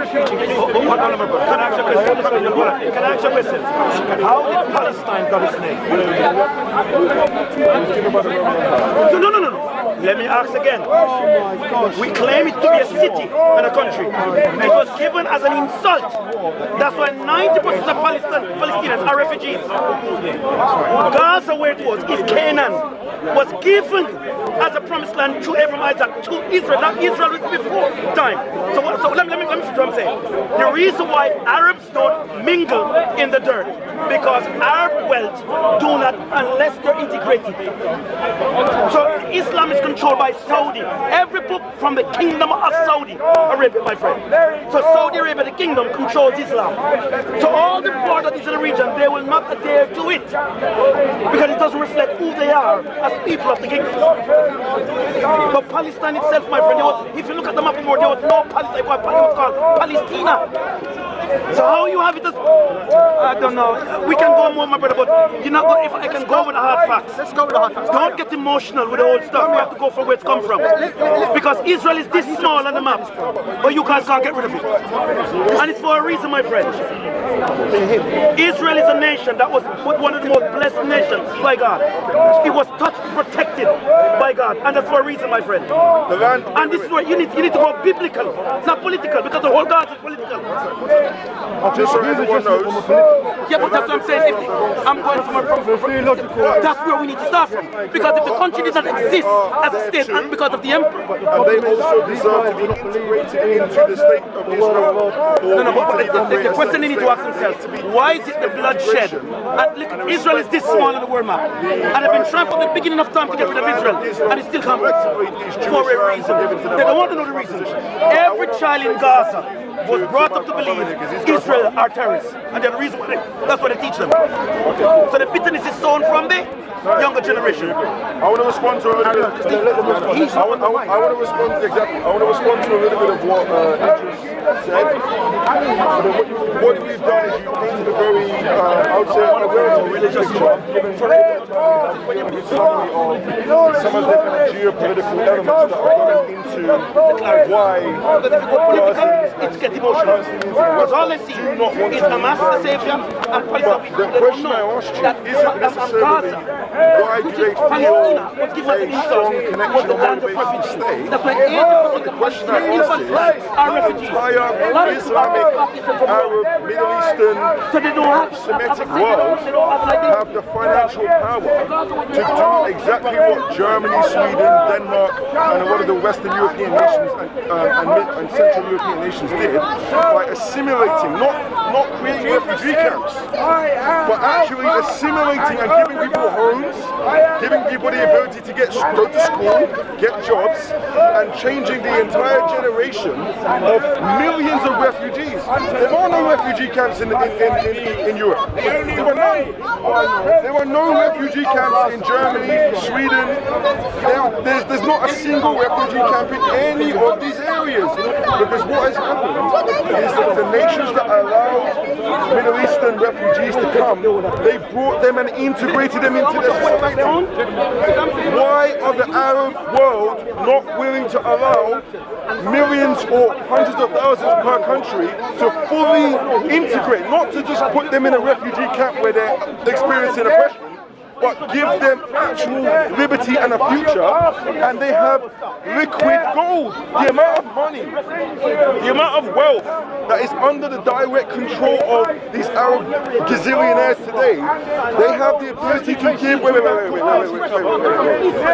Can I ask you a question? How did Palestine got its name? No. Let me ask again. We claim it to be a city and a country. It was given as an insult. That's why 90% of Palestinians are refugees. Gaza, where it was, is Canaan, was given as a promised land to Abraham, Isaac, to Israel. Now Israel was before time. So let me see what I'm saying. The reason why Arabs don't mingle in the dirt, because Arab wealth do not unless they're integrated. So Islam is controlled by Saudi. Every book from the kingdom of Saudi Arabia, my friend. So Saudi Arabia, the kingdom, controls Islam. So all the poor that is in the region, they will not adhere to it, because it doesn't reflect who they are as people of the kingdom. But Palestine itself, my friend, if you look at the map more, there was no Palestine, it was called Palestina. So how you have it as, I don't know, we can go more, my brother, but you know, if I can go with the hard facts. Let's go with the hard facts. Don't get emotional with the old stuff. We have to go for where it's come from. Because Israel is this small on the map, but you guys can't get rid of it. And it's for a reason, my friend. Israel is a nation that was one of the most blessed nations by God. It was touched, protected by God, and that's for a reason, my friend. And this is where you need to go biblical, not political, because the whole God is political. Just so everyone knows. Yeah, but that's what I'm saying. I'm going from that's where we need to start from. Because if the country did not exist as a state, and because of the emperor, and they also deserve to be integrated into the state of Israel. But the question they need to ask themselves: why is it the bloodshed? And look, Israel is this small on the world map, and they've been trying from the beginning of time to get rid of Israel, and it still comes for a reason. They don't want to know the reason. Every child in Gaza was brought up to believe Israel are terrorists, and the reason why that's what they teach them. So the bitterness is sown from the younger generation. I want to respond to a little bit. I want to respond exactly. I want to respond to a little bit of what Idris said. What we've done is you painted a very, I would say, a very religious picture some of the kind of geopolitical elements that are going into why it's get emotional. Because all they see is Hamas the savior and Palestine. The question I asked you isn't necessarily why do they feel a strong connection or motivation to stay. The question I asked is the entire Islamic, Arab, Middle Eastern, Semitic world have the financial power to do exactly what Germany, Sweden, Denmark, and a lot of the Western European nations and Central European nations did by assimilating, not creating refugee camps, but actually assimilating and giving people homes, giving people the ability to go to school, get jobs, and changing the entire generation of millions of refugees. There are no refugee camps in Europe. There were no refugee camps in Germany, Sweden. There's not a single refugee camp in any of these areas. Because what has happened is that the nations that allowed Middle Eastern refugees to come, they brought them and integrated them into their society. Why are the Arab world not willing to allow millions or hundreds of thousands per country to fully integrate, not to just put them in a refugee camp where they're experiencing oppression, but give them actual liberty and a future, and they have liquid gold. The amount of money, the amount of wealth that is under the direct control of these Arab gazillionaires today, they have the ability to give,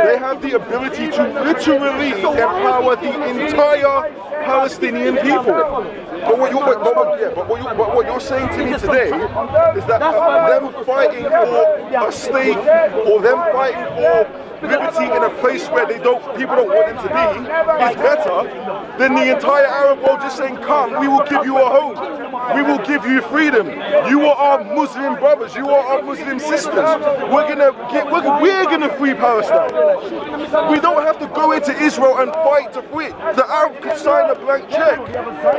they have the ability to literally empower the entire Palestinian people. But what you're saying to me today is that them fighting for a state or them fighting for liberty in a place where people don't want them to be is better than the entire Arab world just saying, come, we will give you a home, we will give you freedom, you are our Muslim brothers, you are our Muslim sisters, we're gonna free Palestine. We don't have to go into Israel and fight to free it. The Arab can sign a blank check.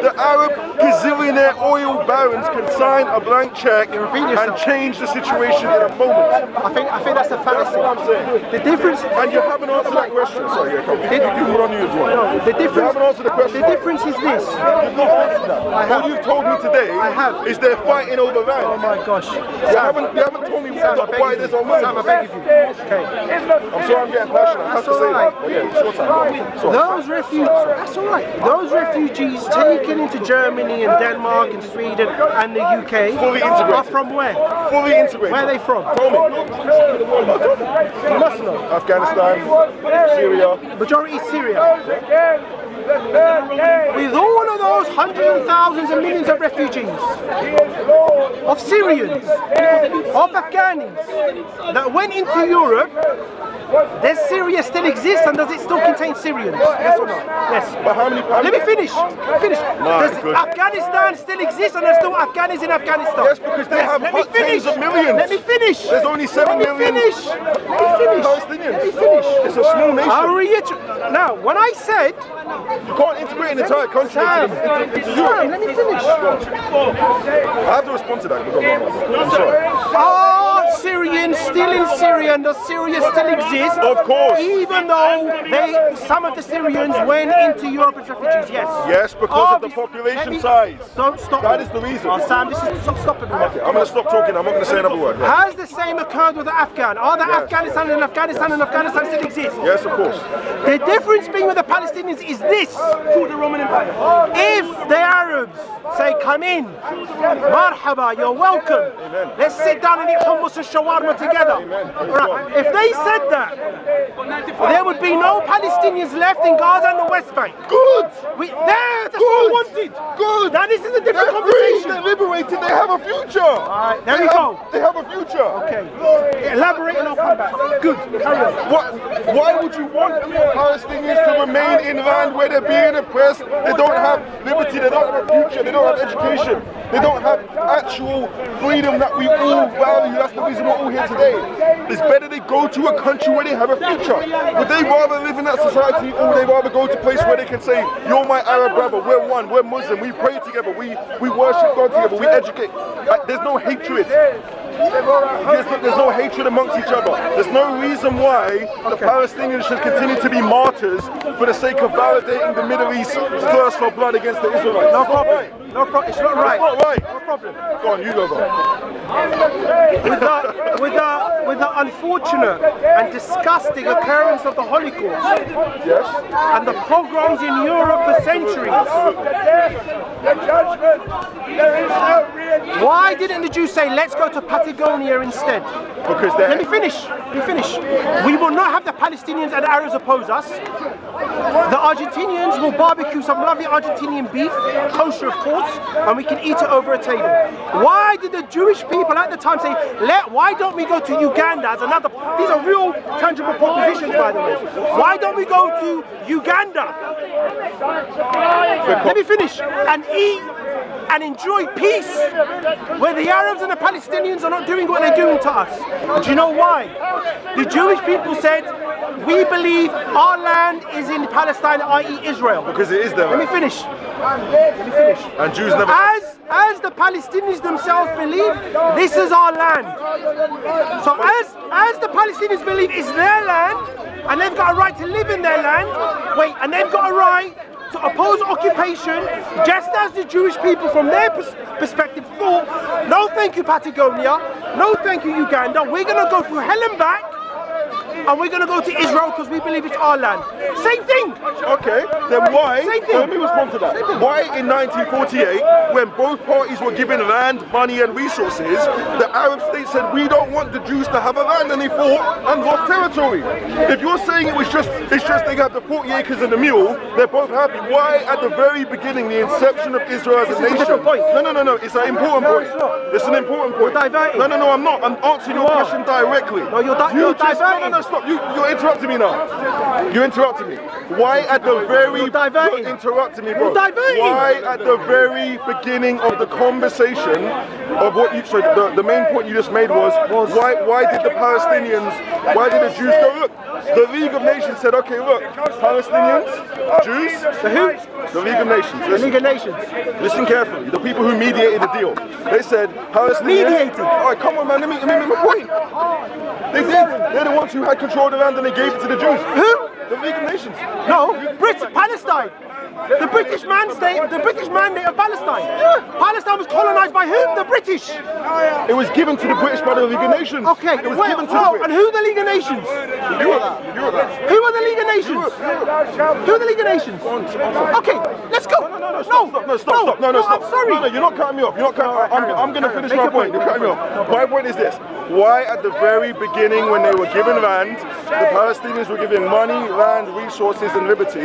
The Arab gazillionaire oil barons can sign a blank check and change the situation in a moment. I think that's a fallacy. That's what I'm saying. The difference difference, and you haven't answered that question. Sorry, yeah, come on. You put on you as well. No, the difference. You haven't answered the question. The difference is this. You've not answered that. What you've told me today is they're fighting over land. Oh my gosh. You haven't told me why there's on Sam, I beg of you. Okay. I'm sorry I'm getting passionate. I have to say that. But yeah, it's your time. Those refugees, that's all right. Those refugees taken into Germany and Denmark and Sweden and the UK Fully integrated. are from where? Fully integrated. Where are they from? Tell me. You must know. Afghanistan, Syria. Majority Syria. With all of those hundreds of thousands and millions of refugees, of Syrians, of Afghanis that went into Europe, does Syria still exist and does it still contain Syrians? Yes or no? Yes. But how many? Let me finish. Does Afghanistan still exist and there's still Afghanis in Afghanistan? Yes, because they have tens of millions. Let me finish. There's only 7 million Palestinians. Let me finish. It's a small nation. I'll now, when I said you can't integrate an entire country into Europe. let me finish. I have to respond to that. I'm sorry. Are Syrians still in Syria and does Syria still exist? Of course. Even though some of the Syrians went into Europe as refugees, yes. Yes, because of the population size. Don't stop. That is the reason. Sam, this is stop it. Okay, I'm going to stop talking. I'm not going to say another word. Has the same occurred with the Afghan? Are the Afghanistan still exist? Yes, of course. The difference being with the Palestinians is this. To the Roman Empire. If the Arabs say, come in, marhaba, you're welcome. Amen. Let's sit down and eat hummus and shawarma together. Right. If they said that, there would be no Palestinians left in Gaza and the West Bank. Good. That's what we wanted. Good. Now this is a different They're conversation. free, they're liberated, they have a future. Alright, there we go. They have a future. Okay. Elaborate and I'll come back. Good. Carry on. Why would you want Palestinians to remain in land where they're being oppressed? They don't have liberty, they don't have a future, they don't have education, they don't have actual freedom that we all value. That's the reason we're all here today. It's better they go to a country where they have a future. Would they rather live in that society, or would they rather go to a place where they can say, you're my Arab brother, we're one, we're Muslim, we pray together, we worship God together, we educate. There's no hatred. There's no hatred amongst each other. There's no reason why the Palestinians should continue to be martyrs for the sake of validating the Middle East's thirst for blood against the Israelites. No problem. No problem. It's not right. It's not right. No problem. Go on, you go. With the unfortunate and disgusting occurrence of the Holocaust and the pogroms in Europe for centuries, why didn't the Jews say, let's go to Patagonia instead? Because Let me finish. We will not have the Palestinians and the Arabs oppose us. The Argentinians will barbecue some lovely Argentinian beef, kosher of course, and we can eat it over a table. Why did the Jewish people at the time say, why don't we go to Uganda as another, these are real tangible propositions by the way. Why don't we go to Uganda? Let me finish. And eat and enjoy peace where the Arabs and the Palestinians are not doing what they're doing to us. Do you know why? The Jewish people said, we believe our land is in Palestine, i.e. Israel. Because it is there. Let me finish. And Jews never... As the Palestinians themselves believe, this is our land. So as the Palestinians believe it's their land, and they've got a right to live in their land, and they've got a right to oppose occupation, just as the Jewish people from their perspective thought, no thank you Patagonia, no thank you Uganda, we're going to go through hell and back, and we're going to go to Israel because we believe it's our land. Same thing. Okay, then why, let me respond to that. Why in 1948, when both parties were given land, money and resources, the Arab states said, we don't want the Jews to have a land, and they fought and lost territory. If you're saying it's just they got the 40 acres and the mule, they're both happy. Why at the very beginning, the inception of Israel as a nation? It's a different point. No, it's an important point. It's an important point. You're diverting. No, I'm not. I'm answering your question directly. No, you're diverting. No, stop. You're interrupting me now. You're interrupting me. Why at the very... You're interrupting me, bro. You're diverting. Why at the very beginning of the conversation of what you... So the main point you just made was why did the Palestinians... Why did the Jews go... Look, The League of Nations said, okay, look, Palestinians, Jews, The who? the League of Nations. The League of Nations. Listen carefully. The people who mediated the deal. They said, Palestinians. Mediated? All right, come on, man. Let me make my point. They did. They're the ones who had control of the land and they gave it to the Jews. Who? The League of Nations. No, Palestine. The British mandate of Palestine. Palestine was colonized by who? The British. It was given to the British by the League of Nations. Okay, It was wait, given to the no, British. and who are the League of Nations? Europe. Who are the League of Nations? Who are the League of Nations? Okay, let's go. Stop. No, I'm sorry. No, you're not cutting me off. You're not cutting. I'm going to finish my point. You're cutting me off. My point is this. Why at the very beginning when they were given land, the Palestinians were given money, land, resources and liberty,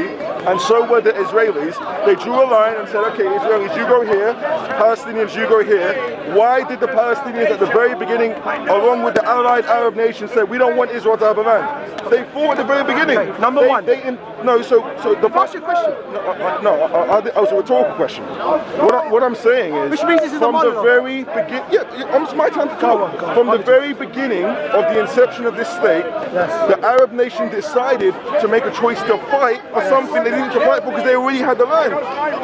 and so were the Israelis. They drew a line and said, okay, Israelis, you go here, Palestinians, you go here. Why did the Palestinians at the very beginning, along with the allied Arab nations, say, we don't want Israel to have a land? They fought at the very beginning. Okay, number one. So the What's your question? It was a rhetorical question. What I'm saying is, Which means this is from a the monologue. very beginning, it's my time to talk. From the very beginning of the inception of this state, the Arab nation decided to make a choice to fight for something they needed to fight for because they already had the land.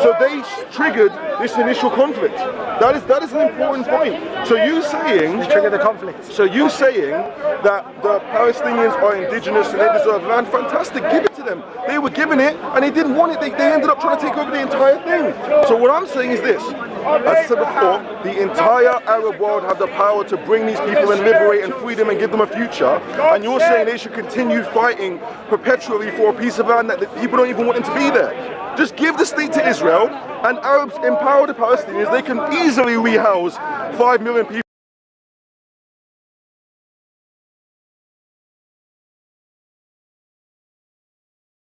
So they triggered this initial conflict. That is an important point. So you saying Trigger the conflict. So you saying that the Palestinians are indigenous and they deserve land? Fantastic, give it to them. They were given it and they didn't want it. They ended up trying to take over the entire thing. So what I'm saying is this. As I said before, the entire Arab world have the power to bring these people and liberate and free them and give them a future. And you're saying they should continue fighting perpetually for a piece of land that the people don't even want them to be there. Just give the state to Israel and Arabs empower the Palestinians. They can easily rehouse 5 million people.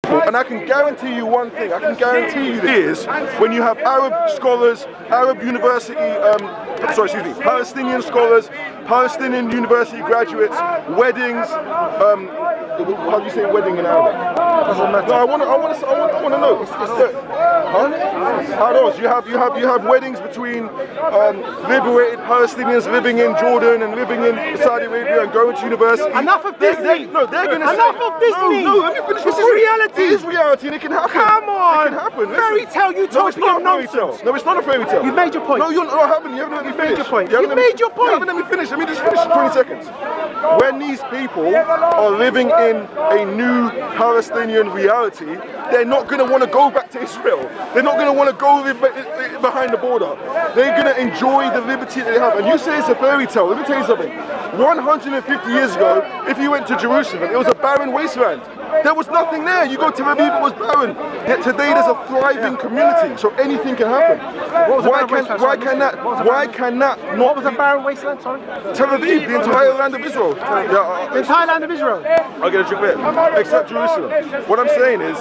And I can guarantee you one thing, is when you have Arab scholars, Arab university, Palestinian scholars, Palestinian university graduates, weddings, how do you say wedding in Arabic? Doesn't matter. No, I want to know. How does you have weddings between liberated Palestinians living in Jordan and living in Saudi Arabia and going to university. Enough of Disney. They're going to say. Enough of Disney. No, let me finish. This is reality. It is reality and it can happen. Come on. It can happen. Fairy tale. You No, told it's me not a fairy nonsense. tale. No, it's not a fairy tale. You've made your point. No, I haven't. You haven't let me finish. made your point. You You made your point. haven't let me finish. Let me just finish in 20 seconds. When these people are living in a new Palestinian reality, they're not going to want to go back to Israel. They're not going to want to go live behind the border. They're going to enjoy the liberty that they have. And you say it's a fairy tale. Let me tell you something. 150 years ago, if you went to Jerusalem, it was a barren wasteland. There was nothing there. You go to Tel Aviv, it was barren. Yet today there's a thriving community, so anything can happen. Why can that not? What was a barren wasteland? Sorry. Tel Aviv, the entire land of Israel. The entire land of Israel. I'll get a drink there. Except Jerusalem. What I'm saying is,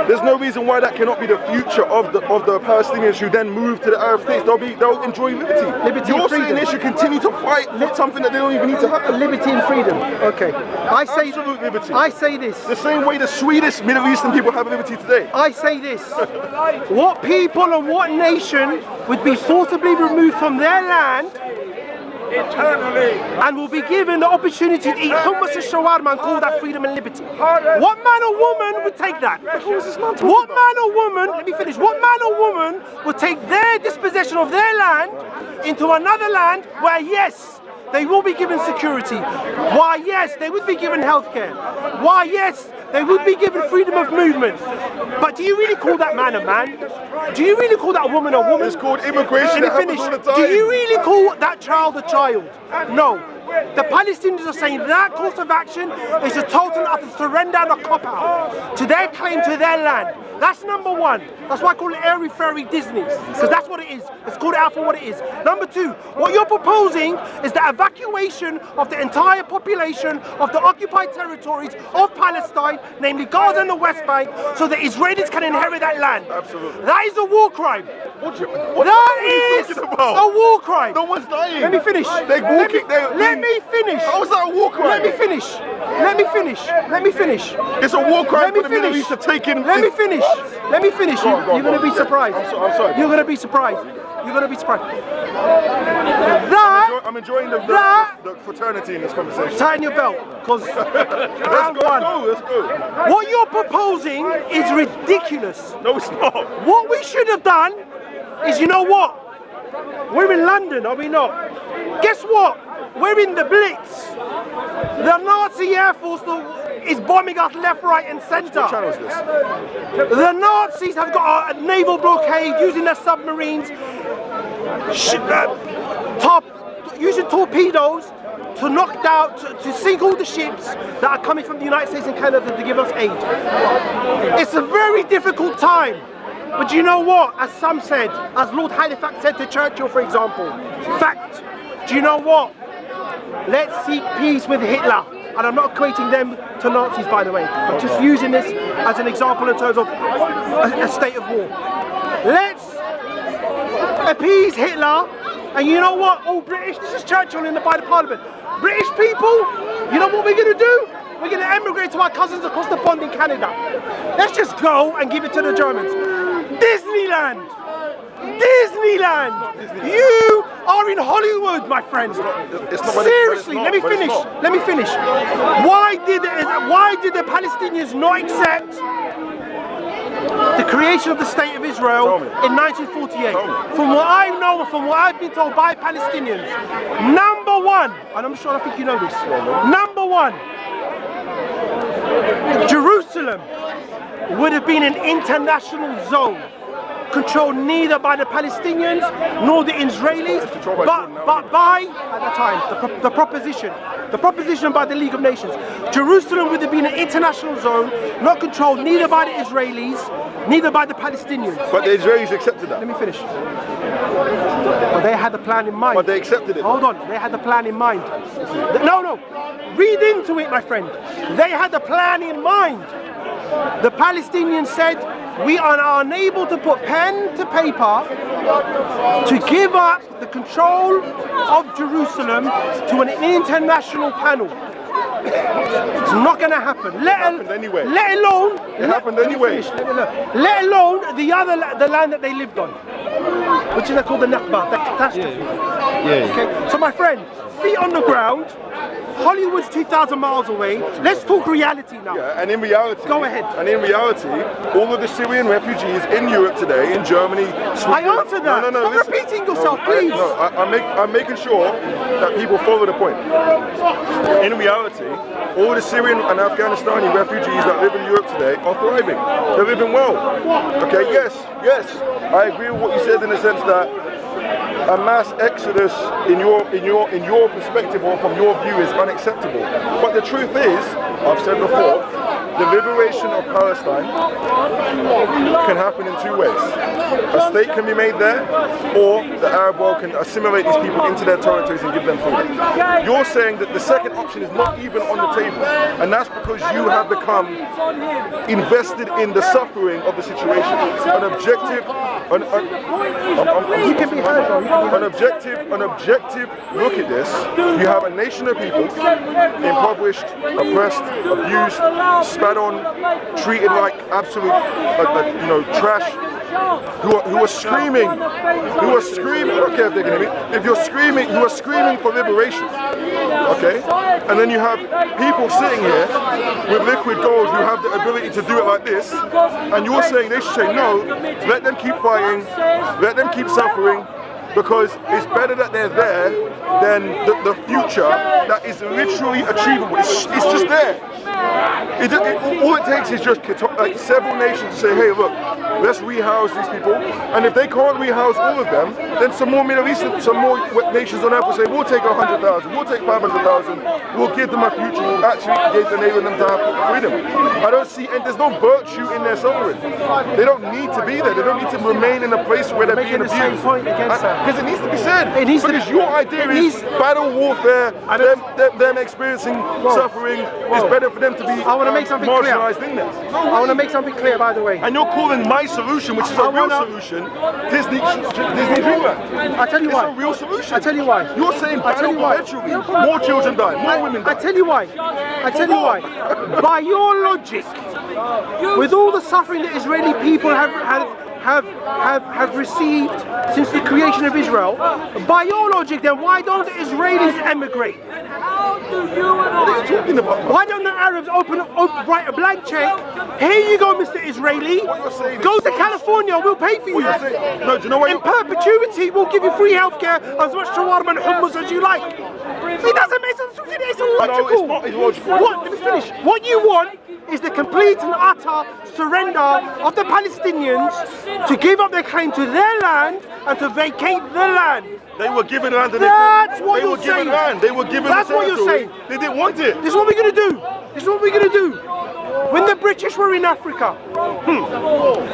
there's no reason why that cannot be the future of the Palestinians who then move to the Arab states. They'll enjoy liberty. Liberty You're and saying freedom. they should continue to fight for something that they don't even need to have. Liberty and freedom. Okay. Absolute liberty. I say this. The same way the Swedish Middle Eastern people have liberty today. I say this. What people and what nation would be forcibly removed from their land and will be given the opportunity to eat hummus and shawarma and call that freedom and liberty? What man or woman would take that? What man or woman, let me finish, what man or woman would take their dispossession of their land into another land where, yes, they will be given security. Why, yes, they would be given healthcare. Why, yes, they would be given freedom of movement. But do you really call that man a man? Do you really call that woman a woman? It's called immigration. Let me finish. Do you really call that child a child? No. The Palestinians are saying that course of action is a total and utter surrender and a cop-out to their claim to their land. That's number one. That's why I call it airy fairy Disney, because that's what it is. Let's call it out for what it is. Number two, what you're proposing is the evacuation of the entire population of the occupied territories of Palestine, namely Gaza and the West Bank, so the Israelis can inherit that land. Absolutely. That is a war crime. What That are you is talking about? a war crime. No one's dying. Let me finish. They're walking. Let me finish. How is that a war crime? Let me finish. Let me finish. Let me finish. It's a war crime Let me for the Middle finish. East to take in. Let me finish. Let me finish. Go on, You're going to be surprised. I'm sorry. You're going to be surprised. You're going to be surprised. That I'm enjoying the fraternity in this conversation. Tighten your belt, because round one. Let's go. What you're proposing is ridiculous. No, it's not. What we should have done is, you know what? We're in London, are we not? Guess what? We're in the Blitz. The Nazi Air Force is bombing us left, right and centre. What channel is this? The Nazis have got a naval blockade using their submarines, using torpedoes to knock down, to sink all the ships that are coming from the United States and Canada to give us aid. It's a very difficult time. But you know what? As some said, as Lord Halifax said to Churchill, for example, fact, do you know what? Let's seek peace with Hitler. And I'm not equating them to Nazis, by the way. I'm just using this as an example in terms of a state of war. Let's appease Hitler. And you know what? All British, this is Churchill by the Parliament. British people, you know what we're going to do? We're going to emigrate to our cousins across the pond in Canada. Let's just go and give it to the Germans. Disneyland! Disneyland! You are in Hollywood, my friends. Seriously, let me finish. Let me finish. Why did the Palestinians not accept the creation of the State of Israel in 1948? From what I know and from what I've been told by Palestinians, number one, and I'm sure I think you know this, number one, Jerusalem would have been an international zone, controlled neither by the Palestinians nor the Israelis, but by, at the time, the proposition by the League of Nations. Jerusalem would have been an international zone, not controlled neither by the Israelis, neither by the Palestinians. But the Israelis accepted that. Let me finish. But they had the plan in mind. But they accepted it. Hold on, they had the plan in mind. No, read into it, my friend. They had the plan in mind. The Palestinians said, we are unable to put pen to paper to give up the control of Jerusalem to an international panel. It's not going to happen. Let alone the land that they lived on, which is called the Nakba, the catastrophe. Okay. So my friend, feet on the ground. Hollywood's 2,000 miles away. Let's talk reality now. Yeah, and in reality, go ahead. And in reality, all of the Syrian refugees in Europe today, in Germany, Sweden. I answered that. No, Stop repeating yourself, please. I'm making sure that people follow the point. In reality, all the Syrian and Afghanistani refugees that live in Europe today are thriving. They're living well. Okay, yes, I agree with what you said in the sense that a mass exodus in your perspective or from your view is unacceptable. But the truth is, I've said before, the liberation of Palestine can happen in two ways. A state can be made there, or the Arab world can assimilate these people into their territories and give them food. You're saying that the second option is not even on the table, and that's because you have become invested in the suffering of the situation. An objective look at this. You have a nation of people impoverished, oppressed, abused, spat on, treated like absolute trash, who are screaming, I don't care if they can hear me, who are screaming for liberation, okay? And then you have people sitting here with liquid gold who have the ability to do it like this, and you're saying they should say no, let them keep fighting, let them keep suffering, because it's better that they're there than the future that is literally achievable. It's just there. All it takes is just like several nations to say, hey, look, let's rehouse these people. And if they can't rehouse all of them, then some more Middle Eastern, some more nations on earth will say, we'll take 100,000, we'll take 500,000, we'll give them a future, we'll actually enable them to have freedom. I don't see, and there's no virtue in their suffering. They don't need to be there. They don't need to remain in a place where they're being abused. Same point against that. Because it needs to be said. Because your idea is battle warfare, them experiencing suffering is better for them to be marginalized in this. I want to make something clear, by the way. And you're calling my solution, which is a real solution, Disney Dreamland. I tell you why. It's a real solution. I tell you why. You're saying battle perpetually. More children die, more women die. I tell you why. By your logic, with all the suffering that Israeli people have have received since the creation of Israel, by your logic then, why don't the Israelis emigrate? What are you talking about? Why don't the Arabs write a blank check? Here you go, Mr. Israeli. Go to California, we'll pay for you. No, do you know what? In perpetuity, we'll give you free healthcare, as much shawarma and hummus as you like. It doesn't make sense. It's illogical. No, it's not illogical. Let me finish. What you want is the complete and utter surrender of the Palestinians to give up their claim to their land and to vacate the land. They were given land. That's what you're saying. They were given land. They were given. That's what you're saying. They didn't want it. This is what we're gonna do. This is what we're gonna do. When the British were in Africa,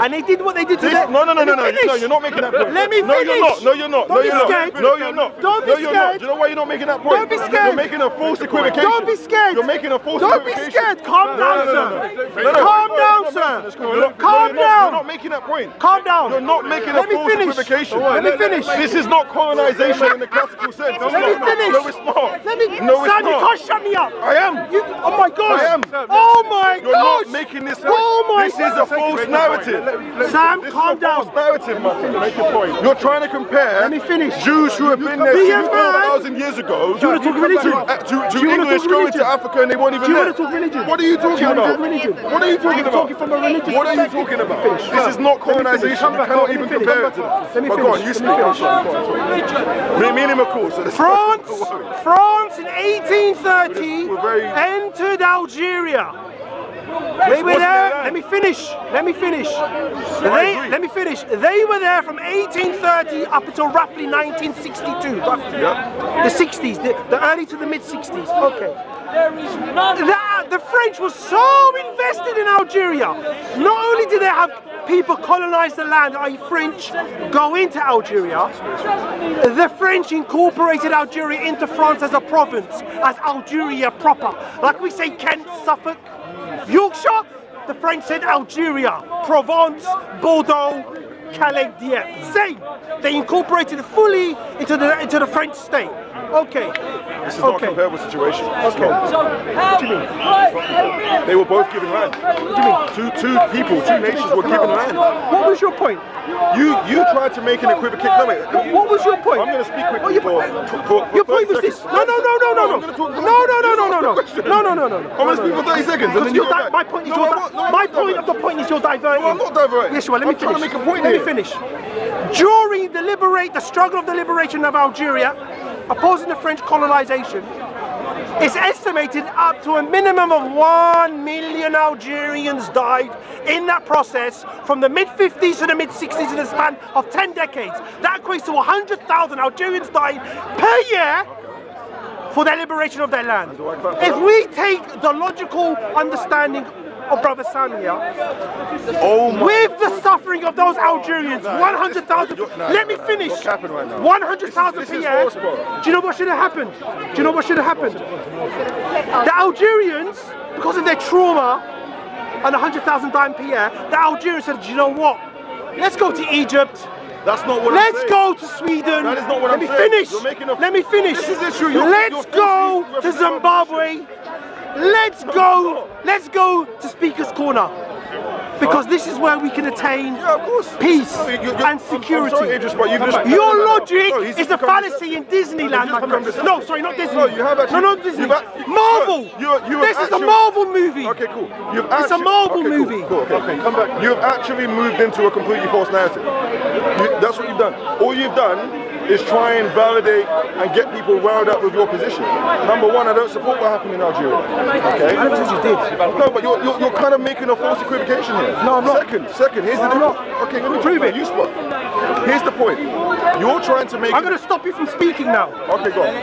and they did what they did to them. No, you're not making that point. Let me finish. No, you're not. Don't be scared. No, you're not. Don't be scared. Do you know why you're not making that point? Don't be scared. You're making a false equivocation. Don't be scared. You're making a false Don't equivocation. be scared. Calm down, sir. Calm down, sir. Calm down. You're not making that point. Calm down. You're not making a false equivocation. Let me finish. This is not colonization in the classical sense. Let me finish. No, it's not. Let me. No, it's Sam, you not. can't shut me up. I am. Oh my gosh. I am. Oh my You're gosh. not making this point. Oh my This is a false narrative. Sam, This calm is a down. false narrative, my friend. Make your point. You're trying to compare Let me finish. Jews who have been there Be a since man. 4,000 years ago Do you want to talk religion? to English going to Africa and they weren't even Do you there. want to talk religion? What are you talking about? What are you talking I'm about? talking from a religious What are you perspective. talking about? Finish. This is not colonization. You cannot even compare it to that. Let me But finish. go on, you speak. Me and him are cool. France in 1830 We're very- entered Algeria. They were there. Let me finish. Let me finish. Let me finish. They were there from 1830 up until roughly 1962. The 60s, the early to the mid 60s. Okay. The French were so invested in Algeria. Not only did they have people colonize the land, i.e. French, go into Algeria, the French incorporated Algeria into France as a province, as Algeria proper. Like we say Kent, Suffolk, Yorkshire, the French said Algeria, Provence, Bordeaux, Calais, Dieppe. Same. They incorporated it fully into the French state. Okay. This is not a comparable situation. Okay. What do you mean? They were both given land. What do you mean? Two people, two nations were given land. What was your point? You tried to make an equivocation. No, wait. What was your point? I'm going to speak quickly Your point was this. No. I'm going to speak for 30 seconds. And then you go back. My point is my point of the point is you're diverting. No, I'm not diverting. Yes, you are. Let me finish. I'm trying to make a point Let me here. finish. During the struggle of the liberation of Algeria, opposing the French colonization, it's estimated up to a minimum of 1 million Algerians died in that process from the mid-50s to the mid-60s in a span of 10 decades. That equates to 100,000 Algerians died per year for their liberation of their land. If we take the logical understanding of Brother Sam here, with the suffering of those Algerians, 100,000, let me finish, 100,000 per year, do you know what should have happened? Do you know what should have happened? The Algerians, because of their trauma and 100,000 dying per year, the Algerians said, do you know what? Let's go to Egypt. That's not what Let's I'm saying. go to Sweden. That is not what Let I'm me saying. finish. You're making a- Let me finish. This is the issue. Let's go to Zimbabwe. Let's go to Speaker's Corner. Because this is where we can attain peace and security. I'm sorry, Idris, but you've just... Your logic he's is a become fallacy in Disneyland, my friend. No, sorry, not Disney. No, you have actually... No, not Disney. Marvel. You This is a Marvel movie. Okay, cool. It's a Marvel movie. Cool, okay, come back. You've actually moved into a completely false narrative. That's what you've done. All you've done is try and validate and get people riled up with your position. Number one, I don't support what happened in Algeria. Okay? I never said you did. No, but you're kind of making a false equivocation here. No, I'm not. Second, here's the difference. Okay, let me prove it. You spot. Here's the point. You're trying to make... I'm going to stop you from speaking now. Okay, go on.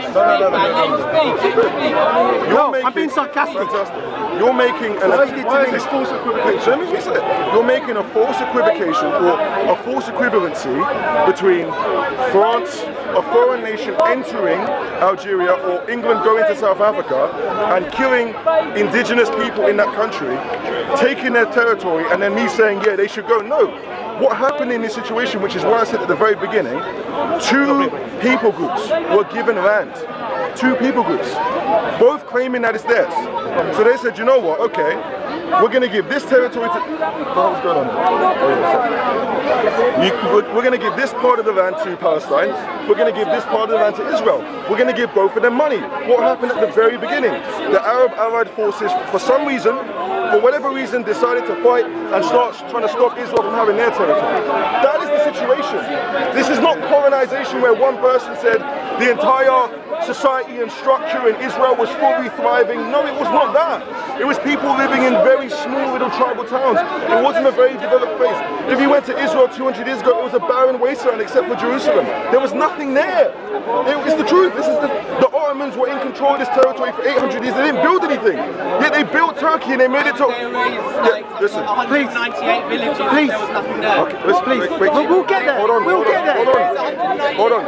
No. I'm being sarcastic. Fantastic. You're making false equivocation. Let me say it. You're making a false equivocation or a false equivalency between France, a foreign nation, entering Algeria, or England going to South Africa and killing indigenous people in that country, taking their territory, and then me saying, yeah, they should go. No. What happened in this situation, which is what I said at the very beginning, two people groups were given land. Two people groups, both claiming that it's theirs. So they said, you know what, okay, we're going to give this territory to... What's going on? We're going to give this part of the land to Palestine. We're going to give this part of the land to Israel. We're going to give both of them money. What happened at the very beginning? The Arab Allied forces, for some reason, for whatever reason, decided to fight and start trying to stop Israel from having their territory. That is the situation. This is not colonization where one person said the entire society and structure in Israel was fully thriving. No, it was not that. It was people living in very small little tribal towns. It wasn't a very developed place. If you went to Israel 200 years ago, it was a barren wasteland except for Jerusalem. There was nothing there. It's the truth. This is the Ottomans were in control of this territory for 800 years. They didn't build anything. Yet they built Turkey and they made it to... Listen. 198 villages, please. There was nothing there. Okay, listen, please. Wait. We'll get there. Hold on. Hold on.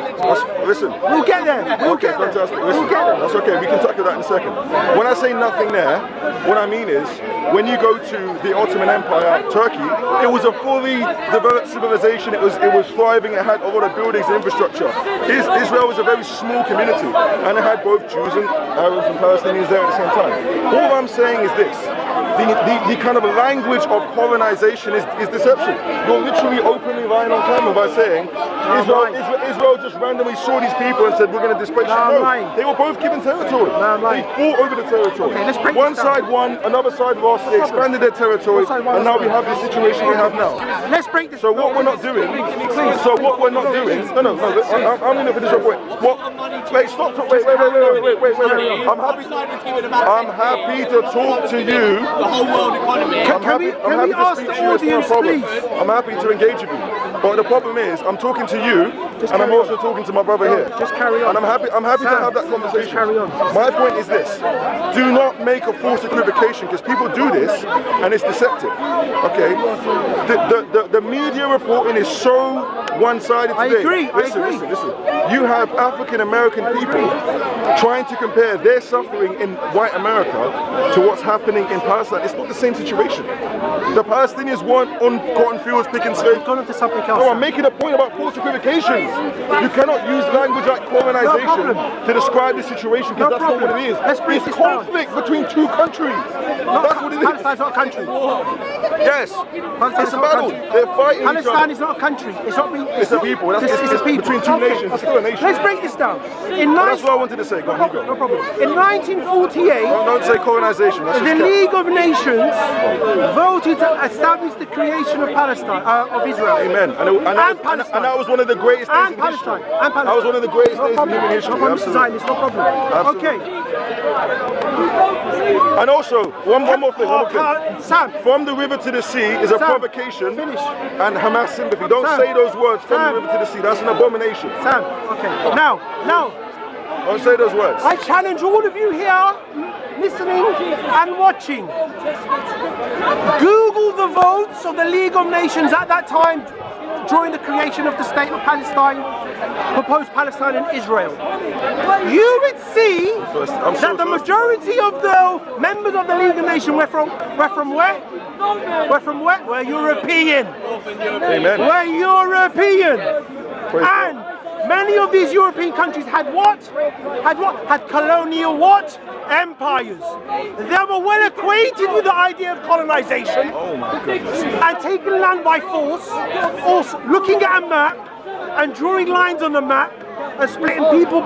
Listen. We'll get there. Okay, fantastic. Listen, that's okay. We can tackle that in a second. When I say nothing there, what I mean is, when you go to the Ottoman Empire, Turkey, it was a fully developed civilization. It was thriving. It had a lot of buildings and infrastructure. Israel was a very small community, and it had both Jews and Arabs and Palestinians there at the same time. All I'm saying is this: the kind of language of colonization is deception. You're literally openly lying on camera by saying Israel just randomly saw these people and said we're going to displace you. No, they were both given territory. They fought over the territory. Okay, one side won, another side lost. They expanded their territory, and now we have the situation we have now. Let's break this. So what we're not doing. No. I'm going to finish your point. Wait, stop. Wait. I'm happy to talk to you. The whole world economy. Can we ask the audience, please? I'm happy to engage with you. But the problem is, I'm talking to you, and I'm also talking to my brother here. Just carry on. And I'm happy to have that conversation. Just carry on. My point is this: do not make a false equivocation, because people do this, and it's deceptive. Okay? The media reporting is so one-sided today. I agree. Listen. You have African American people trying to compare their suffering in white America to what's happening in Palestine. It's not the same situation. The Palestinians weren't on cotton fields picking slaves. Gone into something else. No, I'm making a point about false equivocations. You cannot use language like colonization to describe the situation, because that's not what it is. It's conflict between two countries. That's what it is. Palestine's not a country. Yes. It's a battle. They're fighting each Palestine other. is not a country. It's not being. It's a people. It's between two nations. It's still a nation. Let's break this down. That's what I wanted to say. Go on, you go. No problem. In 1948, don't say colonization. the League of Nations voted to establish the creation of Palestine, of Israel. Amen. And that was one of the greatest days in history. That was one of the greatest days in human history. No problem. No problem. Okay. And also, one more thing. Sam. From the river to the sea is a provocation. Finish. And Hamas sympathy. Don't say those words. From the river to the sea. That's an abomination. Sam. Okay. Now. Don't say those words. I challenge all of you here, listening and watching. Google the votes of the League of Nations at that time during the creation of the state of Palestine, proposed Palestine and Israel. You would see that the majority of the members of the League of Nations were from where? We're European. Amen. We're European. And many of these European countries had what? Had colonial what? Empires. They were well acquainted with the idea of colonization. Oh my goodness. And taking land by force, or looking at a map and drawing lines on the map and splitting people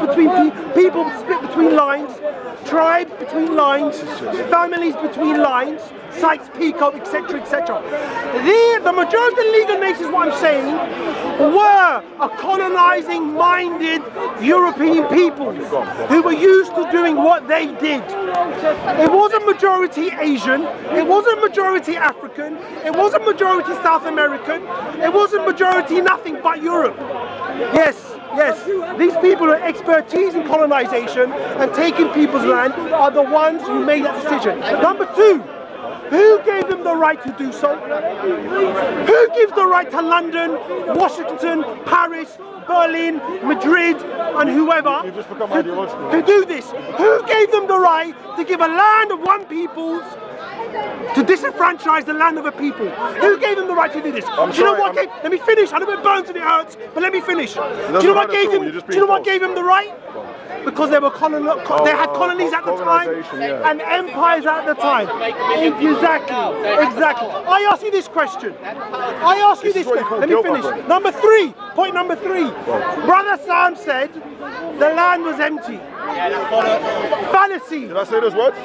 split between lines, tribes between lines, families between lines, sites, peacock, etc., etc. The majority of the League of Nations, what I'm saying, were a colonizing-minded European people who were used to doing what they did. It wasn't majority Asian, it wasn't majority African, it wasn't majority South American, it wasn't majority nothing but Europe. Yes, these people who are expertise in colonization and taking people's land are the ones who made that decision. Number two, who gave them the right to do so? Who gives the right to London, Washington, Paris, Berlin, Madrid, and whoever to do this? Who gave them the right to give a land of one people's to disenfranchise the land of a people? Who gave them the right to do this? Let me finish. I know it burns and it hurts, but let me finish. Do you know what gave him the right? because they were they had colonies at the time and empires at the time. Exactly. I ask you this question. Let me finish. Number 3. Point number 3. Brother Sam said the land was empty. Fallacy. Did I say those words?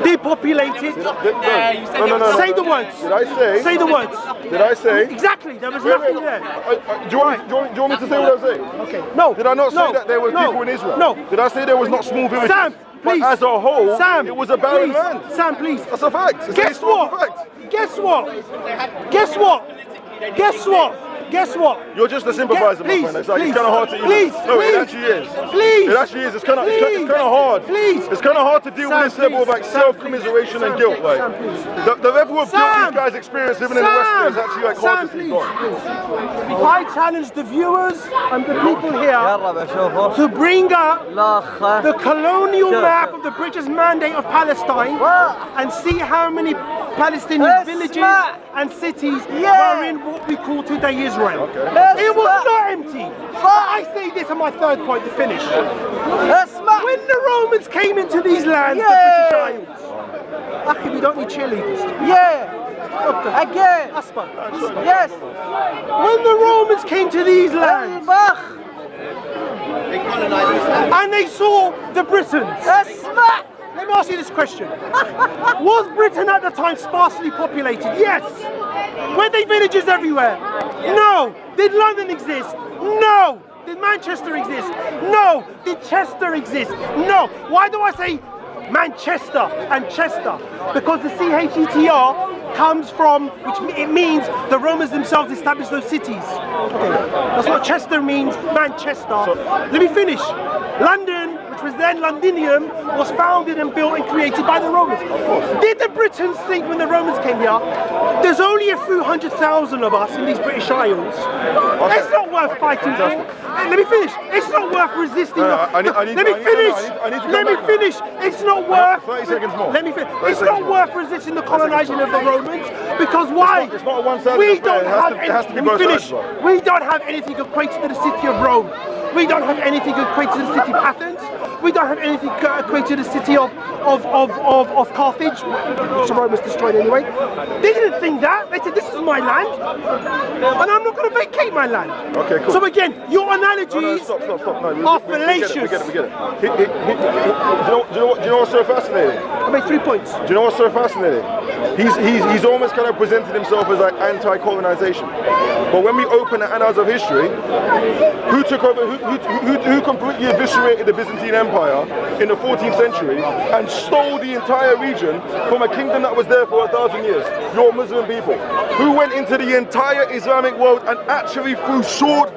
Depopulated. No. Say the words. Did I say? Say the words. Did I say? Exactly. There was nothing there. Do you want me to say what I say? Okay. No. Did I not say that there were people in Israel? No. Did I say there was not small villages? Sam, please. But as a whole, Sam, it was a barren land. Sam, please. That's a fact. It's Guess what? fact. Guess what? Guess what? Guess what? Guess what? You're just a sympathizer, my friend. It's like it's kind of hard to. Please, it actually is. Please. It actually is. It's kind of hard. Please. It's kind of hard to deal with this level of like self-commiseration and guilt. Like the level of guilt these guys experience living in the West is actually like hard to see. I challenge the viewers and the people here to bring up the colonial map of the British Mandate of Palestine and see how many Palestinian villages and cities were in what we call today Israel. It was not empty. I say this on my 3rd point to finish. When the Romans came into these lands, the British Isles, actually we don't need cheerleaders. Again. Yes. When the Romans came to these lands and they saw the Britons. Let me ask you this question. Was Britain at the time sparsely populated? Yes. Were there villages everywhere? No. Did London exist? No. Did Manchester exist? No. Did Chester exist? No. Why do I say Manchester and Chester? Because the CHETR comes from, which it means the Romans themselves established those cities. That's what Chester means, Manchester. Let me finish. London, which was then Londinium, was founded and built and created by the Romans. Did the Britons think when the Romans came here, there's only a few 100,000 of us in these British Isles? It's not worth fighting for. Let me finish. It's not worth resisting. Let me finish. It's not worth. 30 seconds more. Let me finish. It's not worth resisting the colonizing of the Romans because why? It's not a one-sided We affair. don't have. It has to be Let me both finish. sides. We don't have anything equated to the city of Rome. We don't have anything equated to the city of Athens. We don't have anything equated to the city of Carthage, which the Romans destroyed anyway. They didn't think that. They said, this is my land, and I'm not going to vacate my land. Okay, cool. So again, your analogies stop. No, are fallacious. We get it. Do you know what's so fascinating? I made 3 points. Do you know what's so fascinating? He's almost kind of presented himself as like anti-colonization. But when we open the annals of history, who took over? Who completely eviscerated the Byzantine Empire in the 14th century and stole the entire region from a kingdom that was there for 1,000 years? Your Muslim people. Who went into the entire Islamic world and actually through sword,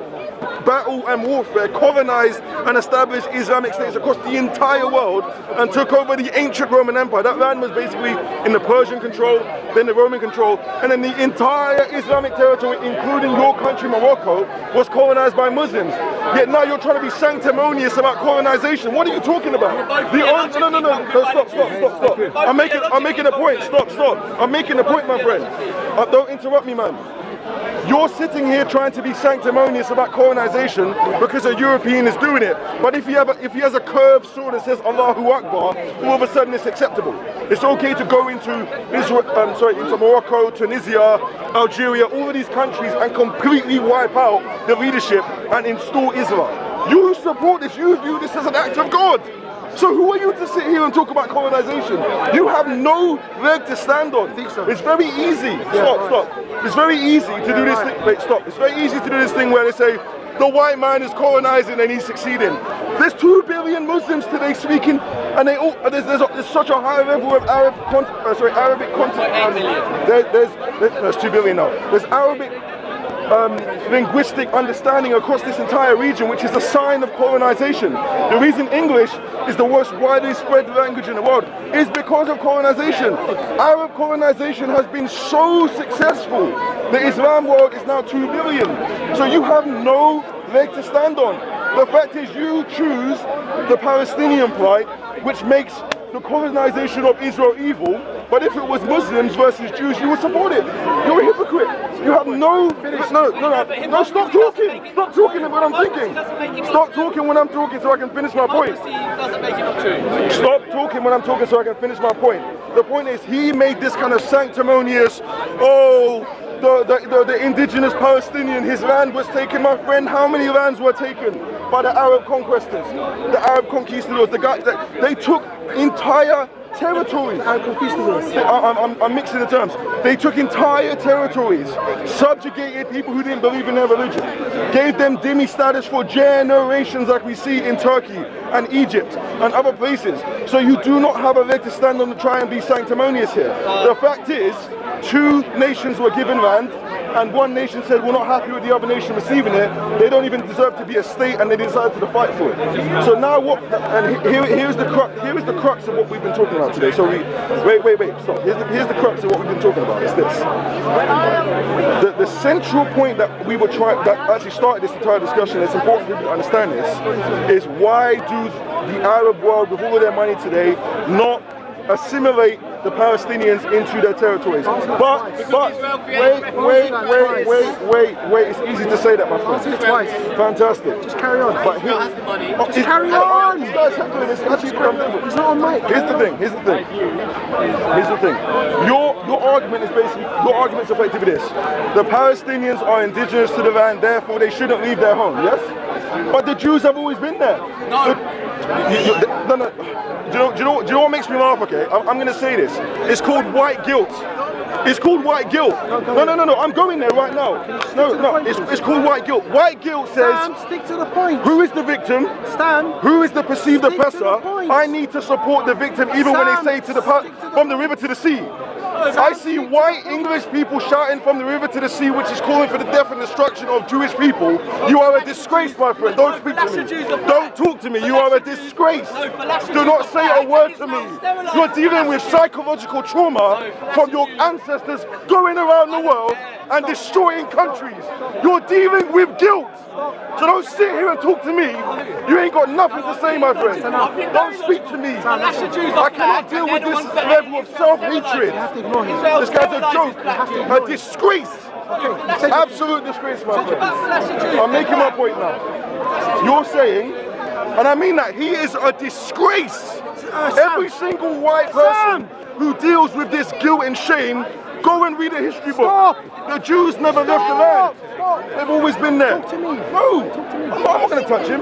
battle and warfare colonized and established Islamic states across the entire world and took over the ancient Roman Empire. That land was basically in the Persian control, then the Roman control, and then the entire Islamic territory, including your country, Morocco, was colonized by Muslims. Yet now you're trying to be sanctimonious about colonization. What are you talking about? Stop. I'm making a point. Stop. I'm making a point, my friend. Don't interrupt me, man. You're sitting here trying to be sanctimonious about colonization because a European is doing it. But if he has a curved sword that says Allahu Akbar, all of a sudden it's acceptable. It's okay to go into into Morocco, Tunisia, Algeria, all of these countries and completely wipe out the leadership and install Islam. You support this. You view this as an act of God. So who are you to sit here and talk about colonization? You have no leg to stand on. It's very easy. Stop. It's very easy to do this thing. Wait, stop. It's very easy to do this thing where they say the white man is colonizing and he's succeeding. There's 2 billion Muslims today speaking, and they all there's such a high level of Arabic content. There's 2 billion now. There's Arabic linguistic understanding across this entire region, which is a sign of colonization. The reason English is the most widely spread language in the world is because of colonization. Arab colonization has been so successful. The Islam world is now 2 billion. So you have no leg to stand on. The fact is you choose the Palestinian plight, which makes the colonization of Israel evil, But if it was Muslims versus Jews, you would support it. You're a hypocrite. You have no, stop talking. Stop talking when I'm thinking. Stop talking when I'm talking so I can finish my point. Stop talking when I'm talking so I can finish my point. The point is, he made this kind of sanctimonious, the indigenous Palestinian, his land was taken. My friend, how many lands were taken by the Arab conquistadors, the Arab conquistadors, the guys that they took entire territories. I'm mixing the terms. They took entire territories, subjugated people who didn't believe in their religion, gave them dhimmi status for generations, like we see in Turkey and Egypt and other places. So you do not have a leg to stand on to try and be sanctimonious here. The fact is, 2 nations were given land, and one nation said we're not happy with the other nation receiving it. They don't even deserve to be a state, and they decided to fight for it. So now what? And here's the crux of what we've been talking about today. So wait, stop. Here's the crux of what we've been talking about. It's this. The central point that we were trying, that actually started this entire discussion. It's important for people to understand this. Is why do the Arab world, with all of their money today, not assimilate the Palestinians into their territories? But wait, it's easy to say that, my friend. Twice. Fantastic. Just carry on. But Just carry on. These guys have to, it's actually It's not on mic. Here's the thing. Your argument is basically, your argument's effectively this. The Palestinians are indigenous to the land, therefore they shouldn't leave their home, yes? But the Jews have always been there. No. No. Do you know what makes me laugh, okay? I'm going to say this. It's called white guilt. It's called white guilt. No. I'm going there right now. No. It's called white guilt. White guilt says, Stan, stick to the point. Who is the victim? Stan. Who is the perceived Stick to oppressor? the point. I need to support the victim even when they say from the river to the sea. I see white English people shouting from the river to the sea, which is calling for the death and destruction of Jewish people. You are a disgrace, my friend. Don't speak to me. Don't talk to me. You are a disgrace. Do not say a word to me. You're dealing with psychological trauma from your ancestors going around the world and destroying countries. You're dealing with guilt. So don't sit here and talk to me. You ain't got nothing to say, my friend. Don't speak to me. I cannot deal with this level of self-hatred. This guy's a joke, a disgrace. Absolute disgrace, my friend. I'm making my point now. You're saying, and I mean that, he is a disgrace. Every single white person who deals with this guilt and shame, go and read a history book. The Jews never left the land. They've always been there. Talk to me. No, I'm not going to touch him.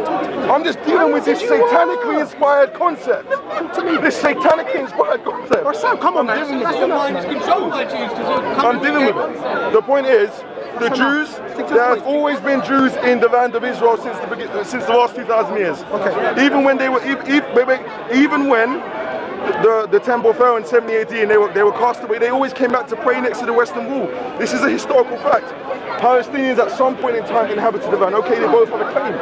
I'm just dealing with this satanically inspired concept. This satanically inspired concept. Come on, man. I'm dealing with it. The point is, the Jews, there have always been Jews in the land of Israel since the last 2,000 years. Okay. Even when they were, even when the temple fell in 70 AD and they were cast away, they always came back to pray next to the Western Wall. This is a historical fact. Palestinians at some point in time inhabited the land. Okay, they both have a claim.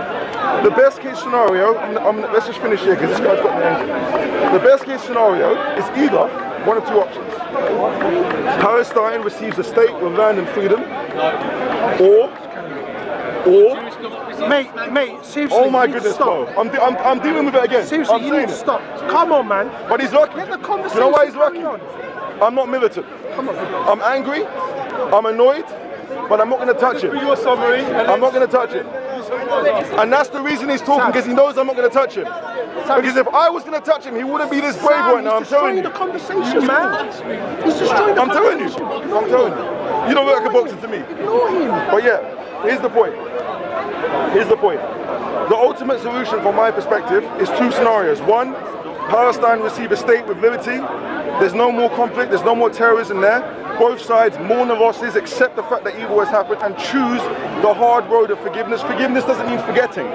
The best case scenario, let's just finish here because this guy's got me angry. The best case scenario is either one of 2 options. Palestine receives a state with land and freedom, or Mate, seriously. Oh my goodness, bro. I'm dealing with it again. Seriously, you need to stop. Come on, man. But he's lucky. Let the conversation. You know why he's lucky? I'm not militant. Come on. I'm angry. I'm annoyed. But I'm not going to touch him. I'm not going to touch him. And that's the reason he's talking, because he knows I'm not going to touch him. Because if I was going to touch him, he wouldn't be this brave right now. I'm telling you. He's destroying the conversation, man. He's destroying the conversation. I'm telling you. You don't look like a boxer to me. Ignore him. But yeah, here's the point. The ultimate solution from my perspective is 2 scenarios. 1, Palestine receive a state with liberty. There's no more conflict, there's no more terrorism there. Both sides mourn the losses, accept the fact that evil has happened, and choose the hard road of forgiveness. Forgiveness doesn't mean forgetting.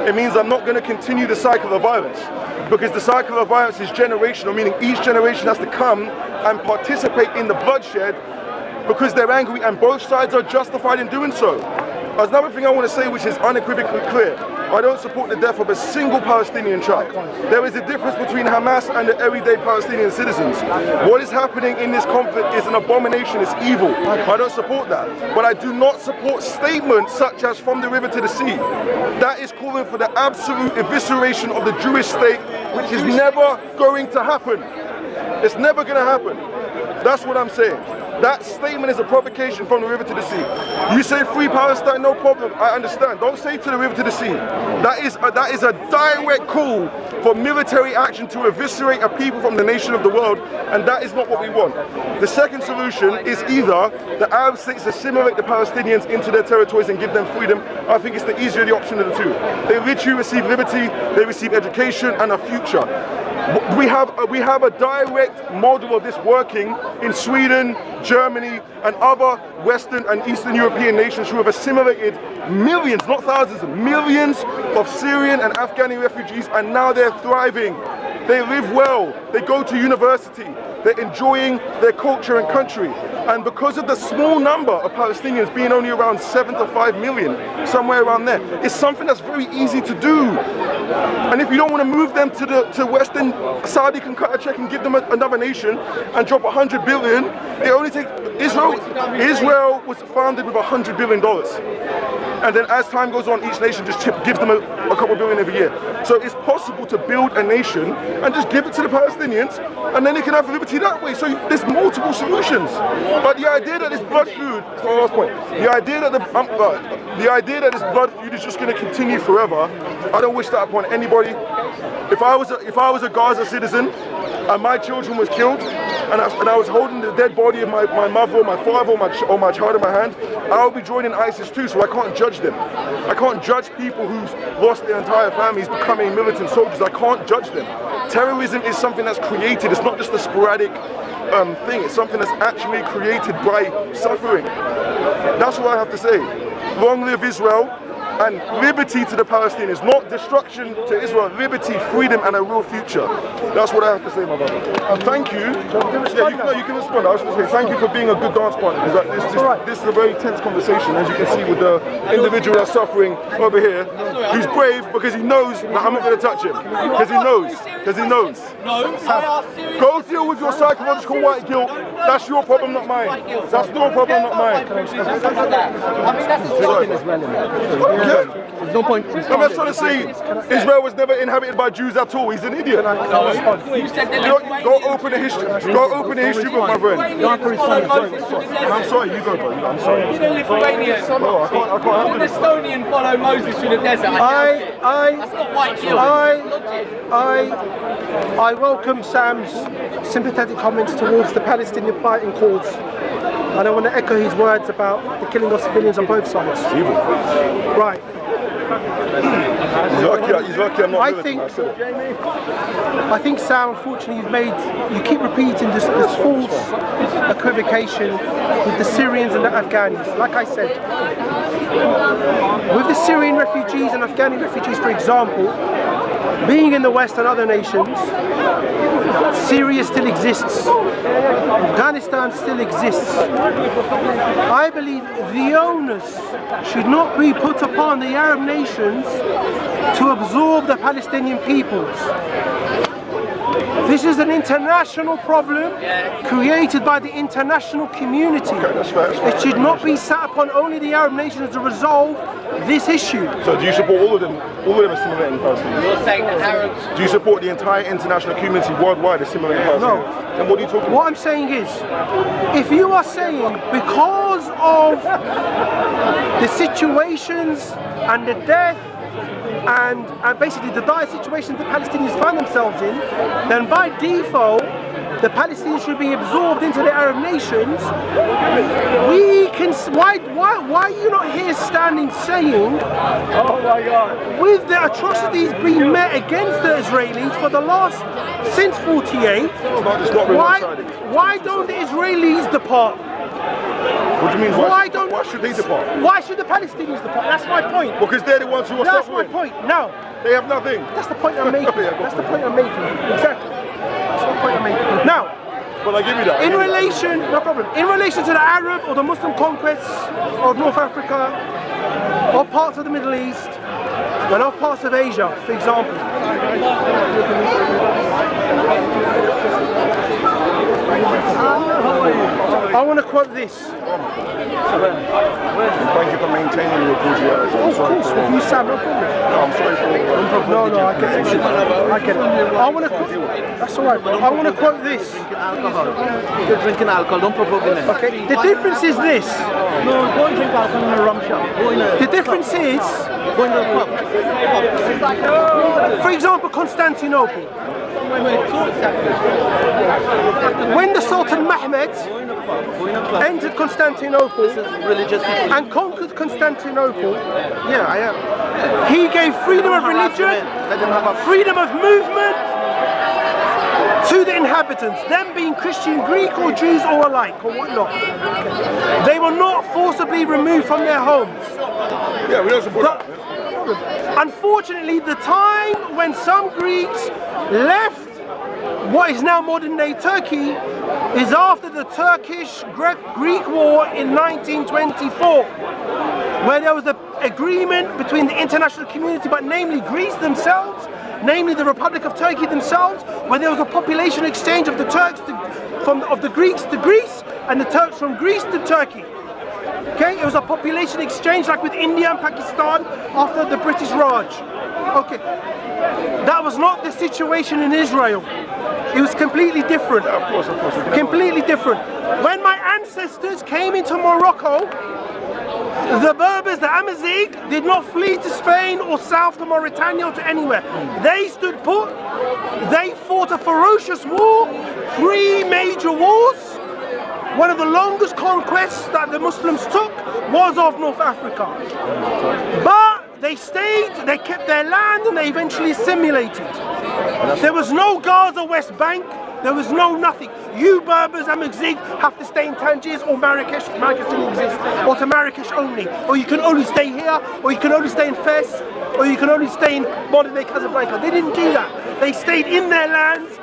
It means I'm not going to continue the cycle of violence. Because the cycle of violence is generational, meaning each generation has to come and participate in the bloodshed because they're angry, and both sides are justified in doing so. There's another thing I want to say which is unequivocally clear. I don't support the death of a single Palestinian child. There is a difference between Hamas and the everyday Palestinian citizens. What is happening in this conflict is an abomination, it's evil. I don't support that. But I do not support statements such as from the river to the sea. That is calling for the absolute evisceration of the Jewish state, which is never going to happen. It's never going to happen. That's what I'm saying. That statement is a provocation from the river to the sea. You say free Palestine, no problem. I understand. Don't say to the river to the sea. That is a direct call for military action to eviscerate a people from the nation of the world, and that is not what we want. The second solution is either the Arab states assimilate the Palestinians into their territories and give them freedom. I think it's the easier the option of the two. They literally receive liberty, they receive education and a future. We have a direct model of this working in Sweden, Germany, and other Western and Eastern European nations who have assimilated millions, not thousands, millions of Syrian and Afghani refugees, and now they're thriving. They live well, they go to university, they're enjoying their culture and country. And because of the small number of Palestinians being only around 7 to 5 million, somewhere around there, it's something that's very easy to do. And if you don't want to move them to Western, Saudi can cut a check and give them another nation and drop $100 billion. It only takes Israel was founded with $100 billion. And then as time goes on, each nation just gives them a couple billion every year. So it's possible to build a nation and just give it to the Palestinians, and then they can have liberty that way. So there's multiple solutions. But the idea that this blood feud, that's my last point. The idea that this blood feud is just going to continue forever, I don't wish that upon anybody. If I was a Gaza citizen and my children was killed, and I was holding the dead body of my mother or my father or my child in my hand, I would be joining ISIS too, so I can't judge them. I can't judge people who's lost their entire families becoming militant soldiers. I can't judge them. Terrorism is something that's created. It's not just a sporadic thing. It's something that's actually created by suffering. That's what I have to say. Long live Israel. And liberty to the Palestinians, not destruction to Israel, liberty, freedom, and a real future. That's what I have to say, my brother. And thank you. Yeah, you can respond. I was just going to say thank you for being a good dance partner, because this is a very tense conversation, as you can see with the individual that's suffering over here. He's brave because he knows that I'm not going to touch him. Because he knows. No, I asked seriously. Go deal with your psychological white guilt. That's your problem, not mine. That's your problem, not mine. I mean, that's a There's no point. I'm just trying to say, Israel was never inhabited by Jews at all. He's an idiot. You said that go open the history. Go open the history book, my friend. I'm sorry, you go, bro. I'm sorry. You know, Lithuanian. No, I can't. An Estonian followed Moses through the desert. That's not white guilt. I welcome Sam's sympathetic comments towards the Palestinian plighting cause. And I want to echo his words about the killing of civilians on both sides. Right. He's lucky I'm not I think, Sam, unfortunately, you keep repeating this false equivocation with the Syrians and the Afghans. Like I said, with the Syrian refugees and Afghani refugees, for example, being in the West and other nations, Syria still exists. Afghanistan still exists. I believe the onus should not be put upon the Arab nations to absorb the Palestinian peoples. This is an international problem created by the international community. It should not be sat upon only the Arab nations to resolve this issue. So do you support all of them assimilating Palestinians? You're saying that Arabs... Do you support the entire international community worldwide assimilating Palestinians? No. And what are you talking about? What I'm saying is, if you are saying because of the situations and the death and basically the dire situations the Palestinians find themselves in, then by default the Palestinians should be absorbed into the Arab nations. We can. Why are you not here standing saying, oh my God, with the atrocities being met against the Israelis for the last since '48, why don't the Israelis depart? What do you mean? Why should they depart? Why should the Palestinians depart? That's my point. Because they're the ones who are suffering. That's my point. No. They have nothing. That's the point I'm making. That's the point I'm making. Exactly. That's the point I'm making. Now, well, I give you that. In relation to the Arab or the Muslim conquests of North Africa, or parts of the Middle East, and of parts of Asia, for example. I want to quote this. Thank you for maintaining your cordiality. Of course, with you, Sam, no problem. No, I'm sorry for No, I get it. I get it. I want to quote. That's all right. I want to quote this. You're drinking alcohol. Don't provoke me. Okay. The difference is this. No, go and drink alcohol in a rum shop. The difference is, Go in the pub. for example, Constantinople. When the Sultan Mehmed entered Constantinople and conquered Constantinople, Yeah, I am. he gave freedom of religion, Let them have a freedom of movement to the inhabitants, them being Christian, Greek or Jews or alike or whatnot. They were not forcibly removed from their homes. Yeah, we don't support that. Unfortunately, the time when some Greeks left what is now modern day Turkey is after the Turkish-Greek War in 1924, where there was an agreement between the international community, but namely Greece themselves, namely the Republic of Turkey themselves, where there was a population exchange of the Turks of the Greeks to Greece and the Turks from Greece to Turkey. Okay, it was a population exchange like with India and Pakistan after the British Raj. Okay, that was not the situation in Israel. It was completely different. Of course. Completely different. When my ancestors came into Morocco, the Berbers, the Amazigh, did not flee to Spain or south to Mauritania or to anywhere. They stood put. They fought a ferocious war, 3 major wars. One of the longest conquests that the Muslims took was of North Africa. But they stayed, they kept their land, and they eventually assimilated. There was no Gaza West Bank, there was no nothing. You Berbers, Amazigh, have to stay in Tangiers or Marrakesh. Marrakesh didn't exist, or to Marrakesh only. Or you can only stay here, or you can only stay in Fez, or you can only stay in modern day Casablanca. They didn't do that. They stayed in their lands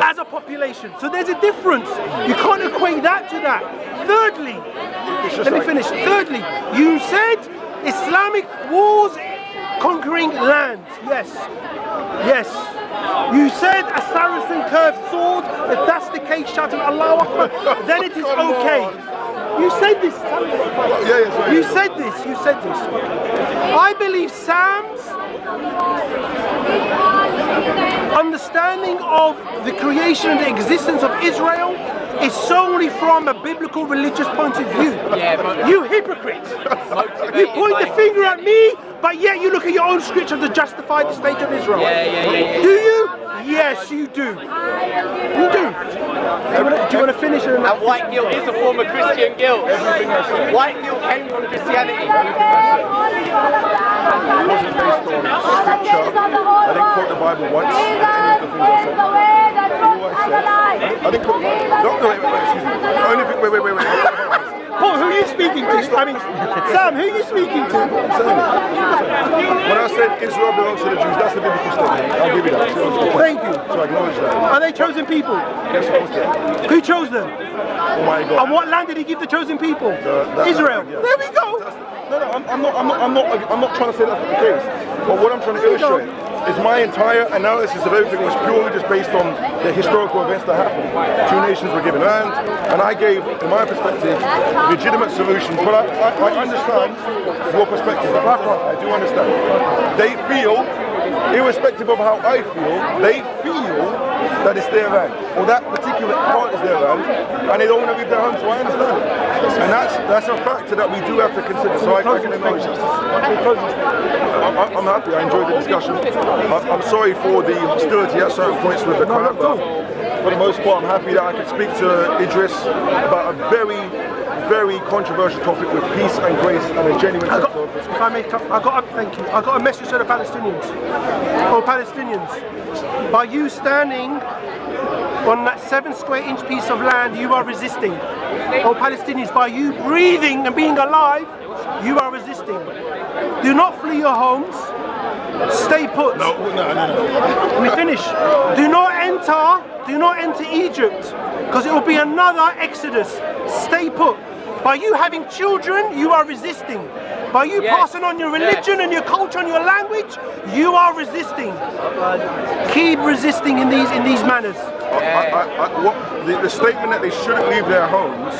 as a population. So there's a difference. You can't equate that to that. Thirdly, let me finish. Thirdly, you said Islamic wars conquering land. Yes. You said a Saracen curved sword. If that's the case, shouting Allahu Akbar, then it is okay. You said this. You said this. I believe Sam's understanding of the creation and the existence of Israel is solely from a biblical religious point of view. You hypocrite! You point the finger at me, but yet you look at your own scripture to justify the state of Israel. Do you? Yes, you do. You do. Do you want to finish? And white guilt is a form of Christian guilt. White guilt came from Christianity. It wasn't based on scripture. I didn't quote the Bible once in any of the things I said. I didn't quote the Bible. Excuse me. Only thing, wait. Paul, who are you speaking to? I mean, Sam, who are you speaking to? When I said Israel belongs to the Jews, that's the biblical statement. I'll give you that. Thank you. So I acknowledge that. Are they chosen people? Yes, of course. Who chose them? Oh my God. And what land did he give the chosen people? Israel. Yeah. There we go. I'm not trying to say that's not the case. But what I'm trying to illustrate is my entire analysis of everything was purely just based on the historical events that happened. 2 nations were given land, and I gave, in my perspective, legitimate solutions. But I understand your perspective. I do understand. They feel, irrespective of how I feel, they feel that it's their land, or that particular part is their land, and they don't want to leave their home, so I understand. And that's a factor that we do have to consider, so I can acknowledge that. I'm happy, I enjoyed the discussion. I'm sorry for the hostility at certain points with the crowd, but for the most part I'm happy that I could speak to Idris about a very, very controversial topic with peace and grace and a genuine sense of respect. If I may, thank you. I got a message to the Palestinians. Oh, Palestinians, by you standing on that 7 square inch piece of land, you are resisting. Oh, Palestinians, by you breathing and being alive, you are resisting. Do not flee your homes. Stay put. No. Let me finish. Do not enter Egypt, because it will be another exodus. Stay put. By you having children, you are resisting. By you passing on your religion and your culture and your language, you are resisting. Keep resisting in these manners. The statement that they shouldn't leave their homes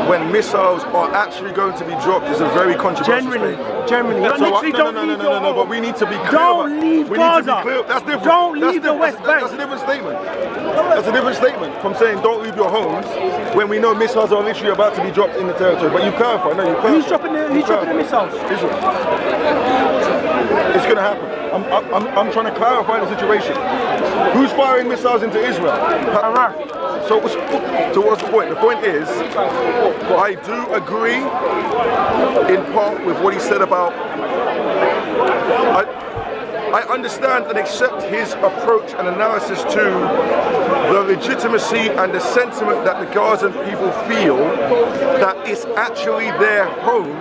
when missiles are actually going to be dropped is a very controversial statement. Generally. No, but we need to be clear. Don't leave Gaza. That's different. Don't leave the West Bank. That's a different statement. That's a different statement from saying don't leave your homes when we know missiles are literally about to be dropped in the territory. But you clarify. No, you clarify. Who's dropping the missiles? Israel. It's going to happen. I'm trying to clarify the situation. Who's firing missiles into Israel? So what's the point? The point is, I do agree in part with what he said about. I understand and accept his approach and analysis to the legitimacy and the sentiment that the Gazan people feel that it's actually their home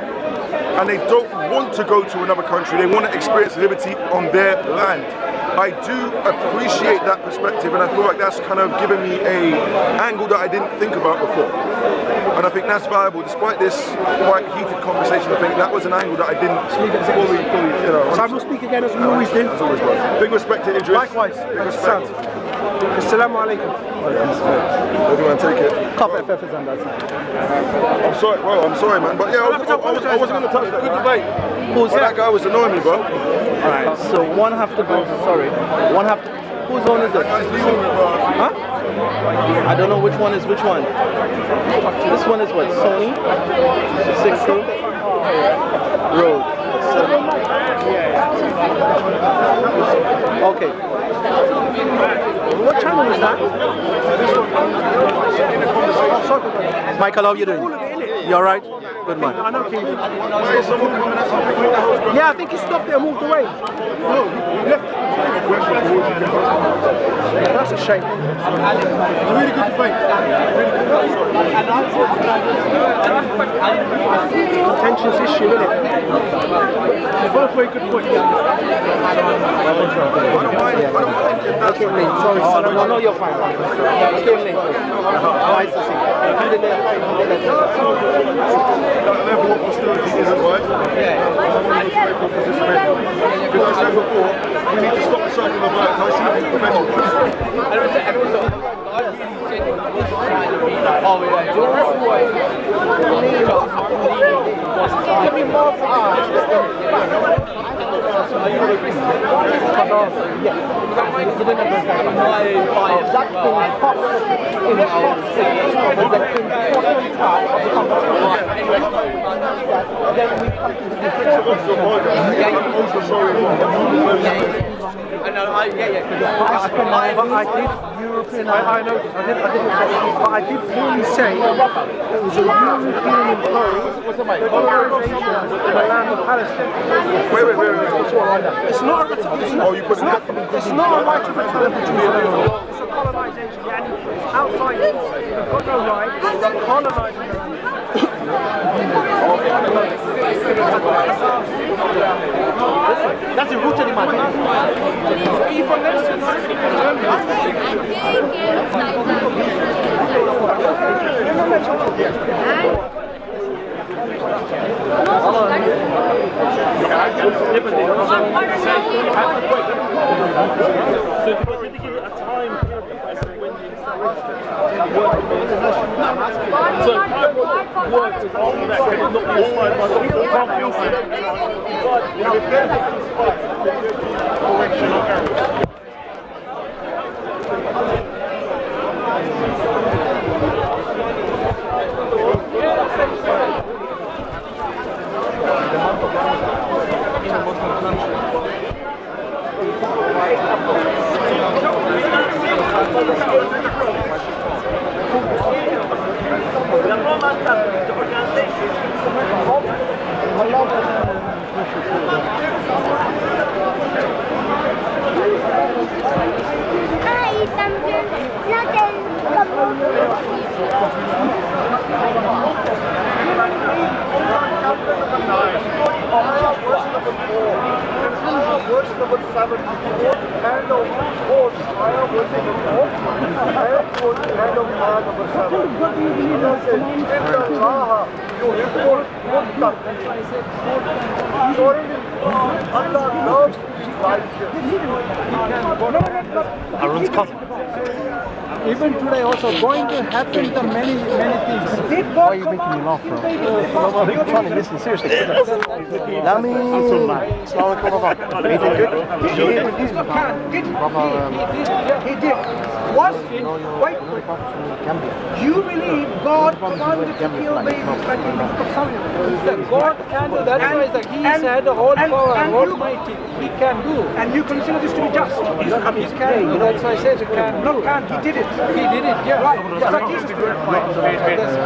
and they don't want to go to another country. They want to experience liberty on their land. I do appreciate that perspective, and I feel like that's kind of given me an angle that I didn't think about before. And I think that's valuable. Despite this quite heated conversation, I think that was an angle that I didn't fully, So I will speak again as we always do. As always, bro. Big respect to Idris. Likewise. Big respect. Assalamu alaikum. Everyone take it. Cup FF is on that side. I'm sorry, bro. I'm sorry, man. But yeah, I wasn't going to touch that. Good debate. That guy was annoying me, bro. Alright, so one have to go. Sorry. One have to. Whose one is it? Huh? I don't know which one is which one. This one is what? Sony? 60? Road. Okay. What channel is that? Michael, how are you doing? You alright? Good man. I know, Keith. Yeah, I think he stopped it and moved away. No, he left it. That's a shame. Really good debate. Contentious issue, isn't it? They both made good points. Okay, Lane. Sorry. No, you're fine. Okay, Lane. Nice to see you. That level of hostility isn't right. Because I said before, we need to stop the cycle of violence. I see it prevention. But I did clearly say it was a European employee with authorization in the land of Palestine. Wait. It's not a it's not a right to return. It's a colonization. And outside, you've got no right to colonize the land. That's the root of the matter. Even Arun's cousin. even today also going to happen to many things. Why are you making me laugh, bro? Well, you're trying to listen seriously. Lami. He did. Wait. You believe God commanded to kill babies back in the book of Samuel? God can do. That's why that He said all power, Almighty. He can do. And you consider this to be just? He can do. That's why I said he can do. He did it. He did it. Yeah. Right. So Jesus did it.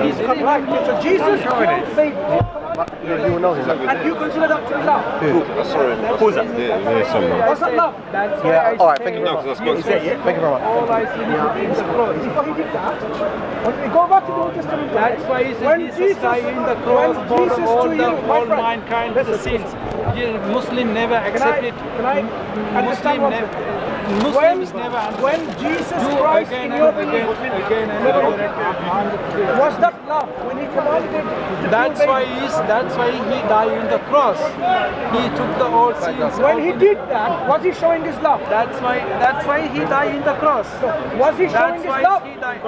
He's Right. So Jesus killed babies. You will know him. And you consider that to be love? Who's that? Was that love? That's why I Alright, say thank you very much. Thank Thank you very much. all I see is the cross. Before he did that, go back to the Old Testament. That's why he When said Jesus died in the cross for all mankind the sins. Muslim never accepted. Muslims never When Jesus Christ again in your and belief, again and again. was that love when he commanded him to That's kill why babies? he died in the cross. He took the old sins. When he did that, was he showing his love? That's why he died in the cross. Was he showing That's his why love? he died.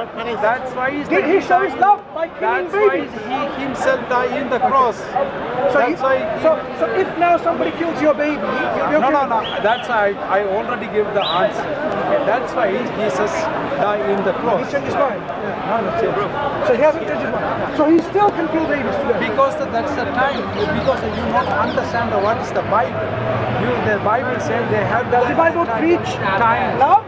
That's why he's Did he show his love by killing That's why babies? he himself died in the cross. So if now somebody kills your baby, you're No. That's why I already gave the answer. That's why Jesus died in the cross. he changed his mind. So he hasn't changed his mind. So he still can kill babies today. Because that's the time. Because you not understand what is the Bible. The Bible said they have. Does the Bible preach time? love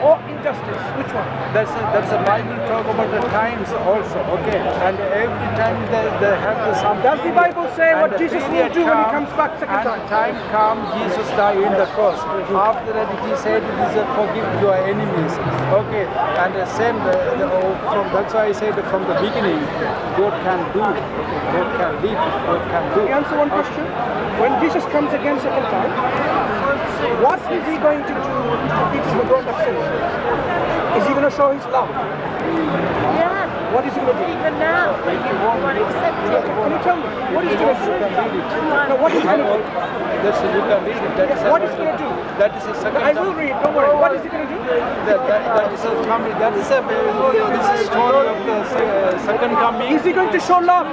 or injustice? Which one? That's the Bible talk about the times also. Okay, and every time they have the some. Does the Bible say and what the Jesus will period do when he come, comes back second and time? time come, Jesus died in the cross. After that, he said, "This is forgive your enemies." Okay, and the same. That's why I said from the beginning, God can do. God can live. God can do. Can you answer one question? When Jesus comes again second time, what is he going to do to fix the growth of sin? Is he going to show his love? Yeah. What is he going to do? Even now, like you won't accept it. Can you tell me? What is he going to do? No, what is he going to do? That's you can read it. That is What is he going to do? That is a second. I will read, don't worry. What is he going to do? That is a coming. That is a this is story of the second coming. Is he going to show love?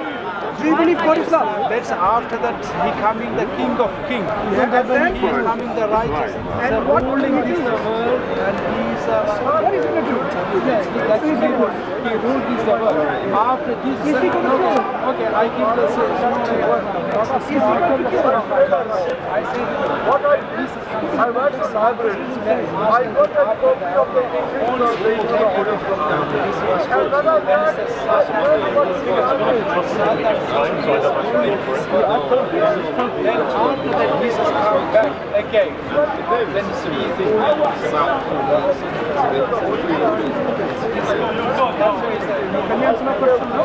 Do you believe God is love? That's after that he coming the King of Kings. And then he is coming the righteous. And what will he do? The world and he is What is he going to do? that's he ruled this the world. After Jesus Is he going to kill him? okay, I give the Is he going to kill him? I say what I Jesus I went to the library. I got a copy of the English translation. And when I read it, I read what he was then after that Jesus come back again. Then Can you answer my question now?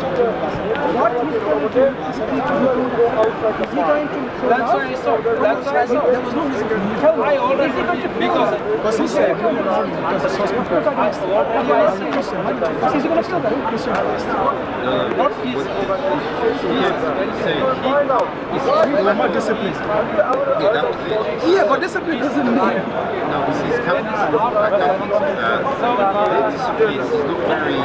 What is he going to do to people who go outside? Is he going to show that's love? why I saw. That's why I saw. There was no reason. Tell me, I already is he going to because he said, because the source people are Christian. Is he going to kill them? not his. They are more disciplined. Yeah, but discipline doesn't mean. No, this is kind of discipline is not very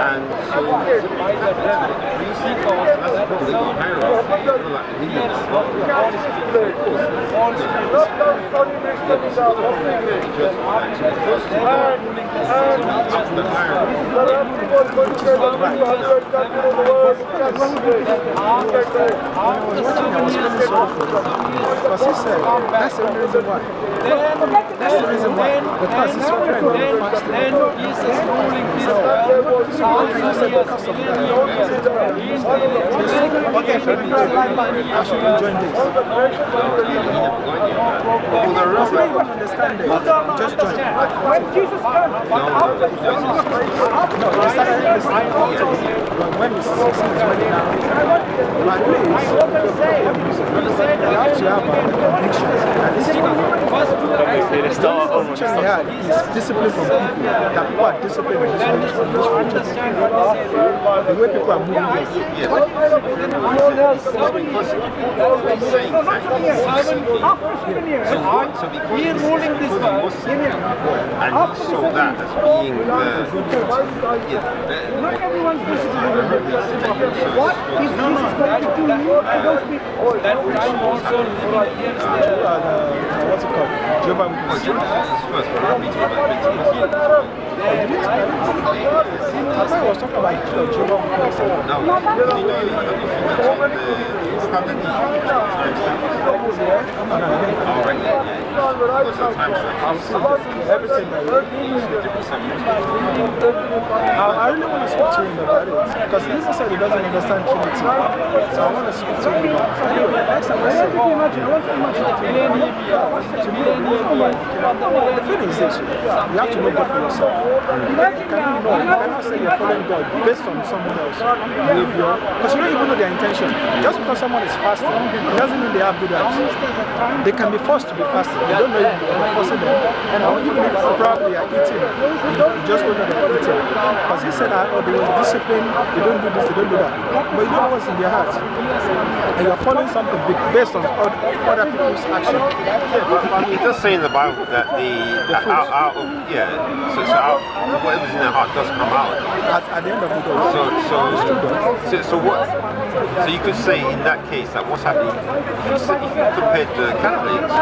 and so Because he said, that's the reason why. That's the reason why. Because his friend fasted. Then Jesus ruling this world. Okay, I shouldn't join this. Because we don't understand it. Just join. When Jesus comes, when the season is ready now, but please, you have to have a conviction. And this is what They start situation we had is discipline from people. That people are disciplined in this region. The way people are moving. Yeah, but so because he was seeking, and he saw that as being the What is Jesus going to do? I don't speak. What's it called? Jehovah Witness. I thought I was talking about Jehovah Witness. No, Everything I really want to speak to him about it because he said he doesn't understand Trinity, so I want to speak to him about it. Anyway, next time I say, the thing is this: you have to know God for yourself. You cannot say you're following God based on someone else's behavior because you don't even know their intention. Just because someone is fasting, it doesn't mean they have good acts. They can be forced to be fasting. You don't know if you're forcing them, or even if probably are eating, you just don't know they're eating. Because he said that, oh, they were disciplined, they don't do this, they don't do that. But you don't know what's in their heart. And you're following something big based on other people's action. It does say in the Bible that whatever's in their heart does come out. At the end of the day. So you could say in that case that what's happening, if you compared the Catholics,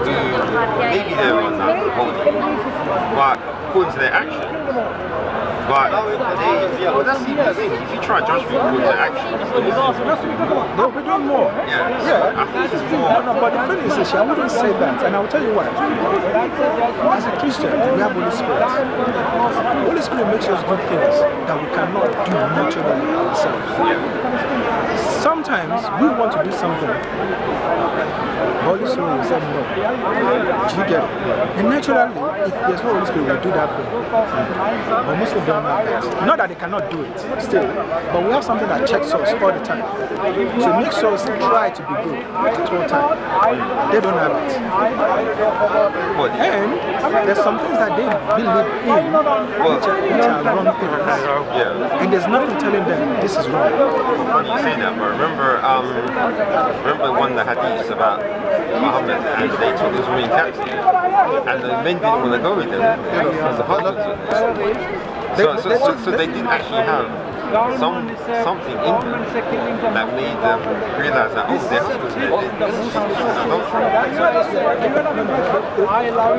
who maybe they're on that holy, but according to their actions, but that's the thing. If you try to judge people according to their actions, they'll be doing more. Yeah. I think it's more. No, but the thing is, I wouldn't say that, and I will tell you why. As a Christian, we have Holy Spirit. Holy Spirit makes us do things that we cannot do naturally ourselves. Sometimes we want to do something. Holy Spirit will say no. Do you get it? And naturally, if there's no Holy Spirit, we'll do that thing. But Muslims don't have it. Not that they cannot do it, still. But we have something that checks us all the time. So it makes us try to be good at all time. They don't have it. And there's some things that they believe in, which are wrong things. And there's nothing telling them this is wrong. Funny you say that, but remember one of the hadiths about Muhammad and they took this woman in captivity and the men didn't want to go with them because the husbands were there. So they did actually have something in them that made them realize that, oh, their husbands there,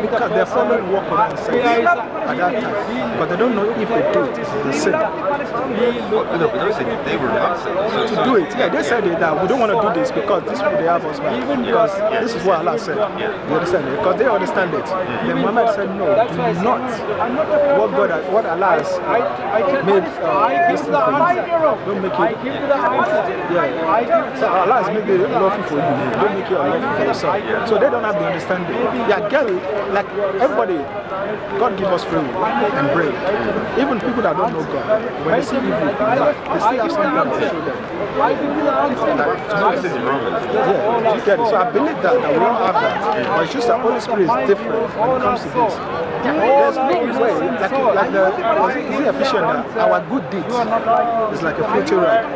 because they're following what Quran says at that time, but they don't know if they do it, it's a sin. No, but they said they were reluctant to do it. Yeah, they said that we don't want to do this because this will they have us back. Because this is what Allah said. You understand it? Because they understand it. Then Muhammad said, no, do not. What Allah has made this thing for you. Don't make it. So Allah has made it lawful for you. Don't make it unlawful for yourself. So they don't have the understanding. Yeah, get it. Like everybody, God give us free will and brain. Even people that don't know God, when they see evil, they still have something to show them. Yeah, you get it. So I believe that we don't have that. But it's just that Holy Spirit is different when it comes to this. There's no way, like the Ephesians, our good deeds is like a future rag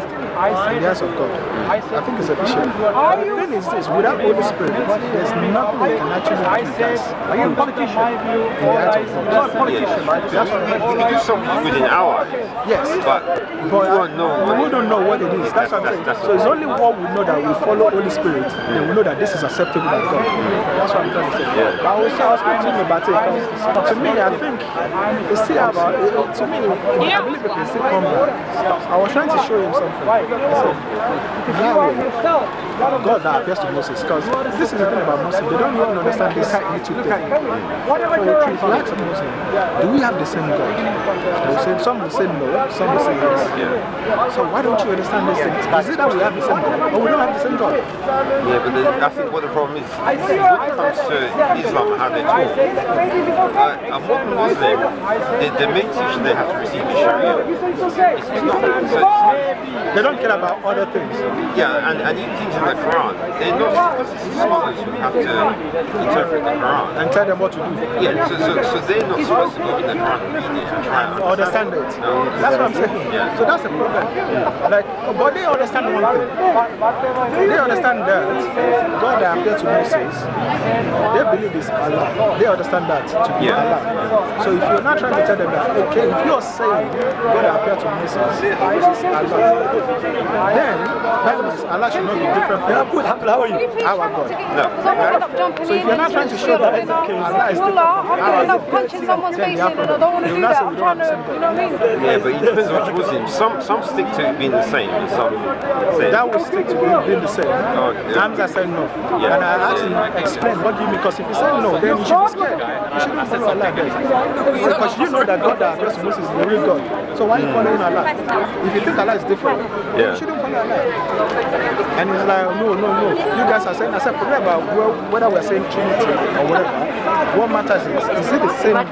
in the eyes of God. I think it's efficient. But the thing is this, without Holy Spirit, there's nothing we can actually do that's Are you a politician? in the eyes of God. Not a politician, right? We can do something good in our eyes. Yes. But we don't know what it is. That's what I'm saying. So it's only what we know that we follow Holy Spirit, then we know that this is acceptable by God. That's what I'm trying to say. But I was speaking about it because to me, I think it's still about it. To me, I believe it can still come back. I was trying to show him something. I said, Yahweh, God that appears to Moses, because this is the thing about Muslims, they don't even understand this little thing. So if you ask a Muslim, do we have the same God? They will say, some will say no, some will say yes. So why don't you understand these things? Is it that we have the same God, or we don't have the same God? Yeah, but I think what the problem is, when it comes to Islam, how they talk, a modern Muslim, the main teaching they have to receive is Sharia. It's not, They don't care about other things. Yeah, and even things in the Quran, they're not, because it's scholars who have to interpret the Quran. And tell them what to do. Yeah, so they're not supposed to go in the Quran and read it and try and understand it. No. That's what I'm saying. Yeah. So that's the problem. Like, but they understand one thing. They understand that God that appeared to Moses, they believe is Allah. They understand that to be Allah. So if you're not trying to tell them that, okay, if you're saying God that appeared to Moses is Allah, then that means Allah should not be different from How are you? our God. No. Right? So if you're not trying to show that Allah is different from our God, punching someone's then face you have in and I don't want to do that. I'm trying to, you know what I mean? Yeah, but it depends on which Muslims. Some stick to it being the same, and some say that will stick to being the same. Oh, yeah. Hamza said no. Yeah. And I asked him, explain what do you mean? Because if he said no, then you should be scared. You shouldn't follow Allah then. Because you know that God that appears to Moses is the real God. So why are you following Allah? If you think Allah is different, then you shouldn't follow Allah. And he's like, no. You guys are saying, I said, forget about whether we're saying Trinity or whatever. What matters is it the same God?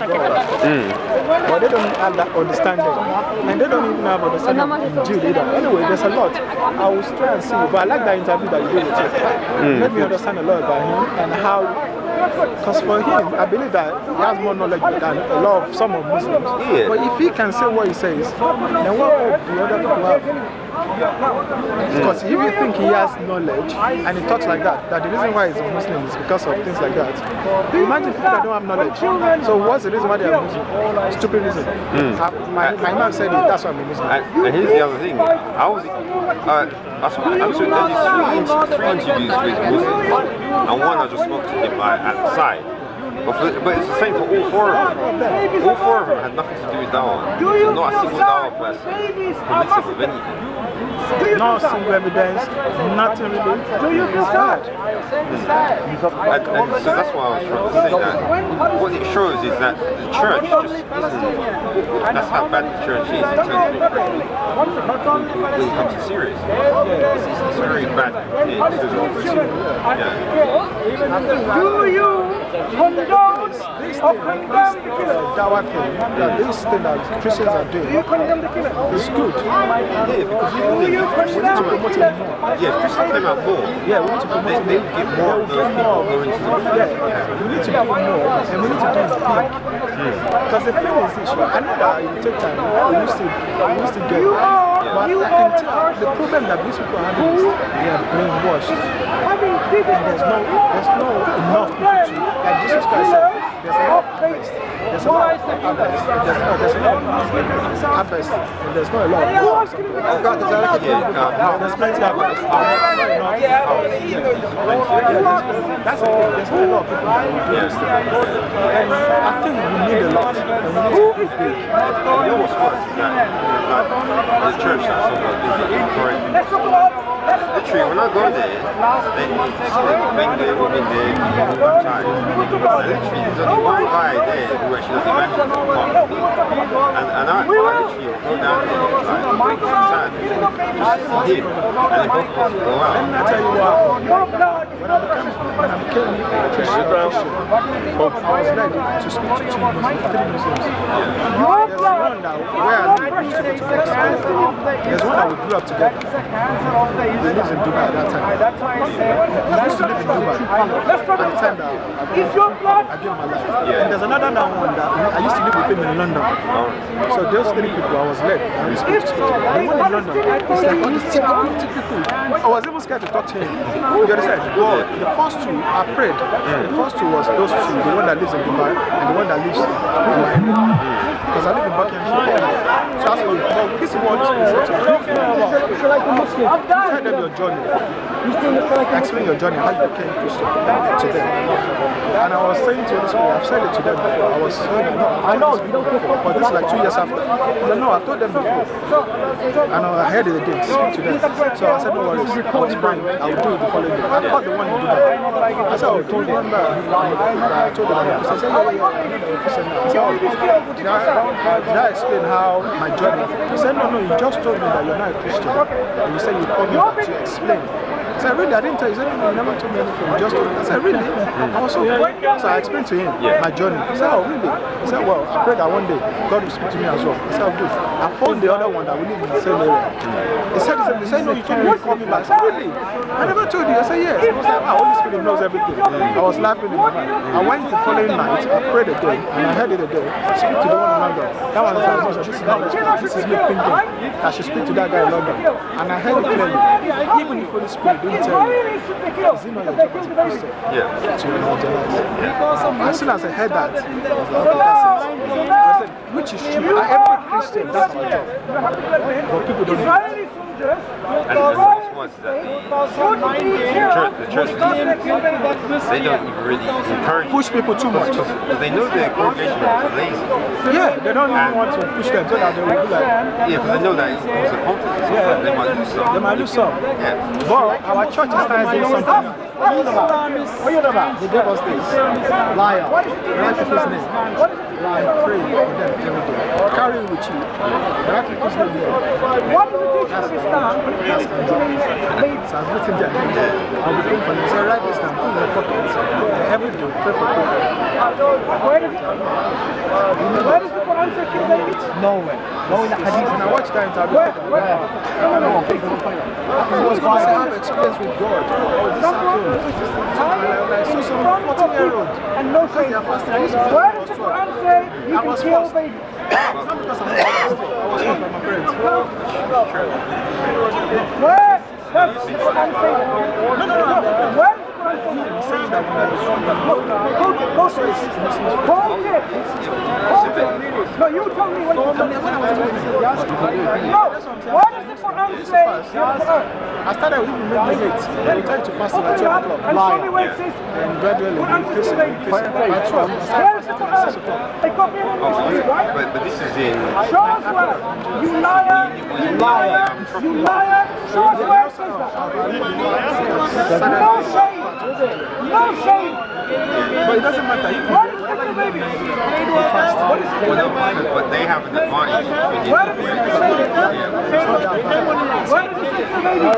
But they don't have that understanding. And they don't even have understanding in Jude either. Anyway, there's a lot. I will try and see. But I like that interview that you did with him. Let me understand a lot about him and how. Because for him, I believe that he has more knowledge than a lot of some of Muslims. Yeah. But if he can say what he says, then what would the other people have? Because if you think he has knowledge and he talks like that the reason why he's a Muslim is because of things like that. Imagine people that don't have knowledge. So what's the reason why they are Muslim? Stupid reason. My man said it, that's why I'm a Muslim. And here's the other thing. I did three interviews with Muslims, and one I just spoke to him at the side. But it's the same for all four of them. All four of them had nothing to do with dawah. So not a single dawah person permissive of anything. No single evidence, nothing really. Do you feel sad? And so that's why I was trying to say that what it shows is that the church just isn't, that's how bad the church is in terms of when it comes to serious. It's very bad. Do you condone or condemn the killing? Dawah thing, this thing that Christians are doing, is good. Yeah, because we need to promote it more. Yeah, if Christians came out more, yeah, we need to promote it. They would get more of those people going to the we need to do more, and we need to do it big. Because the thing is this, I know that it will take time. We used to get it. But I can tell the problem that these people are having is they are brainwashed. And there's no enough people to, like Jesus Christ said, there's a lot of harvest. There's a lot of harvest. There's a lot of harvest. And there's not a lot of harvest. Oh God, there's plenty of harvest. That's the thing. There's not a lot of people that will do this thing. And I think we need a lot. And we need to be big. You know what's worse is that the church that sometimes visits correct. Literally, when I go there, they been there, women there, people baptized. And literally, there's only one guy there who actually does evangelism apart from me. And I literally go down there, like, sad, just see him, and then both of us go out. Let me tell you what, when I became a Christian, I was led to speak to three Muslims. There's one that where I live, we used to go to breakfast. There's one that we grew up together. He lives in Dubai at that time. He used to live in Dubai at the time that I gave my life. And there's another one that I used to live with him in London. So those three people I was led and we spoke to. The one in London, it's like all these typical. I was even scared to talk to him. You understand? Well, the first two, I prayed. The first two was those two, the one that lives in Dubai and the one that lives in Miami. Because I live in Buckinghamshire. So I asked him, well, this is what this person said to me. Tell them your journey. Explain your journey, how you became Christian to them. And I was saying to this people, I've said it to them before. I was saying it, I know you don't before, but this is like 2 years after. No, I've told them before. And I heard it again, speak to them. So I said, no worries, I was praying, I will do it the following day. I called the one who did that. I said, oh, do you remember? I told them, I said, did I explain how my journey? He said, no, you just told me that you're not a Christian. And you said you called me back to explain. I said, really? I didn't tell you. He said, no, you never told me anything. You just told me. I said, really? I was so so I explained to him my journey. He said, oh, really? He said, well, I pray that one day God will speak to me as well. I said, oh, good. I phoned the other one that we live in the same area. He said, no, you told me to call me back. I said, really? I never told you. I said, yes. He was like, Holy Spirit knows everything. I was laughing in my mind. I went the following night, I prayed again, and I heard it again. Speak to the one in London. That one was like, this is not this is me thinking. I should speak to that guy in London. And I heard it clearly. Even if Holy Spirit didn't tell you, is it not your job as a Christian? To evangelize. As soon as I heard that, I was like, okay, that's it. I said, which is true. Every Christian, that's our job. But people don't know it. And the last one is that the church leaders, they don't even really encourage push people too much. Because they know their congregation is lazy. Yeah, they don't even want to push them so that they will be like... Yeah, because they know that it's also confidence. Yeah. They might lose some. They might lose some. Yeah. But our church is starting doing something. What you know about? They gave us this. Liar. Write people's name. Liar. Pray for them every day. Carry it with you. Write people's name here. What does it teach you to stand? So I've written them. I'll be praying for them. So write this down. Put in your pockets. Every day. Pray for people. Where does the Quran say kill babies? Nowhere. No in the hadith. And I watched that interview. I was going to say I have experience with God. This happened. I saw some 14-year-old. And no shame. Where does the Quran say you can kill babies? It's not because I'm I was forced by my parents. Where does the Quran say? No. Where does the Quran say? I'm saying that when I was young. No, you tell me when you told me. No, why does the Quran say? I started with midnight. I tried to fast at 12 o'clock. And show me where it says. And gradually increasing. By 12, I started fasting at 6 o'clock. But this is in... Show us where. You liar. You liar. You liar. Show us where it says that. No shame. No shame. But it doesn't matter. Why does it kill babies? What is it? But they have an advantage. Where does it say? Where does it say kill babies?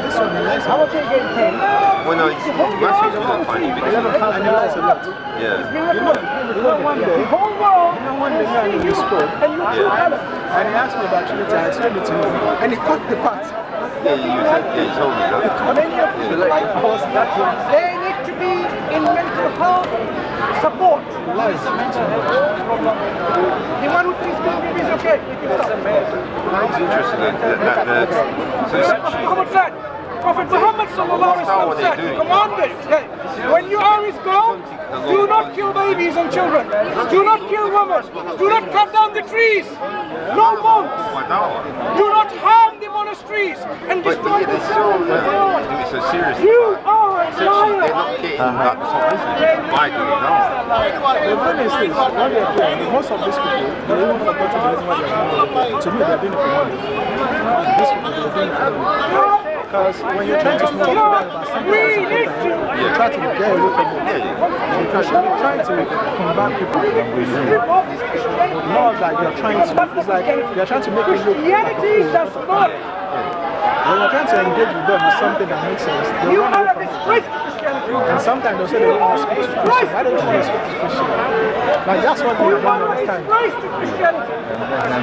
So now, how much are you getting paid? Well, no, it's Mansur's not funny because... And he lies a lot. Yeah. You know one day, we spoke. And he asked me about Trinity, I explained it to him. And he cut the part. Yeah, you told me that. They need to be in mental health support. Lies. The one who thinks baby is okay. It's interesting that so essentially... How much that? Prophet Muhammad said, commanded, when you are with God, do not kill babies and children. Do not kill women. Do not cut down the trees. No monks. Do not harm the monasteries and destroy the still doing so seriously. You are a Essentially, they're liar. not getting that top business. Why do they know? The funny is this, what they're doing, most of these people, they even forgot to do what they're doing. To me, they're doing it for money. These people, they're doing it for money. Because when you're trying to smoke about something you try to get away from it. Because you're trying to convert people. Not like you're trying to, it's like you're trying to make it look Christianity does not. when you're trying to engage with them with something that makes sense, they You run are away a from it. disgrace to Christianity. And sometimes they'll say they don't want to speak to Christians. Why don't you want to speak to Christians? Like that's what they You don't are a understand. disgrace to Christianity. I don't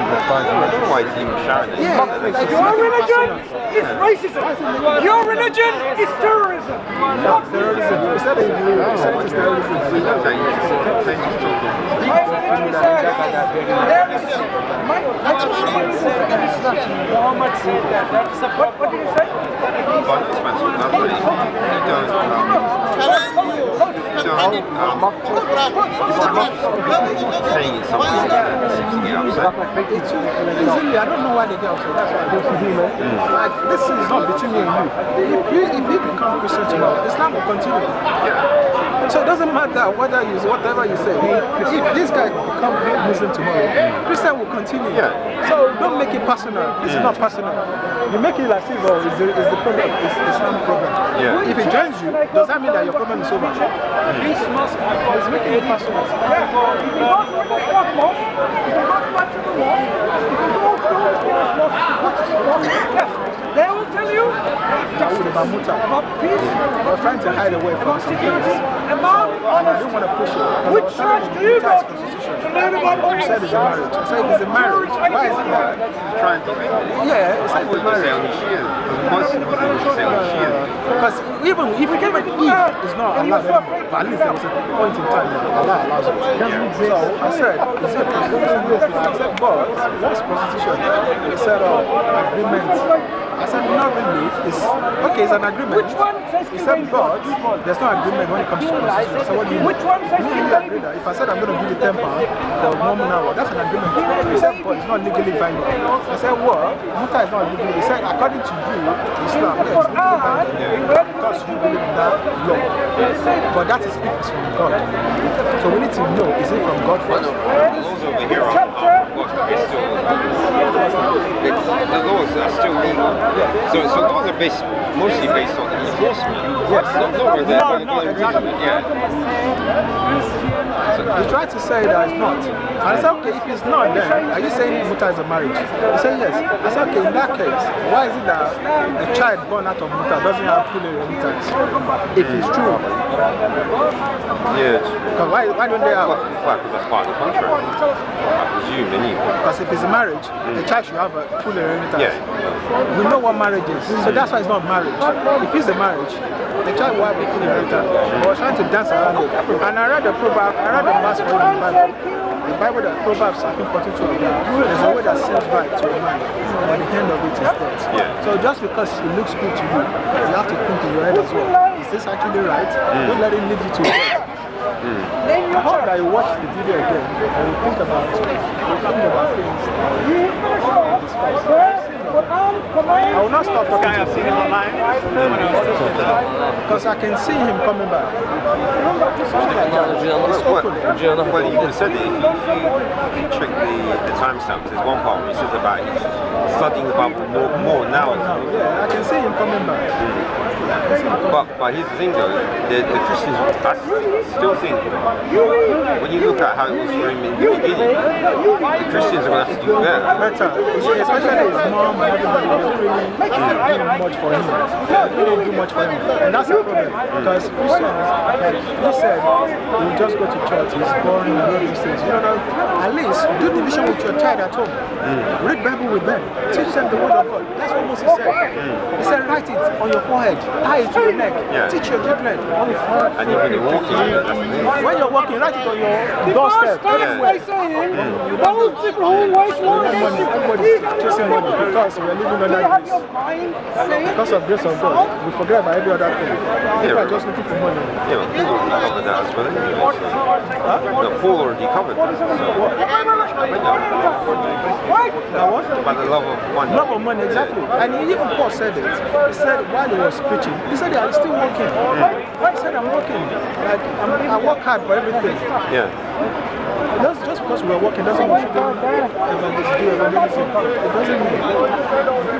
know why he's even shouting at Yeah, Your religion is racism. Your religion is terrorism. terrorism. He said it is terrorism. Muhammad said that. What did you say? Easily, I don't know why they get upset. That's why I don't see like, this is not between me and you. If you become Christian tomorrow, Islam will continue. So it doesn't matter whether you whatever you say. If this guy becomes Muslim tomorrow, Christian will continue. So don't make it personal. This is not personal. You make it like it's the problem. It's Islam problem. If it joins you, does that mean that your problem is over? It's making it personal. If you go to the mosque, about Muta. I was trying to hide away from some things. And I didn't want to push it. Which church do you go to? You said it's a marriage. I said if it's a marriage, why is it that? Trying to defend it. Yeah, it's like a marriage. Because even if it's not allowed anymore, but at least there was a point in time that Allah allows it. So I said, is it prostitution? I said, but what's prostitution? He said, agreement. I said, not really. It's okay, it's an agreement. He said, but there's no agreement when it comes to prostitution. I said, what do you mean? You agree that if I said I'm going to give you £10 for 1 hour, that's an agreement. He said, but it's not legally binding. I said, what? Muta is not legally. He said, according to you, Islam, yes, it's legally binding. Because you believe in that law. But that is if it's from God. So we need to know, is it from God first? The laws over here are the laws are still legal. So laws are mostly based on enforcement. Yes. Not exactly. So he tried to say that it's not. And I said, okay, if it's not, then are you saying Muta is a marriage? He said yes. I said, okay, in that case, why is it that a child born out of Muta doesn't have full inheritance? If it's true. Yeah. Because why don't they have? Why? Because that's part of the contract. I presume, anyway. Because if it's a marriage, a child should have a full inheritance. Yeah. We know what marriage is, so that's why it's not marriage. If it's a marriage, the child will have a full inheritance. I was trying to dance around it. And I read the proverb, I read the verse for in the Bible. The Bible, that Proverbs 14:42, there's a way that seems right to a man, but the end of it is death. Yeah. So just because it looks good to you, you have to think in your head as well. Is this actually right? Don't let it lead you to death. I hope that you watch the video again and you think about things. I will not stop talking to him online because I can see him coming back. Well, you even said it. If you check the timestamps, there's one part where it says about studying the Bible more now. Yeah, I can see him coming back. But here's the thing though, the Christians, I still think, when you look at how it was for him in the beginning, the Christians are going to have to do better. Especially his mom and everybody, they didn't really do much for him. They didn't do much for him. And that's a problem, because Christians, like he said, you just go to church, it's boring and all these things. You know, at least do division with your child at home. Read Bible with them. Teach them the word of God. That's what Moses said. He said, write it on your forehead. Tie it to your neck. Yeah. Teach your children. And even in walking, when you're walking, write it on your doorstep. Everybody's chasing money because we're living under grace. Because of grace of God, we forget about every other thing. People are just looking for money. Yeah, but Paul already covered that as well. No, Paul already covered that. About the love of money. Love of money, exactly. And even Paul said it. He said while he was preaching, he said, I'm still working. He said, I'm working. Like, I work hard for everything. Yeah. Just because we're working doesn't mean we shouldn't do evangelism. It doesn't mean people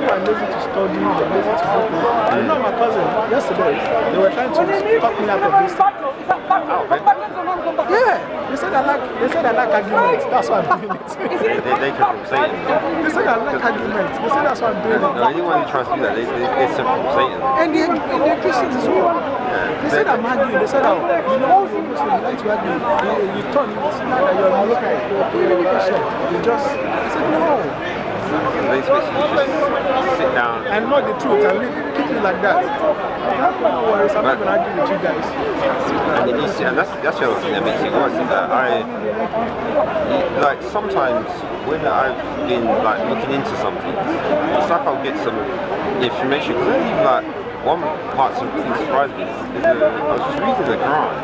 are lazy to study, they're lazy to work. You know my cousin, yesterday, they were trying to talk me out of this. Yeah, they said I like arguments. That's why I'm doing it. They come from Satan. They said I like arguments. They said that's why I'm doing it. No, anyone who tries to do that, they sent from Satan. And they're Christians as well. They said I'm arguing. They said, oh, you know, you're Muslim, you like to argue. You turn, it's not that you're a Christian. You just, I said, no. They basically just sit down and know the truth and keep it like that. No worries, I'm not going to argue with you guys. And that's the other thing that makes it worse, is that like sometimes when I've been like looking into something, it's like I'll get some information, because like one part that surprised me is that I was just reading the Quran,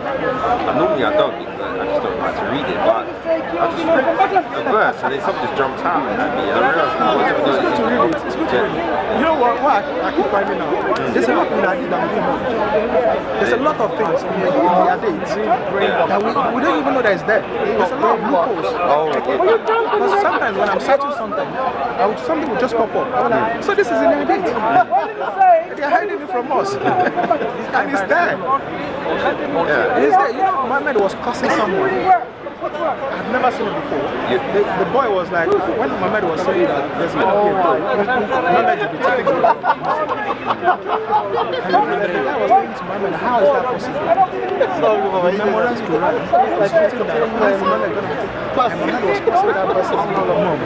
and normally I don't because I just don't like to read it, but I just read a verse and then something just jumped out at me and I realised, oh, I never it's good to read it. It's good to read it. You know what I keep finding out? There's a lot in the hadith that we didn't know. There's a lot of things in the hadith that we don't even know that is there. There's a lot of loopholes. Because sometimes when I'm searching something, something will just pop up. I'm like, so this is in the hadith. They're hiding it from us. And it's there. It's there. You know, Muhammad was cursing someone. I've never seen it before. The boy was like, when Muhammad was saying that there's going to be a day, Muhammad will be taking it. And the guy was saying to Muhammad, how is that possible? He memorized Quran. He's written that, how is Muhammad going to be taken? And Muhammad was cursing that person, mom.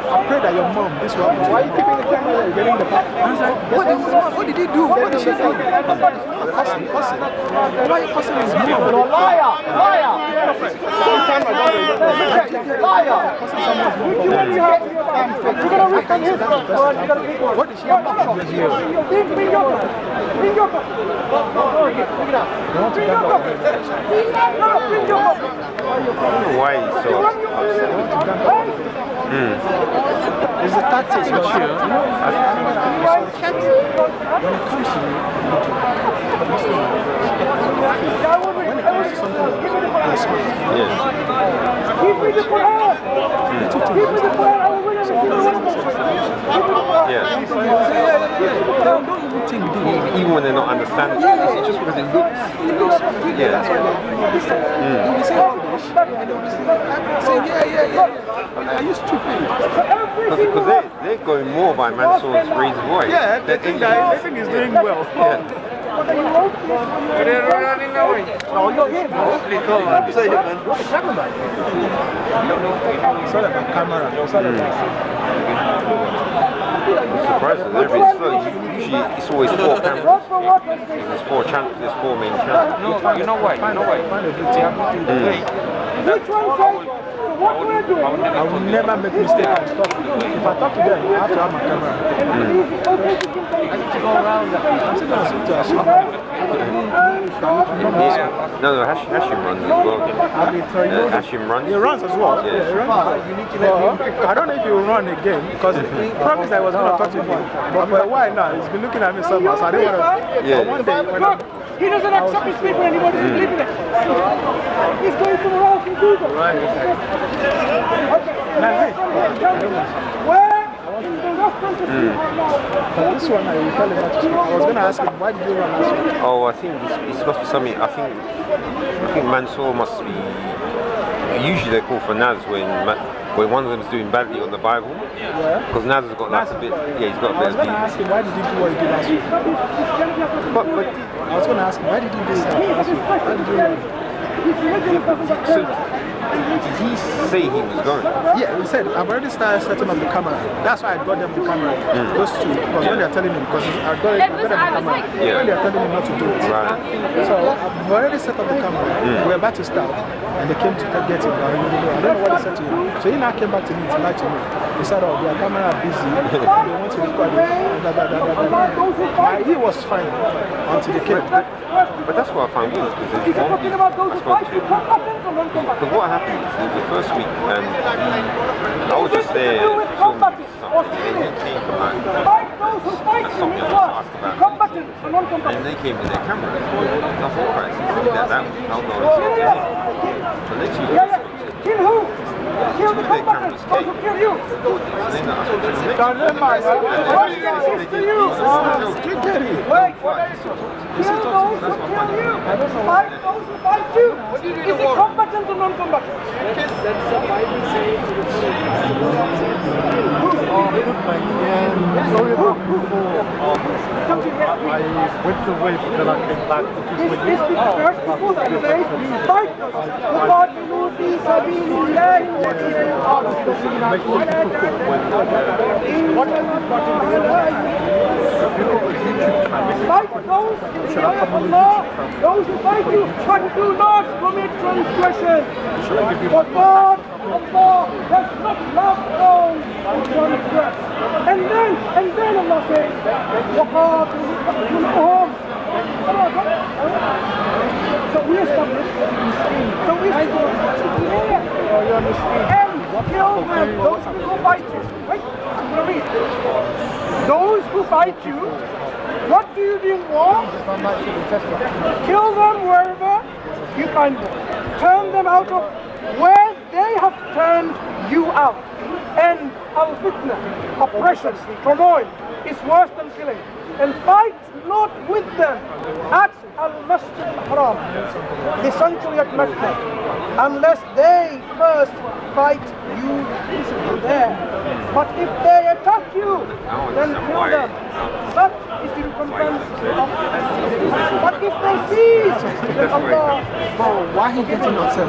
I pray that your mom, this will happen. Why are you keeping the camera and getting the back? I was like, what did he do? What did she do? Cussing. Why are you cussing his mom? Liar! Liar! What did she have to do? Why he's so There's a tactics, but when it comes to something that's smart, even when they're not understanding, it's just because it looks. Yeah. They'll be saying English, and they'll be saying, are you stupid? Because they're going more by Mansur's raised voice. Yeah, they think he's doing well. Yeah. I'm surprised that they're a bit slow. Usually it's always 4 cameras. There's 4 channels, there's 4 main channels. No, you know why? I will never make mistake and stop. If I talk to them, I have to have my camera. I'm still going to speak to Hashim. No, Hashim runs as well. Hashim runs. He runs as well. Yeah. I don't know if he will run again because he promised I was going to talk to him. But for a while now, he's been looking at me somehow, so I didn't want to. Yeah. One day, when he doesn't accept his people anymore, doesn't believe in it. He's going somewhere else in Google. right. Where in the restaurant is This one, I will tell him not to speak. I was going to ask him, why did you run last week? Oh, I think it's must be something. I think Mansur must be. Usually they call for Naz when one of them's doing badly on the Bible. Yeah. Because Naz has got like a bit. Yeah, he's got a bit. I was going to ask him, why did he do what he did last week? But I was going to ask him, why did he do that last week? Why did you run? so, did he say he was going? Yeah, he said, I've already started setting up the camera. That's why I got them the camera. Those two. Because when they're telling him, because I got them the camera. When they're telling him not to do it. Right. So I've already set up the camera. We're about to start. And they came to get him. I don't know what they said to him. So he now came back to me to lie to me. He said, oh, their camera are busy. They want to record it. He was fine until they came. But that's what I found weird, because there's one I spoke to him. Because what happened is the first week, and I was just there filming something, and he came behind and something I wanted to ask about it. And they came with their cameras. And I thought, right, since they did that, I'll go and talk to him. So literally, I spoke to him. Two of their cameras came. So then I spoke to the next Is it combatant or non-combatant? I went away, but then I came back. Is this the first people that say, fight وقاتلوا في سبيل الله الذين fight those in the name of Allah, those who fight you, but do not commit transgression. For God, Allah, has not loved those who transgress. And then Allah says, وَقَاتِلُوهُمْ. So we established and kill them, those who fight you. Wait, I'm going to read. Those who fight you, what do you do in war? Kill them wherever you find them. Turn them out of where they have turned you out. And al-fitna, oppression, turmoil, is worse than killing. And fight not with them at al-Masjid al-Haram, the sanctuary at Mecca, unless they first fight you there. But if they attack you, then kill them. Such is the recompense of But if they seize, then Allah... Bro, why are you getting upset?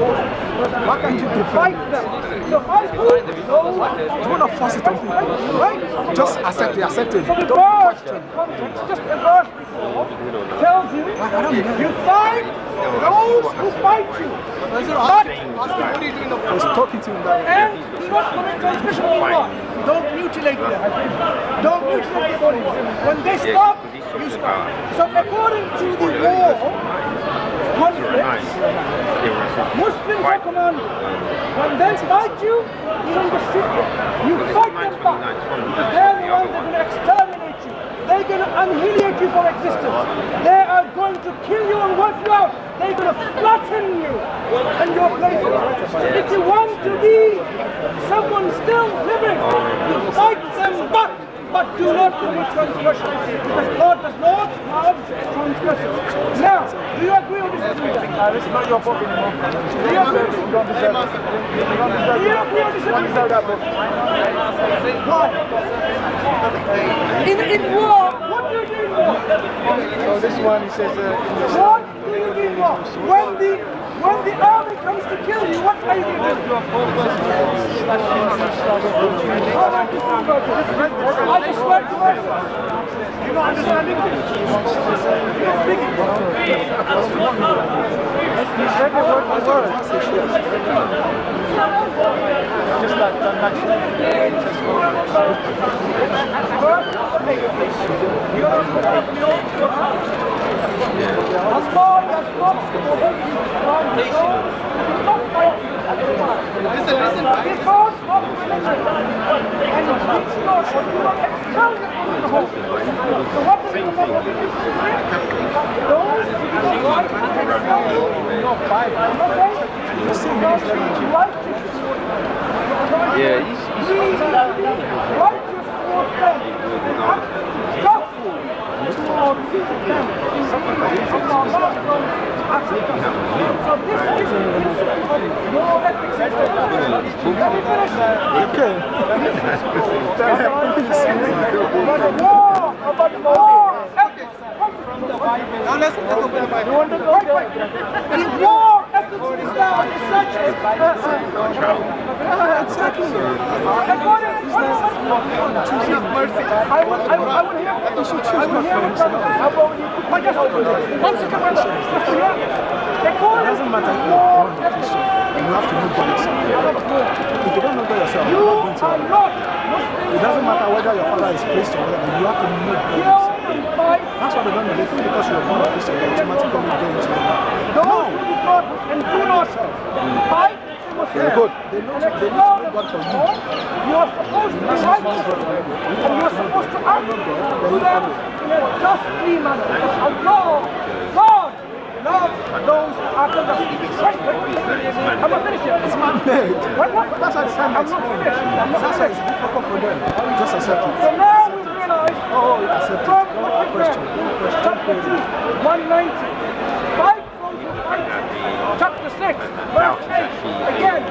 Why can't you fight them? So fight who? Do you want to force it on people? Right? Just accept it, accept it. So the Don't verse, question. just a verse tells you, you fight those who fight you. But He's talking to him that way. and do not commit transgression of Allah. Don't mutilate them. Don't mutilate their bodies. When they stop, you stop. So according to the war conflict, Muslims are commanded. When they fight you, you understood them. You fight them back. Because they're the ones that are going to exterminate you. They're going to annihilate you from existence. They are going to kill you and wipe you out. They're going to flatten you and your places. If you want to be someone still living, you fight them back. But do not commit transgression, because God does not have transgression. Now, do you agree or disagree? This is not your book anymore. Do you agree? You don't deserve it. Do you agree or disagree? You don't deserve that book. Why? In war, what do you do in war? So this one, he says... What do you do in war? When the army comes to kill you, what are you going to do? I just swear to God. You don't understand English. You don't speak English. He's read the word by word. Just like Yeah, he's Now let's open the Bible. The war ethics of Islam is such It doesn't matter if you're born a Christian. You have to know God yourself. If you don't know God yourself, you're not going to heaven. It doesn't matter whether your father is priest or whatever, you have to know God yourself. That's why they don't know. They think because you're born a Christian, you're automatically going to heaven. No! And do not fight. They're good. They need to know God for you. You are supposed to be righteous, and you are supposed to act to them in a justly manner. God loves those who act in I'm not finished yet. It's man-made. What? That's why I'm not finished. That's why it's difficult for them. Just accept it. So now we realize Accept it. from Don't question. chapter 2, 190. Fight those who fight you. Chapter 6, verse 8. Again.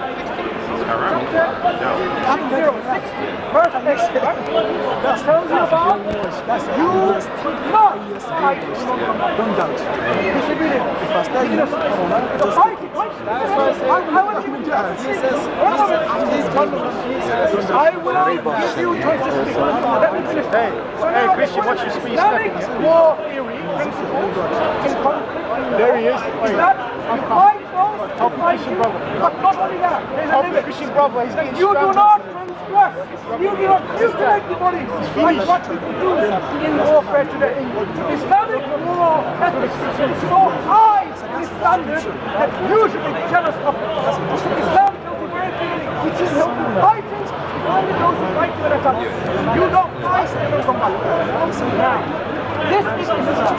Chapter 0, 6, verse 8. That tells you about you not fight. Don't doubt. Disobedient. If I tell you, just Fight it. I will give you Jesus. I will give you choices. Let me finish. Hey, Christian, watch your speech. Islamic war theory principles in conflict. There he is. Is that you fight those who fight you, but not only that, there's a limit. Christian brother, he's getting You do not transgress. You do not mutilate the body like what people do in warfare today. Islamic war ethics is so high in standard that you should be jealous of it. Islam tells you very clearly, it is fighting only those who fight you and attack you. You don't fight and don't combat. Now, this is Islam.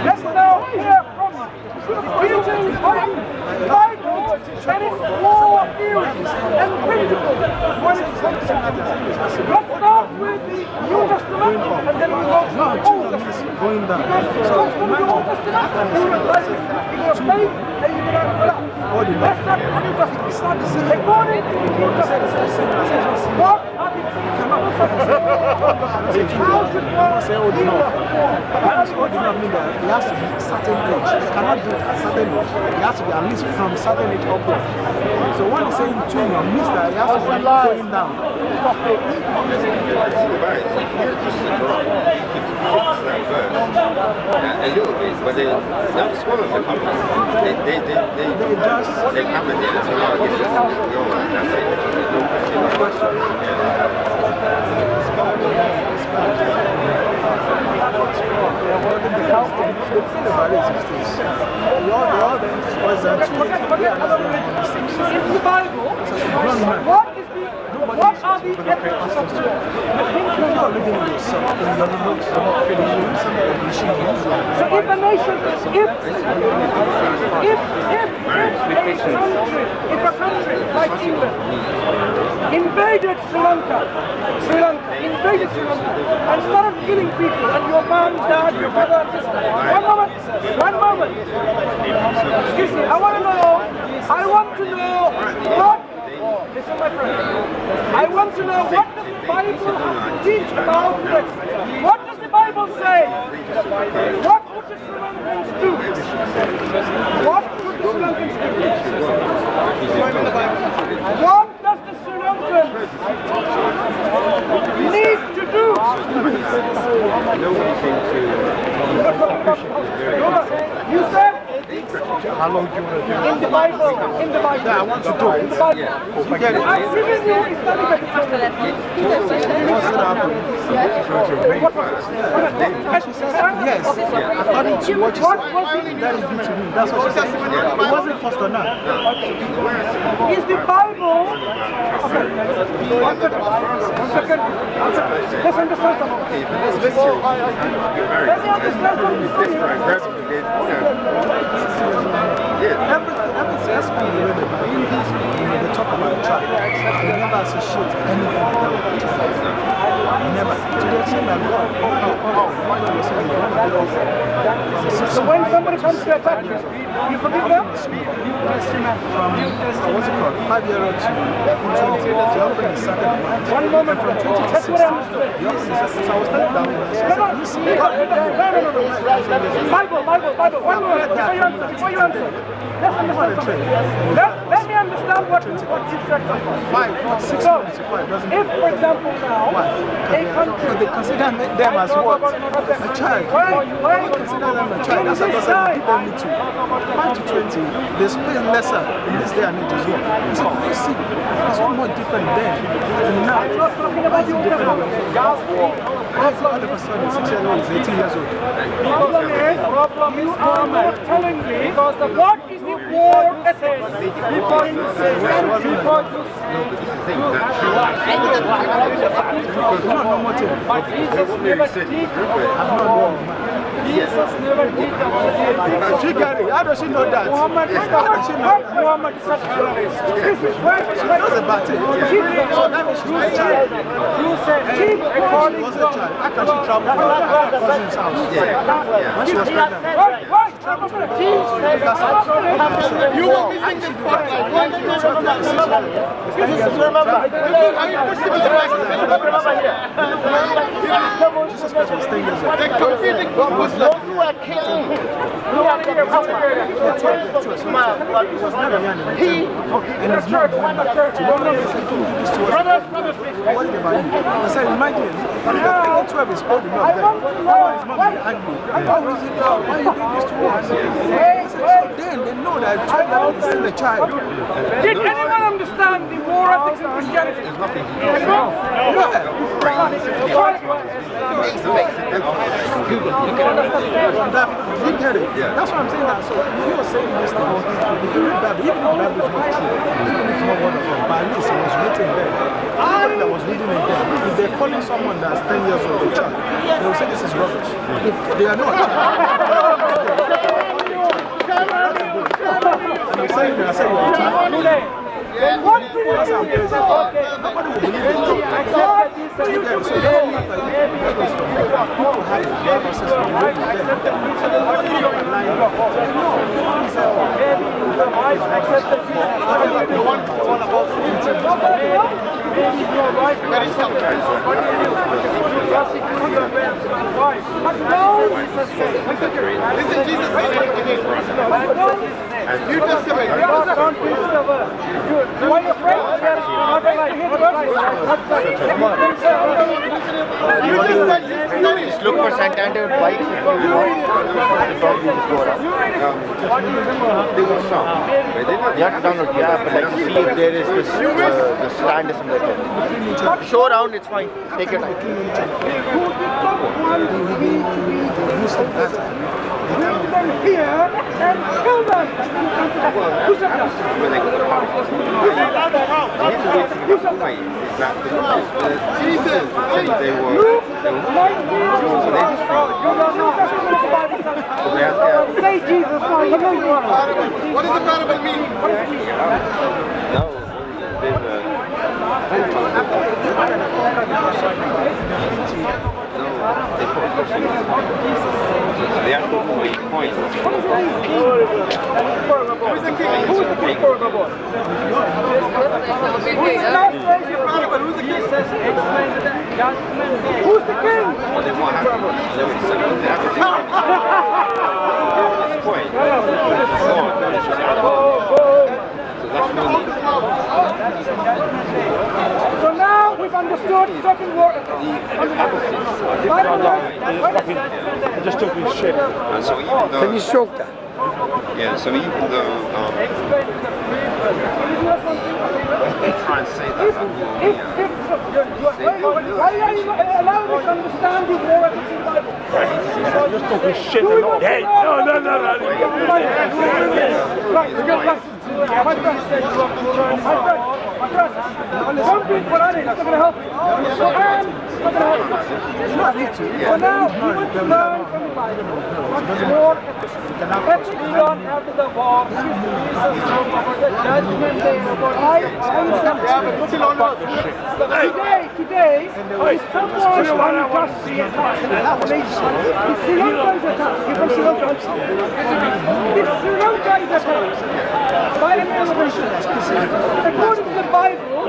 Let's now hear from the teachings of the Bible and it's war theory and principles. When it comes to let's start with the New Testament and then we go to the Old Testament. Going down. So from the Old Testament, you have faith and you have love. That's not the New Testament. It's not the same. According to the New Testament, what are the how should one say old enough. Perhaps old enough means that he has to be a certain age. He cannot do it at a certain age. He has to be at least from a certain age upward. So when he's saying too young, means that he has to be going down. A little bit, but then some scholars are coming. They come and they say, oh, it's just that's it. No question. In the Bible, what are the evidences? So if a nation, if a country like England invaded Sri Lanka, and started killing people, and your mom, dad, your brother, and sister. One moment. Excuse me, I want to know what, listen my friend, I want to know what does the Bible teach about this? What does the Bible say? What would the Sri Lankans do? What would the Sri Lankans do? What does the Sri Lankans need to do? You said how long do you want to do it? in the Bible. Yeah, I want to do it. In the Bible. You get it? I've given you Islamic What's going to happen? Yes, according to what you said, that is due to me. That's what she said. It wasn't first or not. Is the Bible... Okay. One second. Let's understand something. Let me understand something. Everything has been related. They talk about the tribe. They never associate anything like that with the tribe. Never. To the extent that So when somebody comes to attack you, you forgive them? From, what's it called, 5-year-old to 20, the offering is second. 1 moment. From 20 to 6. That's what I understood. The offering is second. So I was telling them, you see, no. Bible. 1 moment. Before you answer. Let's understand something. Let me understand what you said. 5, 6, So, 5 if, for example, now, a country... They consider them as what? A child. They consider them a child. That's why give them to 5 to 20. They spend lesser in this day and age as well. So you see, it's one more different then and now. I'm not talking about the old one. All of a sudden, 6-year-old is 18 years old. Problem is, you are not telling me what is the war ethic before you say Jesus never did that. How does she know that? Muhammad is such a terrorist. She knows about it. So that means she's a child. You said she was a child. How can she travel to her cousin's house? When she was pregnant. You were missing the spotlight. Jesus Christ was 10 years old. Those who are killing him, who are here, he in the church, when the church I said, imagine, 12 is old enough then. How is mommy angry? How is it now? Why are you doing this to us? So then they know that 12 is still a child. Did anyone understand the war ethics in Christianity? Anyone? You get it? That's what I'm saying. That. So if you are saying this thing, if you read Bible, even if the Bible is not true, even if it's not word of God, but at least it was written there. Anybody that was reading it there, if they're calling someone that's 10 years old a child, they will say this is rubbish. If they are not a child, was saying that. I said, today. What do you do? Okay. nobody will believe it. You just don't twist the word. Why are you afraid? Just look for Santander bikes if you want. You have to download the app, but like see if there is this the stand or something like that. Show around, it's fine. Take your time. Bring them here and kill them! Who said that? Who said that? Say Jesus, no, you know you are. What does the parable mean? No, they have to point. Who's the king? Who's the king? Who's the Who's the king? Well, they won't have to. So now we've understood second word. I just took his shit. And so even though, Can you stroke that? yeah, so even though they try and say that, Why are you allowing us to understand the word of the Bible? I just took his shit and all. Hey, no. Right, you get lessons. My friend, don't be put on it, it's not going to help you. So not going to help you. So now, you would learn from the Bible what's more ethics. We don't have the war. Jesus over the judgment day over life. Today, if someone just see a car, if Sri Lanka is attacked, if Sri Lanka is attacked, by an elevation, according to the Bible,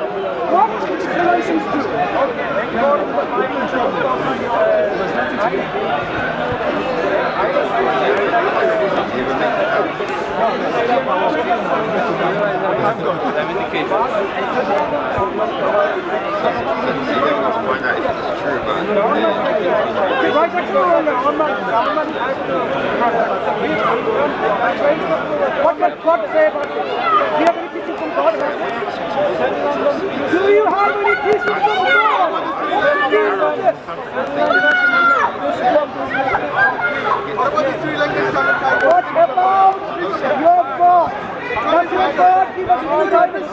what do the Galatians do? What does God say about it? Do you have any teaching from God? Do you have any teaching from God? What about the Sri Lankan Trinitarians? What about your God? Does your God give us new guidance?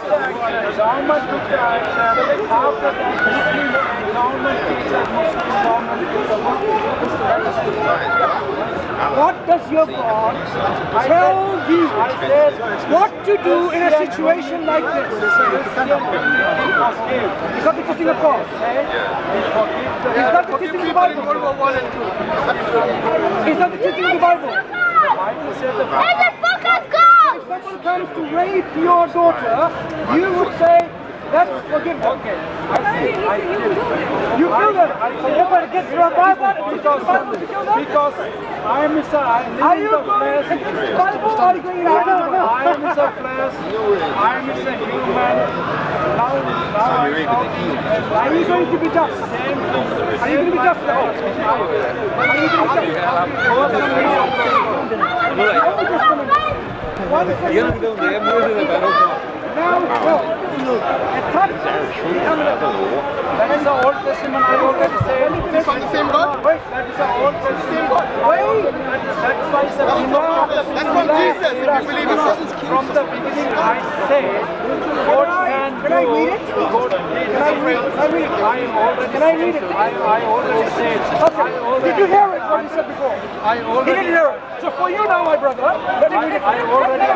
What does your God tell you what to do in a situation like this? Is that the teaching of God? Is that the teaching of the Bible? Is that the teaching of the Bible? If someone comes to rape your daughter, you would say, let's forgive them. Okay, I see. You kill them. So you better get your Bible because I am Mr. I am in the flesh. Bible or are you going to I am Mr. flesh. I am Mr. human. Now are you going to be just? Are you going to be just? Are you going to be Now, that is the Old Testament. I already said. Is this from the same God? Wait, that is the Old Testament. Wait, that's from Jesus. If you believe in Jesus. From the beginning, I said, God can Can I read it? Can I read it? Can I read it? I already said. Okay. Did you hear it? What you said before? I already. He didn't hear it. So for you now, my brother, let me read it. I already.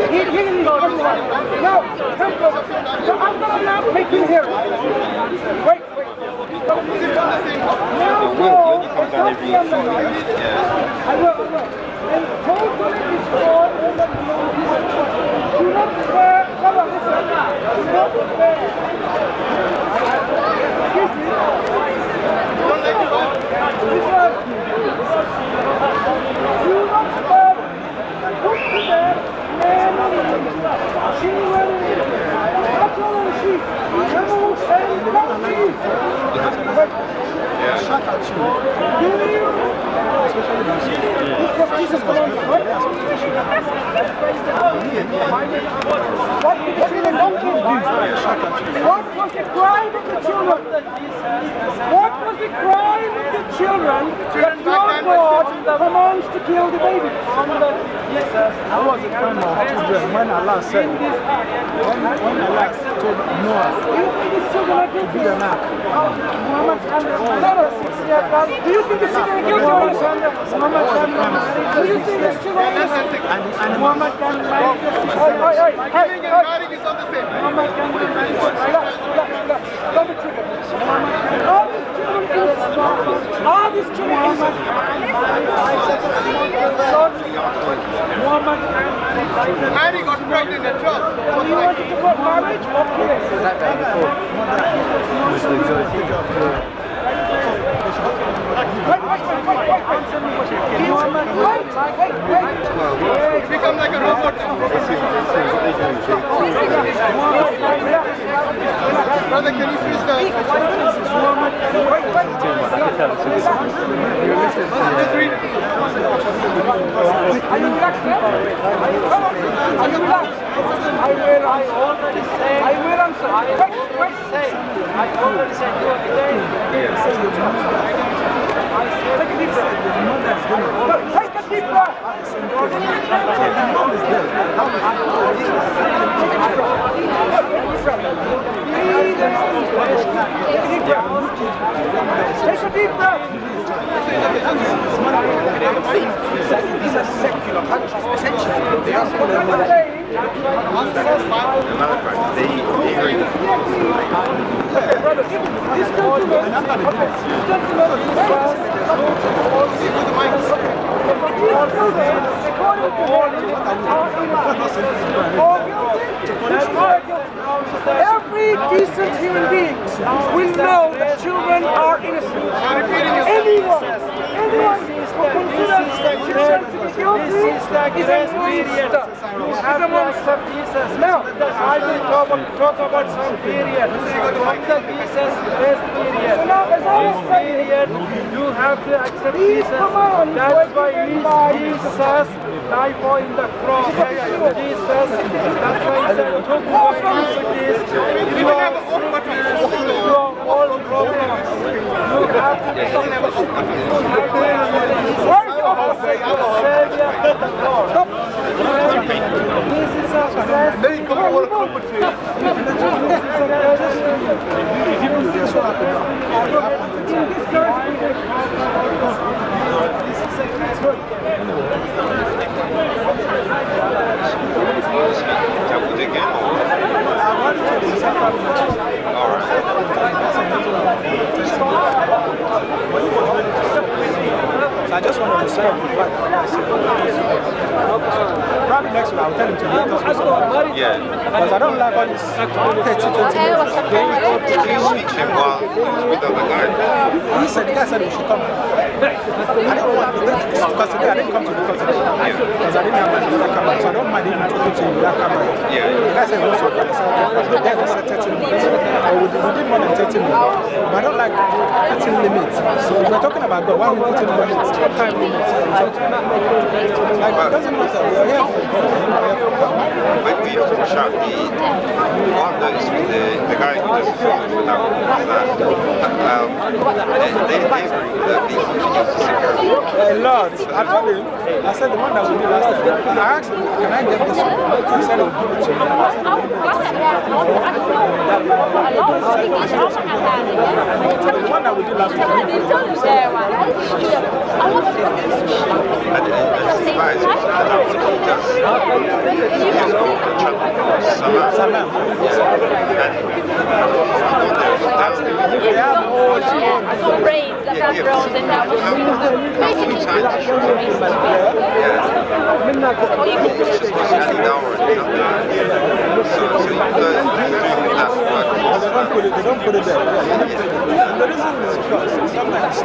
He didn't hear it. No, come brother. So I'm gonna now make you hear it. Wait. Now, war is not the end of life. I will. And totally destroy all the glory. Do not spare. Come on, listen. Do not spare. Excuse me. Don't let me go. Listen. Do not spare. Put to death men and women, children and cattle and sheep, camels and donkeys. Shut up, This was Jesus' commandment, right? What did the children donkeys do? What was the crime of the children? What was the crime of the children that your God commands to kill the baby? How was the crime of children when Allah said, when Allah told Noah to build an ark? Do you think the children are guilty or innocent? Do you think the children are innocent? Muhammad can marry the children. Muhammad can marry the children. Don't be triggered. Are these children innocent? Muhammad can marry got pregnant at 12. Do you want to put marriage or Become like a robot. Brother, can you please Are you relaxed? Are you relaxed? I already said. I will answer. I already said you are today. Take a deep breath. Take a deep breath. Take a deep breath. These are secular countries, essentially. They are secular. Every decent human being will know that children are innocent. Anyone who considers children to be guilty is a monster. Now, I will talk about some period. After Jesus' grace period. Period, you have to accept Jesus. That's why Jesus died for in the cross. Jesus, that's why he said, took your iniquities, your all problems. You have to be Savior at the cross. This is a So I just want to say probably next one I'll tell him to meet us. Yeah. Because I don't like all this 30 minutes. Speak to him while he was with the other guy. He said, the guy said we should come. I don't want because today I didn't come to the today. Because I didn't have my camera. So I don't mind even talking to him with that camera. Yeah. The guy said, what's up? I said, okay, said 30 minutes. We did more than 30 minutes. But I don't like putting limits. So if we're talking about God, why are we putting limits? What time limits? Like, it doesn't matter. We are here for we have to push out what I've noticed with the guy who does the film for that one is that they're very good at being engineers to secure. A lot. I told him, I said the one that we did last time. I asked him, can I get this one? He said he would give it to me. The one that we did last week. Braids that have grown and that was They don't put it there. The reason is because sometimes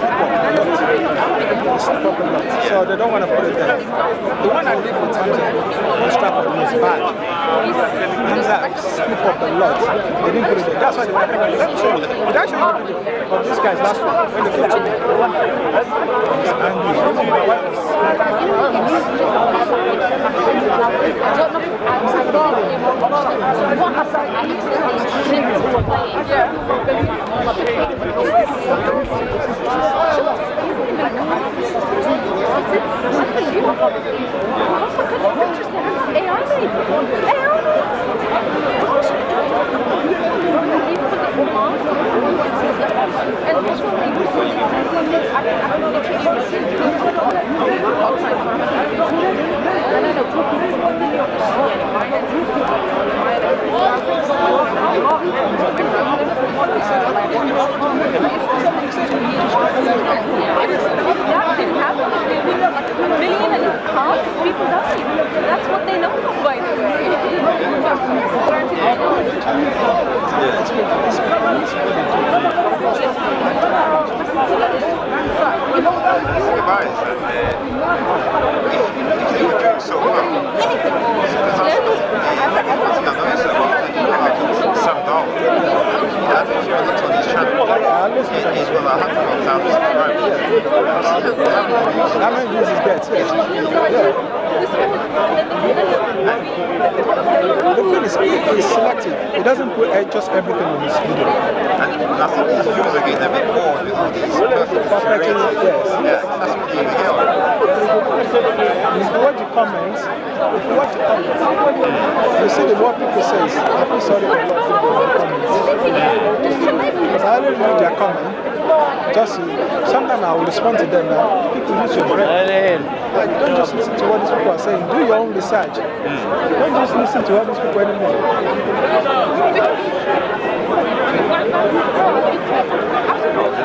slip up a lot. So they don't want to put it there. The one I did with Hamza on Stratford was bad. Hamza slip up a lot. They didn't put it there. That's why they were like, let me show you. Did I show you the video of these guys last week when they came to me? And my wife was That's what they know by the way. So well, some dawah. If you look on his channel, he's got 100,000 subscribers. How many views he gets? Yes. The thing is, he's selective. He doesn't put just everything on his video. And I think his views are getting a bit bored with all these perfect curated. Yes. Yeah, that's what you hear. If you watch the comments, you see the what people say. I feel sorry for a lot of people in the comments. Because I don't read their comment. Just sometimes I will respond to them that people use your brain. Like, don't just listen to what these people are saying. Do your own research. Don't just listen to what these people anymore.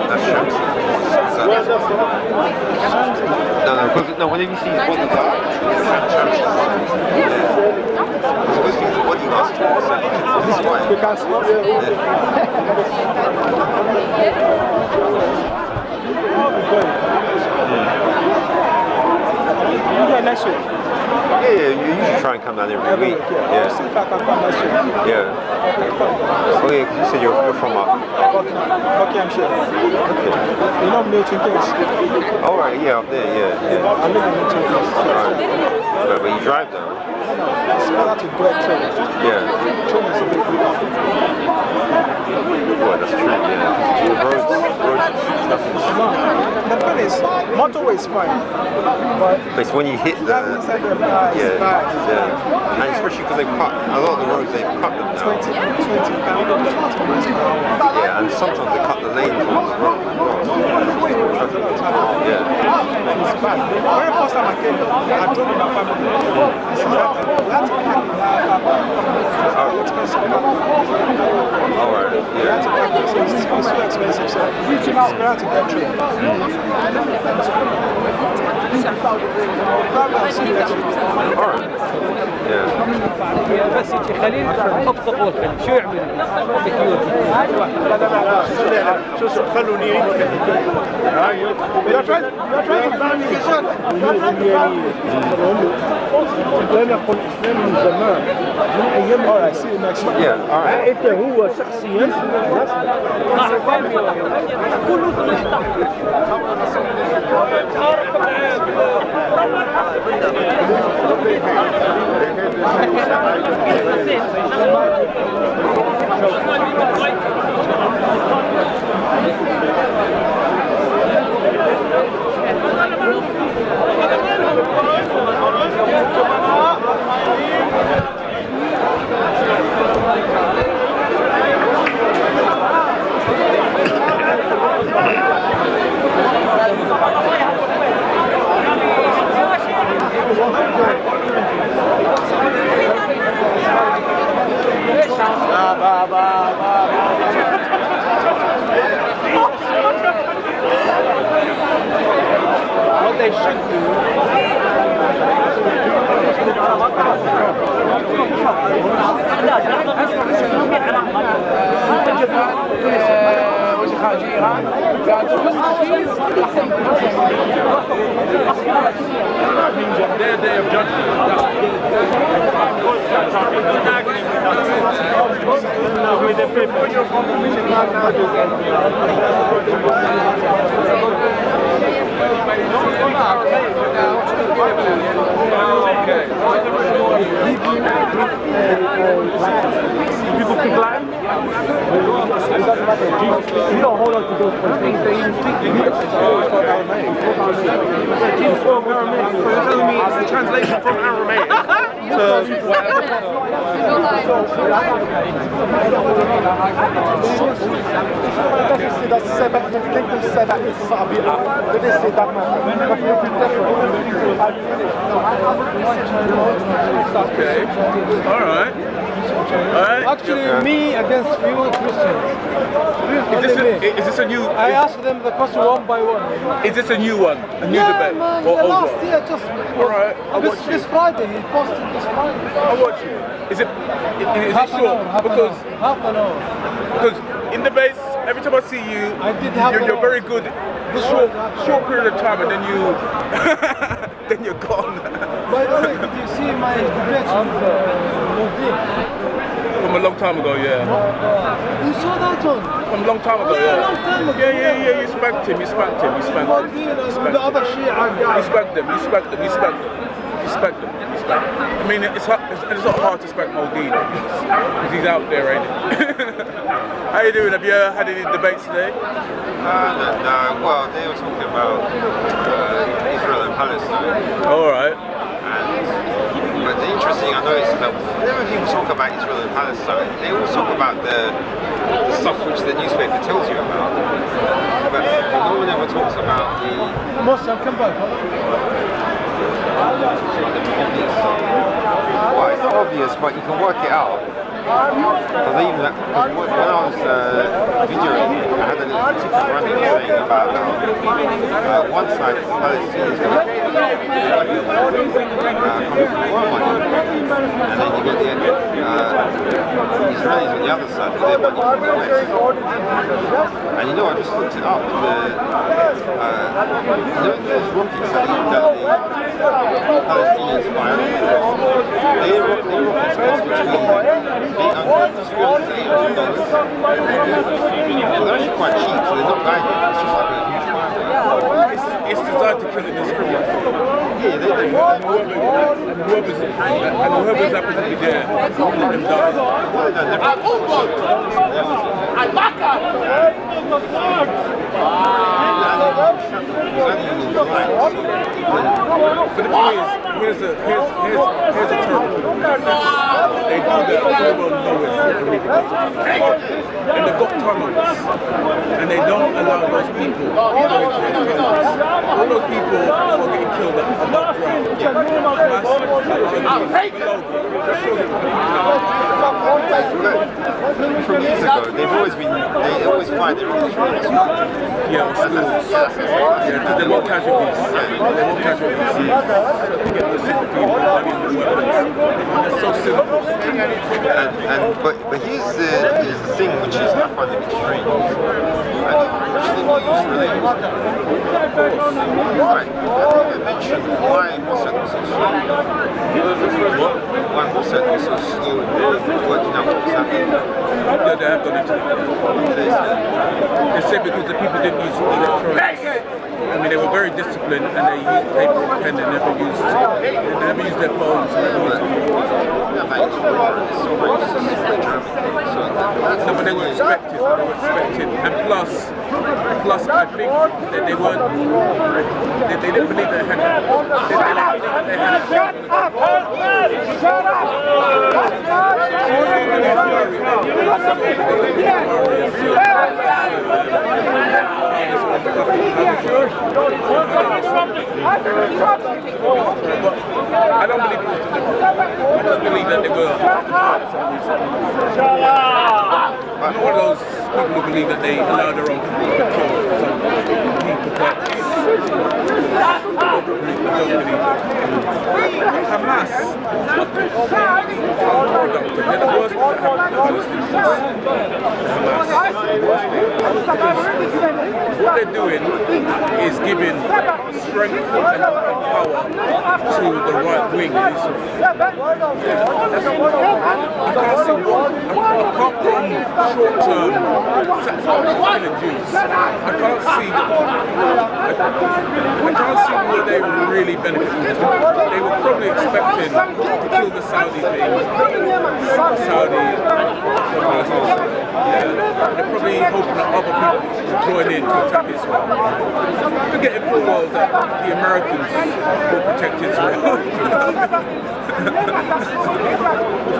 That's Shams. No, whenever you see his bodyguard, Shams. Because he's a bodyguard. Because next week. Yeah, you usually try and come down every week. Yeah. See if I can come next week. Yeah. Oh yeah, because you said you're from Buckinghamshire. Okay. You know Milton Keynes? Oh right, yeah, up there, yeah. I live in Milton Keynes. Right. But you drive down? It's better to get train. Yeah. Train is a bit quicker. Well, that's true, yeah. Roads, nothing. The thing is, motorway is fine. But it's when you hit the... inside the car, it's bad. Yeah. And especially because they've cut, a lot of the roads, they've cut them now. 20 miles per hour. Yeah, and sometimes they cut the lanes on the road as well. Yeah. It's bad. The very first time I came, I told my family, I said, we had to park in our car. Expensive car. Alright, yeah. It's so expensive, so it's better to get train. Alright. Yeah. بس يجي خليل ابسط وخليل شو يعمل؟ سكيورتي شو خلوني لم يقل الإسلام من زمان من أيام you next week. Yeah, all right. انت هو شخصيا What they should do. Their day of judgment. people speak Latin? You don't hold on to those things. You speak English. Jesus spoke Aramaic. So you're telling me it's the translation from Aramaic to whatever? Okay. All right. Actually, me against few Christians. Is this a new? I asked them the question one by one. Is this a new one? A new debate? Man, Or last over? year just. Alright, I'll watch This Friday, he posted this Friday. I'll watch you. Is it short? Half an hour. Because in debates, every time I see you, you're very good. Short period of time, and then then you're gone. By the way, did you see my debate From a long time ago, yeah. You saw that one? From a long time ago, Yeah, a long time ago. Yeah. You spanked him. The other Shia guy. You spanked them. I mean, it's not hard to spank Moldine because he's out there, ain't it? How you doing? Have you had any debates today? No. Well, they were talking about Israel and Palestine. All right. But the interesting, I noticed that whenever people talk about Israel and Palestine, they always talk about the stuff which the newspaper tells you about. But no one ever talks about the... Muslim, come back. Well, it's not obvious, but you can work it out. Because when I was videoing, I had a little TikTok running saying about how one side is Palestinians coming from more money, and then you get the Israelis on the other side with their money from the West. And you know, I just looked it up. Those rockets that the Palestinians fire, their rockets cost between $800 to $300. They're actually quite cheap, so they're not guided. It's just like a huge fire. It's designed to kill indiscriminately. Yeah, they do. And whoever's happens to be there, let them But the thing is, here's a term. They do that very well nowhere in and they've got tunnels, and they don't allow those people to go into those tunnels. All those people are getting killed above ground. From years ago, they always find their own Israelis. Yeah, because they want casualties. They want casualties. To get the sympathy and the weapons. It's so simple. But here's the thing which is I find a bit strange. Right. I mentioned why Mossad was so slow. Why Mossad was so slow working out what was happening. Yeah, they have done it. They said because the people didn't use electronics. I mean, they were very disciplined and they used paper and pen. They never used their phones. No, but they were expected. And plus, I think that they weren't. They didn't believe they had. Shut up! Shut up! I don't believe it was I just believe that they were. I'm not one of those people who believe that they allow their own people to kill some people, but I don't believe Hamas they're the worst thing that happened to Hamas. What they're doing is giving strength and power to the right wing. You can't see apart from short-term killing Jews. I can't see where they really benefit from this. They were probably expecting to kill the Saudi thing. They're probably hoping that other people will join in to attack Israel. Forgetting full well that the Americans will protect Israel.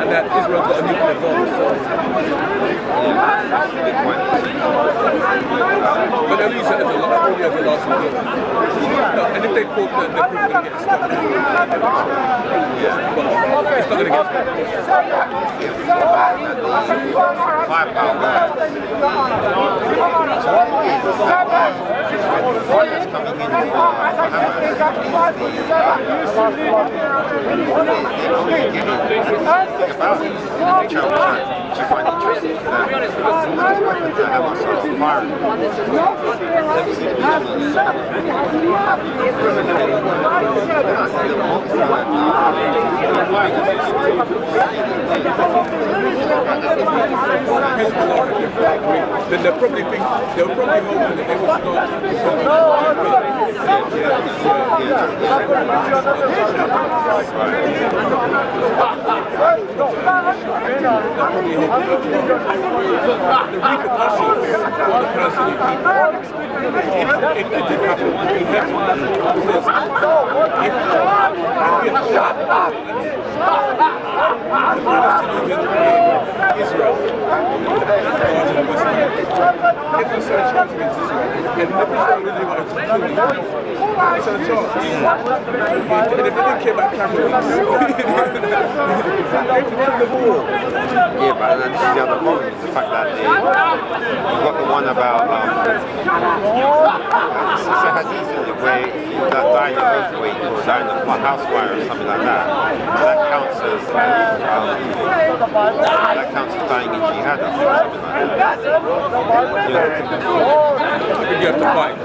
And that Israel's got a nuclear bomb. But they'll use it as a last resort. And if they thought that they're probably going to get stopped, but it's not going to get then they'll probably hoping that they will start. The repercussions for the person who if it did happen, would be heavy. Because if Israel if we send a chance against Israel, and if Israel really wanted to kill these people, we send a chance. And if they didn't care about casualties, they would kill the war. Yeah, but this is the other problem, is the fact that you've got the one about it's a hadith in it where if you die in an earthquake or die in a house fire or something like that, that counts as dying in jihad or something like that. I think you have to fight.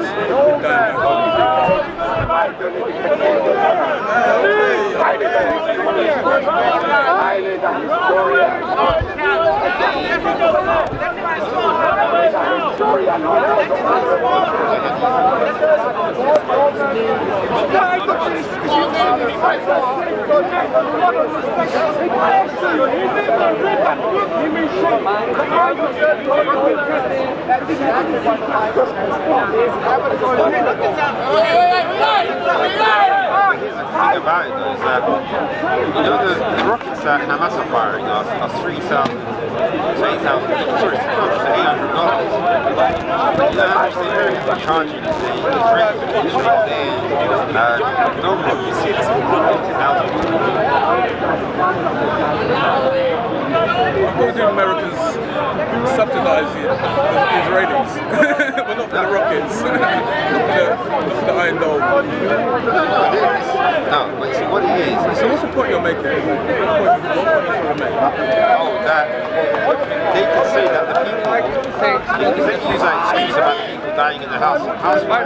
The thing about it though is that, the rockets that Hamas are firing are $3,000 to $8,000, sorry, $800. You know how much the Americans are charging the Israelis for their dome rockets? $50,000. Of course the Americans subsidize the Israelis, but not for the rockets, not for the Iron Dome. No, but see what it is. So what's the point you're making? Oh, that they can say that the people, if they use that excuse about people dying in the house fire,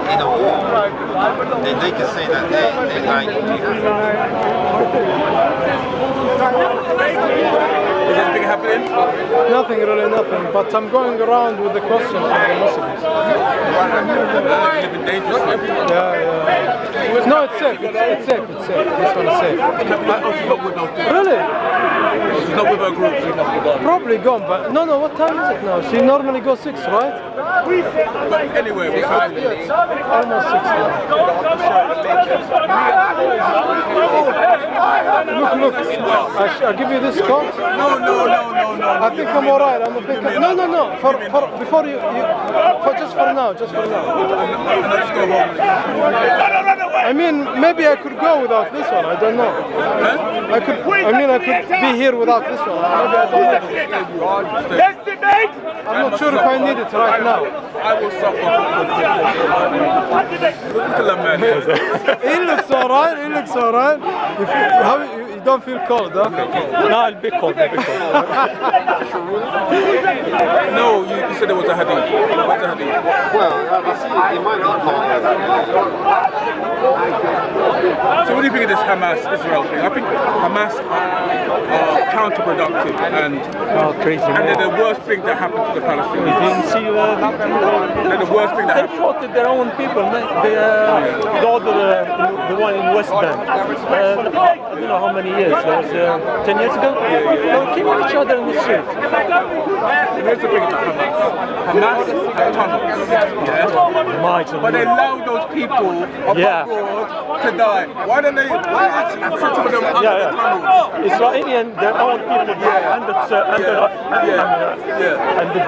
in a war, then they can say that they're dying in people. Is anything happening? Nothing, really nothing. But I'm going around with the question from the Muslims. Living dangerously. Yeah. No, it's safe. It's safe. This one is safe. She's not with those people. Really? She's not with her group. She must be gone. Probably gone, but no. What time is it now? She normally goes 6, right? But anyway, what's happening? Almost 6 now. Look. I'll give you this card. No. I think I'm alright. No. Before you just for now. I mean, maybe I could go without this one. I don't know. I could be here without this one. Maybe I don't need it. I'm not sure if I need it right now. I will suffer. He looks alright. You don't feel cold, huh? No, I'll be cold. No, you said there was a hadith. What's a hadith? Well, it might be part of So what do you think of this Hamas-Israel thing? I think Hamas are counterproductive and they're the worst thing that happened to the Palestinians. You didn't see they're the worst thing that happened. They fought with their own people, man. The one in West Bank. I don't know how many years. That was 10 years ago? They were killing each other in the street. Here's the thing about Hamas have tunnels. But they allow those people abroad to die. Why don't they put some of them under the tunnels? Israeli their own people and the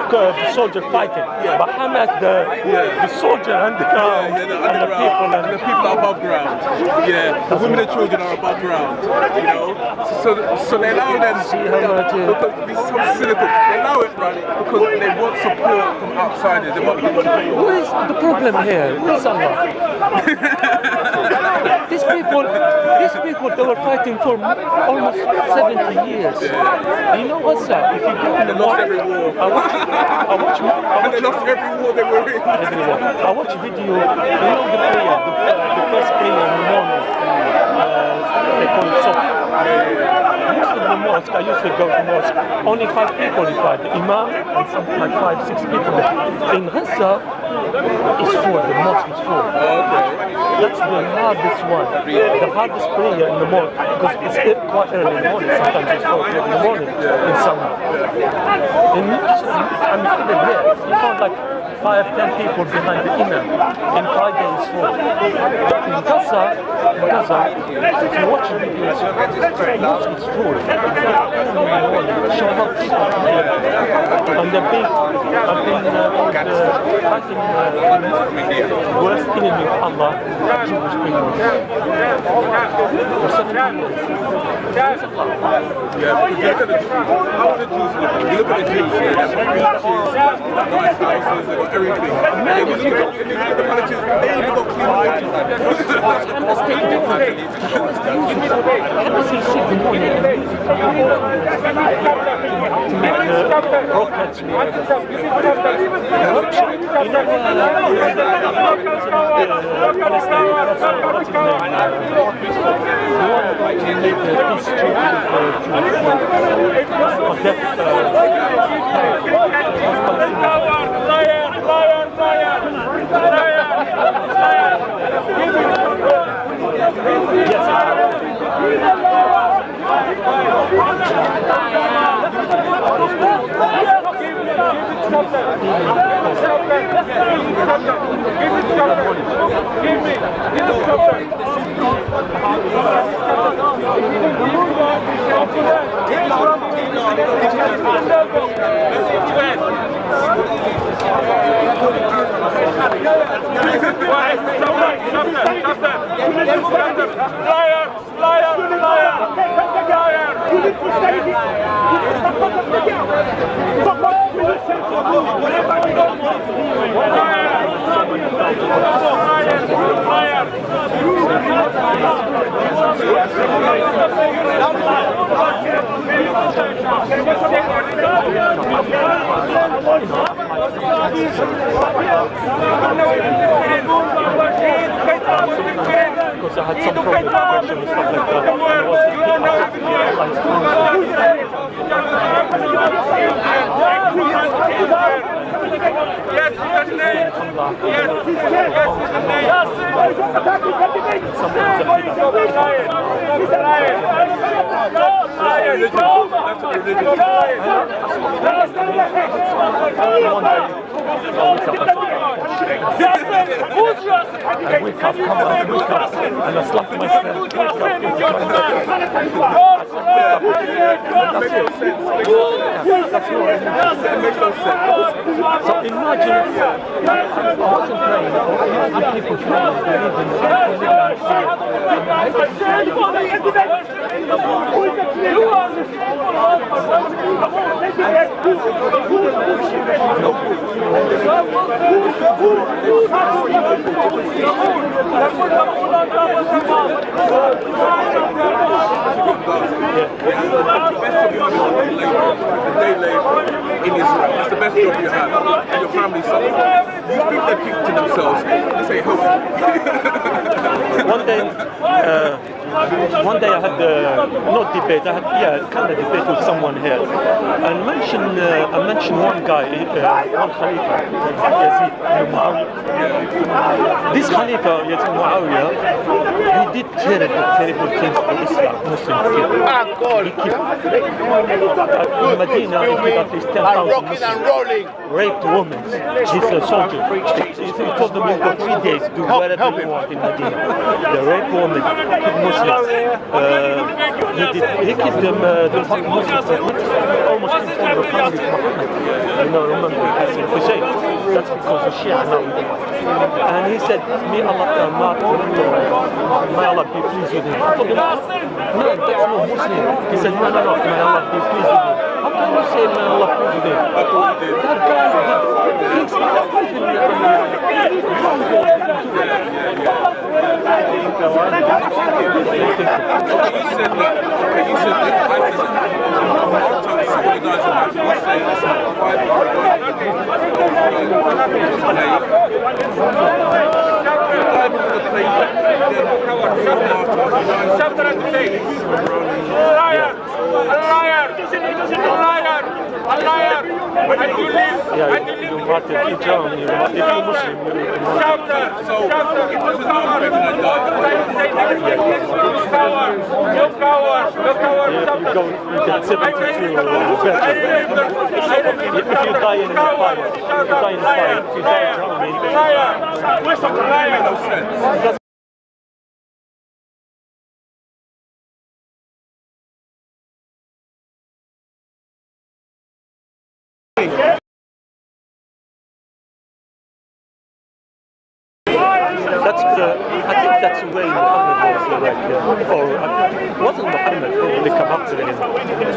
soldier fighting. But Hamas the soldier and the people and the people are above ground. The women and children are above ground. You know, so they allow them. Because be so cynical. They allow it, right? Because they want support from outsiders. They want people to support. What is the problem here? Where's Allah? These people, they were fighting for almost 70 years. You know what's that? If you go in the lost every war. and they lost every war they were in. I watch video. You know the prayer, the first prayer in the morning. They call it Subh. Most of the mosque, I used to go to mosque. Only 5 people inside. The imam and something like 5-6 people. In Gaza, it's full. The mosque is full. That's the hardest one. The hardest prayer in the morning because it's quite early in the morning. Sometimes it's 4 o'clock in the morning in summer. I'm sitting here. You found like 5-10 people behind the imam. In Friday it's full. In Gaza, if you watch the videos, the mosque is full. Show how people are there. And the big, I've been fighting worst enemy of Allah, Jewish people. For 70 years. How are the Jews looking? You look at the Jews, they have beaches, nice houses, they got everything. And then you look at the Palestinians, they ain't got clean water. Rockets. Because I had some problem with aggression and stuff like that. I wake up, come on, wake up, and I slap myself. So imagine, I wasn't praying, imagine people praying, in Israel. It's the best job you have. And your family suffers. You think they think to themselves, they say, help. One day I had not debate, I had kind of debate with someone here, and I mentioned one guy, one Khalifa, Yazid ibn Muawiyah. This Khalifa, Yazid ibn Muawiyah, he did terrible things for Islam, Muslims. He in Medina, he killed at least 10,000 Muslims, raped women. He's a soldier. He told them you've got 3 days to do whatever you want in Medina. They raped women, killed Muslims. He killed them, the fucking Muslims, almost killed all the family of Muhammad. You know, remember, Hassan Hussein. That's because of Shia now. And he said, may Allah be pleased with him. I told him, no, that's not Muslim. He said, no, may Allah be pleased with him. How can you say may Allah pleased with him? That guy thinks you martyr, if you're Muslim, so it doesn't matter if you're you get 72 if you die in the fire, if you die drowning, no sense. I think that's the way Muhammad was or wasn't Muhammad probably come up to him.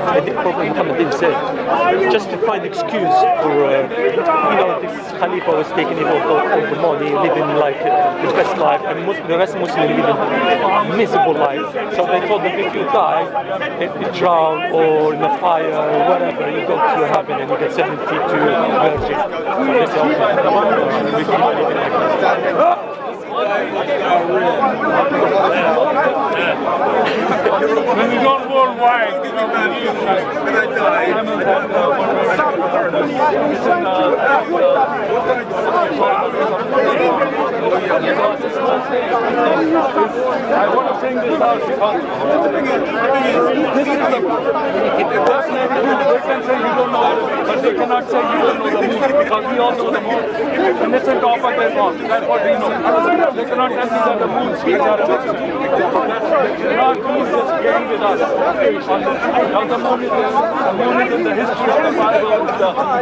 I think probably Muhammad didn't say it. Just to find excuse for, this Khalifa was taking all the money, living like his best life, and the rest Muslims living miserable life. So they told him if you die, drown or in a fire or whatever, you go to heaven and you get 72 virgins. So they said, we keep living like that. When we go worldwide, when I die, I want to bring this out because this is the they can say you don't know, but they cannot say you don't know the moon because we all know the moon. And it's a top of their box. That's what we know. They cannot tell me that the moon speaks out of it. They cannot use this game with us. Now the moon is in the history of the Bible.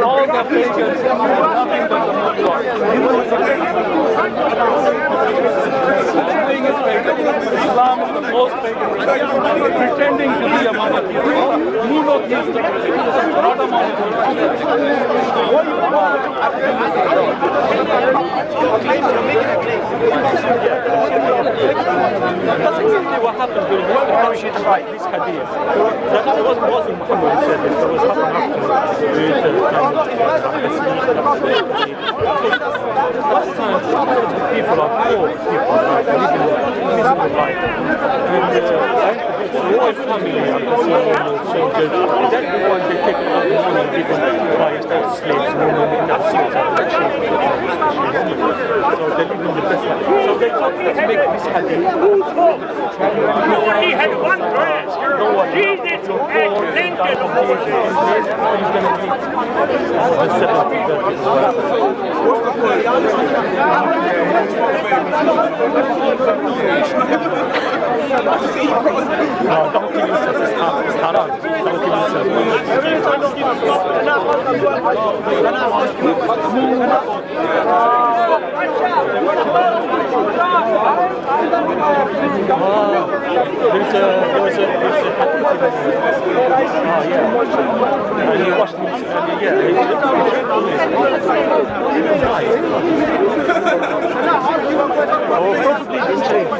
All the pagans have nothing but the moon god. Everything is pagan. Islam is the most pagan. Pretending to be a monotheist. Monotheist, not a monotheist. That's exactly what happened during this hadith. That wasn't Muhammad who said it, it was happened after with last time people are poor people, like living miserable life. And the royal family and the soldiers, then the one they take all the money and give them buy slaves, not slaves, so they live in the best life. So they thought, let's make this hadith. He had one dress. Jesus had plenty of no, don't kill yourself. It's haram. Don't kill yourself. There's a and he washed him,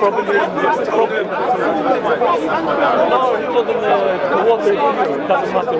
probably. No, he told them the water doesn't matter.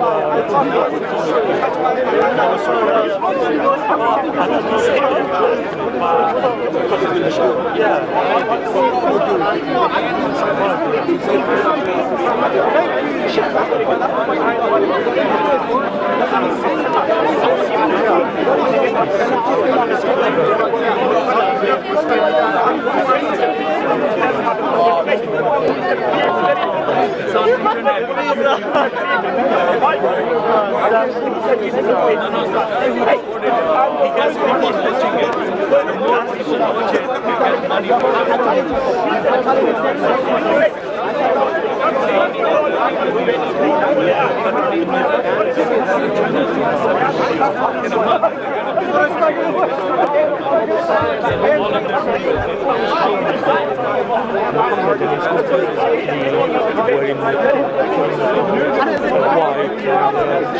Wearing white,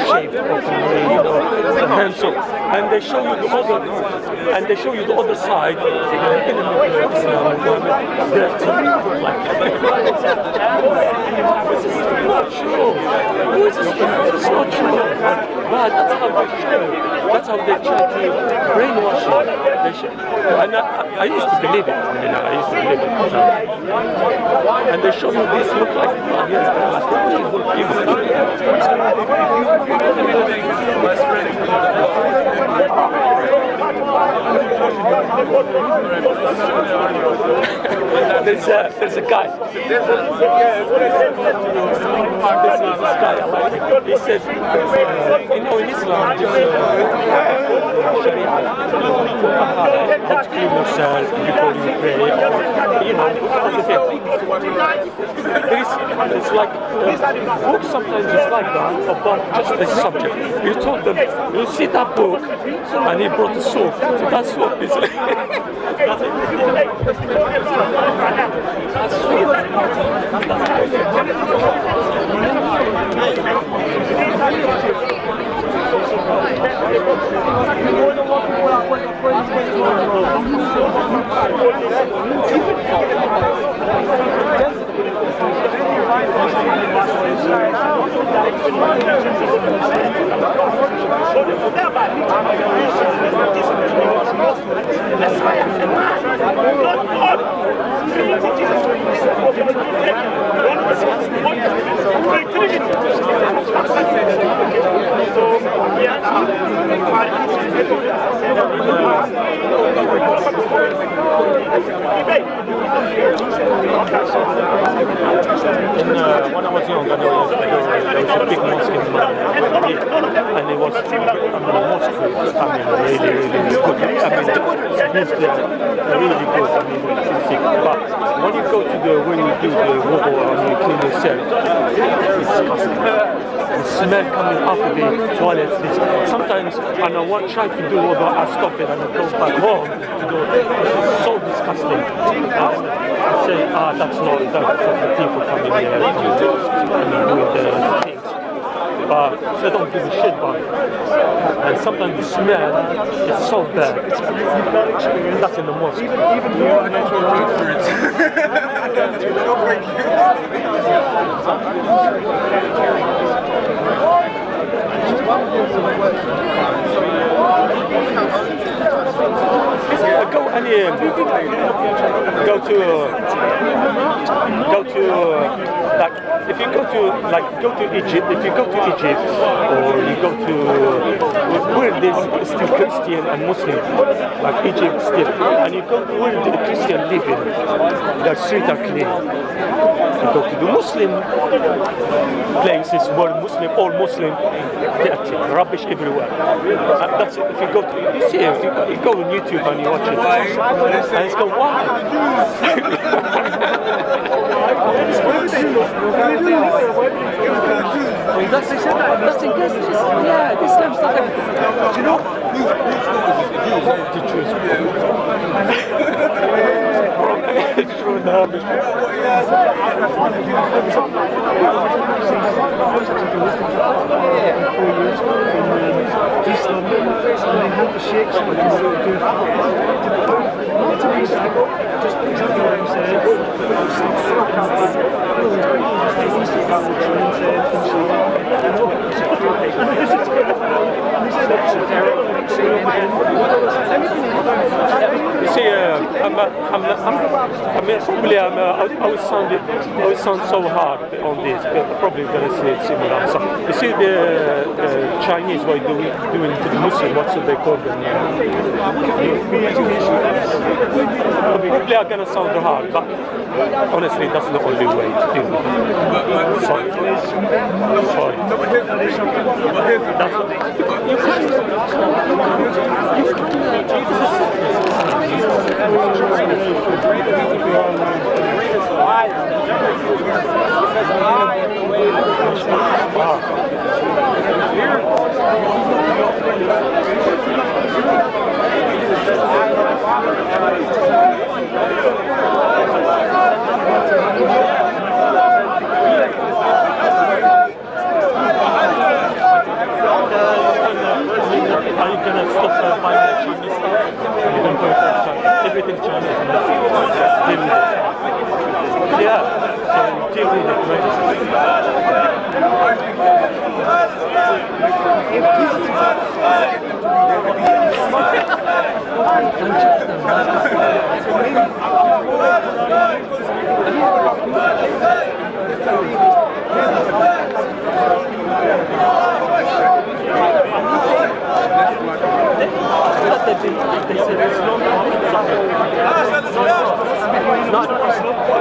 shaved properly, Mansur, and they show you the other side. Islam, dirty, like this is not true. It's not true. But that's how they show. That's how they try to brainwash you. And I used to believe it. I used to believe it. And they show you this look like there's a guy. He said, in Islam, not clean yourself before you pray. It's like books sometimes is like that about just the subject. You told them, you see that book, and he brought a soap. That soap is that's sweet. When I was young, there was a big mosque in and it was mosque, really good. Really good. But when you go to when you do the wudu and you clean yourself, it's disgusting. The smell coming after the toilets. Sometimes, and I try to do wudu, I stop it and I go back home to do it. It's so disgusting. I say, that's not the people coming here and doing the things. But they don't give a shit about it. And sometimes the smell is so bad. That's in the mosque. Even you are an experience. like if you go to Egypt, or you go to where there's still Christian and Muslim, like Egypt still, and you go to where the Christian live in, the streets are clean. You go to the Muslim places where all Muslim, dirty, rubbish everywhere. That's it. If you go to, you see it, you go on YouTube and you watch it, and it's go, wow. That's against Islam. Yeah, Islam's not everything. Do you know? Islam, and they had the sheikhs and they do just exactly what I'm saying. You see, I will sound so hard on this, but probably going to say it similar. So, you see, the Chinese way doing to the Muslim, what should they call them? Probably are going to sound hard, but honestly, that's the only way to do it. Sorry. Are you going to stop buying the Chinese stuff? You're going to go to China. Everything Chinese. Deal with it. Yeah, so deal with it, right?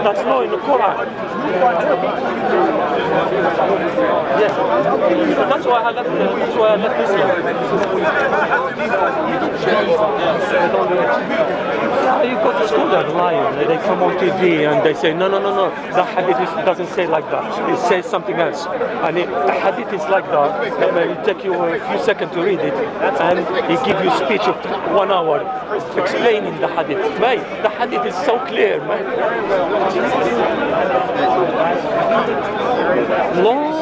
That's not in the Quran. Yeah. That's why I left Islam. You go to school, they're lying. They come on TV and they say, no. The hadith doesn't say like that. It says something else. And the hadith is like that. It take you a few seconds to read it, and he give you a speech of 1 hour explaining the hadith. Mate, the hadith is so clear, man. Long.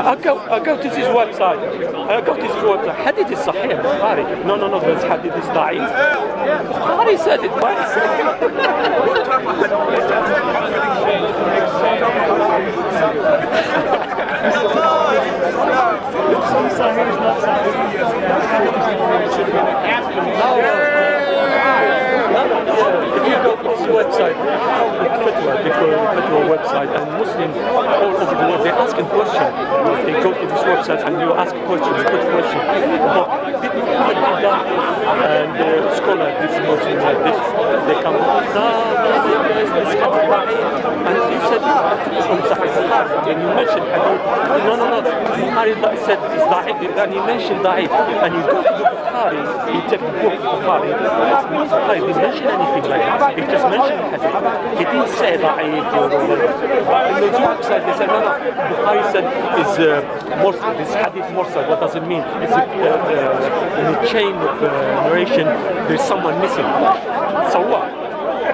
I go to this website. Hadith is Sahih Bukhari. No, this hadith is da'if. Bukhari said it. Why is if you go to this website, Fatwa website, and Muslims all over the world, they're asking questions. They go to this website and you ask questions, you put questions. But did Muhammad do that? And the scholar, this Muslim like this, they come, no, this coming back. And he said, from Sahih Bukhari, and you mentioned hadith. No, Bukhari said it's da'if, and you mentioned da'if. And you go to the Bukhari, you take the book of Bukhari. Bukhari didn't mention anything like that. He just mentioned hadith. He didn't say da'if or whatever. But in the website, they said, no, Bukhari said is mursal, this hadith mursal. What does it mean? It's in the chain of narration, there's someone missing. So what?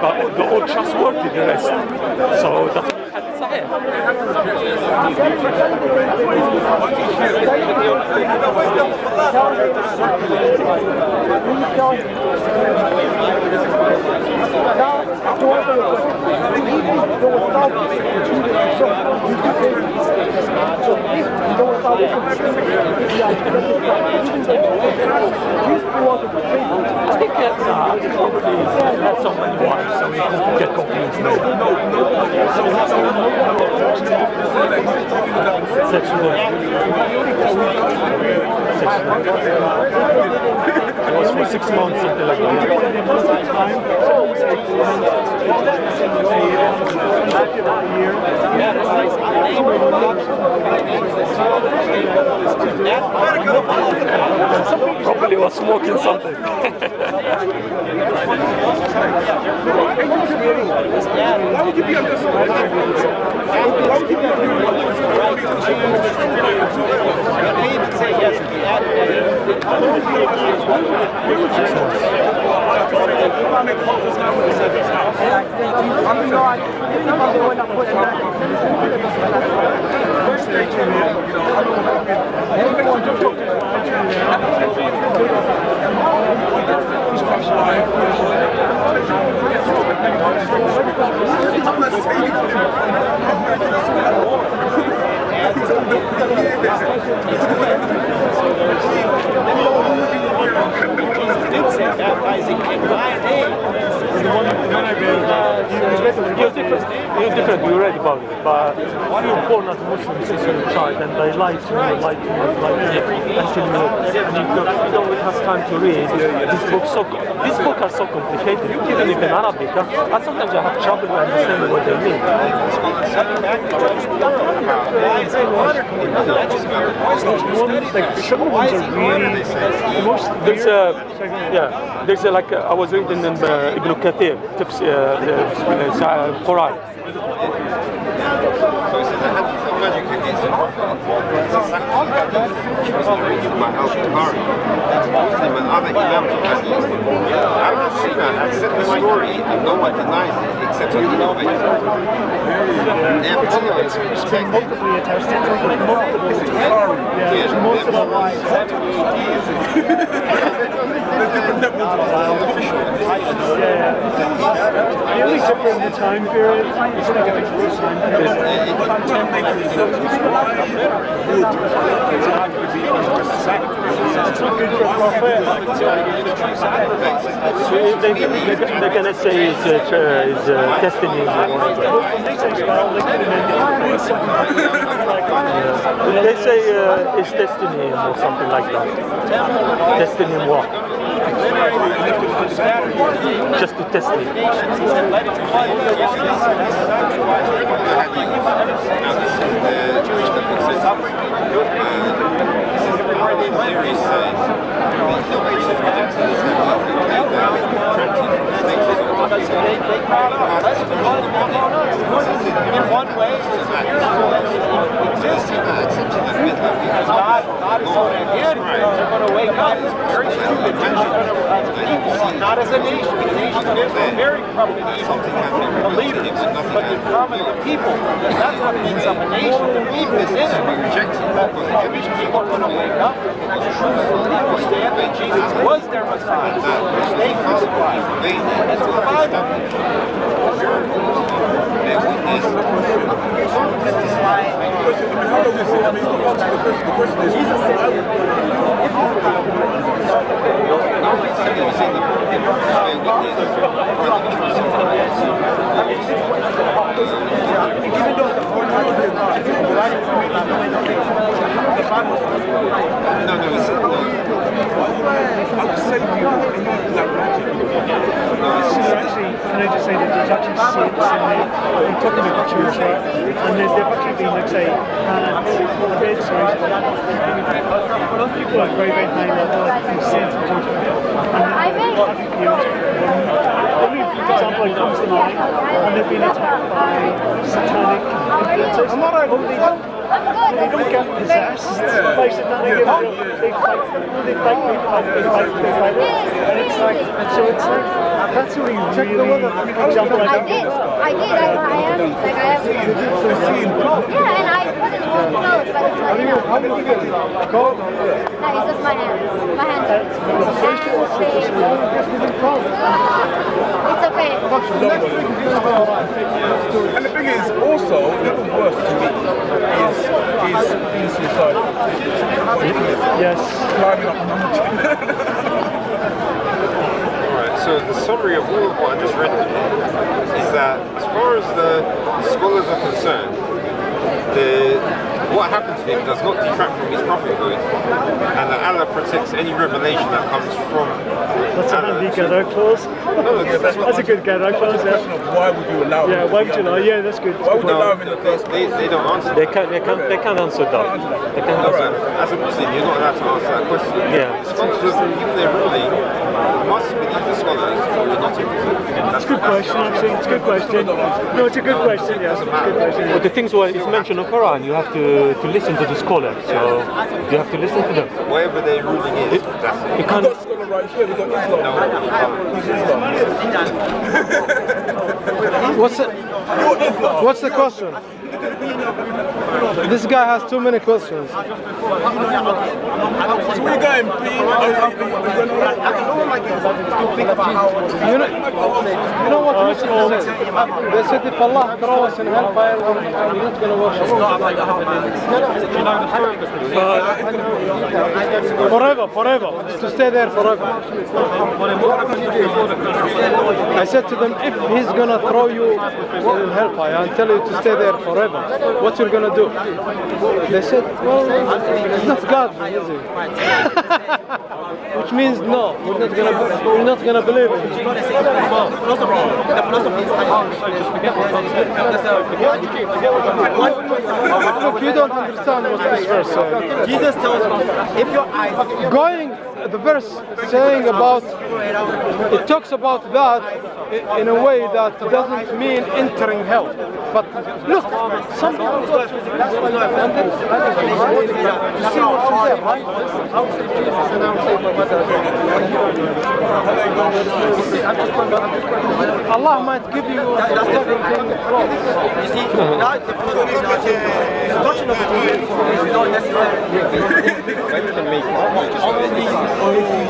But the all trustworthy, the rest. So that's hadith sahih. Yeah. I think that's so many wives, so we get confused. Sexual. It was for 6 months, something like that. Probably was smoking something. You're different, you read about it, but if you're born as a Muslim since you're a child and they lie to you, until you don't have time to read. These books are so complicated, even in Arabic. Sometimes I have trouble understanding what they mean. There's I was reading in Ibn Kathir, Quran. So it says a hadith of magic against the Prophet. It's exactly narrated by Al-Bukhari, Muslim and other Imams of hadith. I don't see that, accept the story and no one denies it except an innovator. Therefore, it's respected. The only difference in the time period is like a fixed time period. It's not good for a prophet. They're going to say it's destiny. They say it's destiny or something like that. Destiny what? Just to test it. In one way, God is going to again, they're going to wake up. Very stupid. Not as a nation. The nation of Israel, very probably the leaders, but the common people. That's what makes up a nation. The people is in it. That these people are going to wake up and truthfully understand that Jesus was their Messiah. They crucified. That's what the Bible Can I just say that there's actually seats in there, I'm talking about Jews, right? And they've actually been, like, say, red series, people like very, very high level, and saints and Jews, and they've got views. Only, for example, like comes to mind, and they've been attacked by satanic influences. They don't get possessed. Basically, they fight. And it's like, so it's like, that's a really example. I did. I am. Like, I have. Yeah, and I put it all close, but it's like, no, it's just my hand. My hand. It's okay. And the thing is, also, even worse to me is being suicidal. Yes. Climbing up a mountain. Alright, so the summary of all of what I just read is that as far as the scholars are concerned, what happens to him does not detract from his prophethood, and that Allah protects any revelation that comes from That's a handy get-out clause. That's a good get-out clause, yeah. Why would you allow him? Yeah, why would you allow? Yeah, that's good. Why would you allow him in the first place? They don't answer. They can't answer that. They can't answer. As a Muslim, you're not allowed to answer that question. Yeah. Scholars, even their ruling, must believe the scholars or not to believe. That's a good question, actually. It's a good question. No, it's a good question, yeah. It's a good question. But the things where it's mentioned in the Quran, you have to listen to the scholar. So you have to listen to them. Whatever their ruling is, that's it. You can't. We've got a scholar right here, we've got Islam. What's the question? This guy has too many questions. So we're going, You know what Muslims say? They said if Allah throws us in hellfire, we're not going to worship forever. It's to stay there forever. I said to them, if he's going to throw you in hellfire and tell you to stay there forever, what you're going to do? They said, well, it's not God, is it? Which means no, we're not going to believe it. Look, you don't understand what this verse says. Jesus tells us, if your eyes... Going, the verse saying about, it talks about that in a way that doesn't mean entering hell. But look, some people go to the you see what's in there, right? I would say Jesus and I would say Allah might give you everything close. You see, now the instruction of the Quran is not necessary.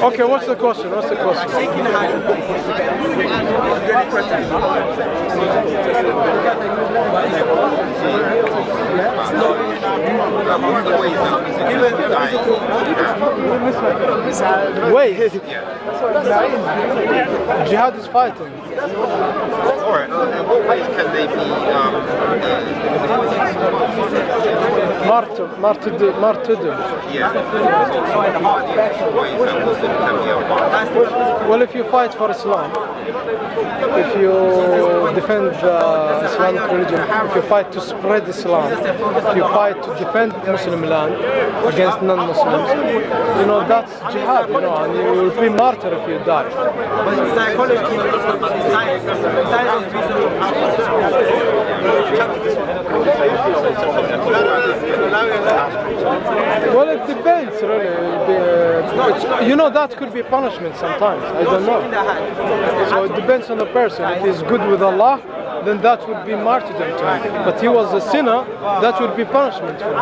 Okay, what's the question? Shaking hand. Wait, jihad is fighting. Alright, in what ways can they be martyrdom? Yeah. Ways that Muslim can be a martyr. Well, if you fight for Islam, if you defend the Islamic religion, if you fight to spread Islam, if you fight to defend Muslim land against non-Muslims, you know, that's jihad, you know, and you will be martyr if you die. But psychology, Well, it depends, really. You know, that could be punishment sometimes. I don't know. So it depends on the person. If he's good with Allah, then that would be martyrdom to him. But he was a sinner, that would be punishment for him.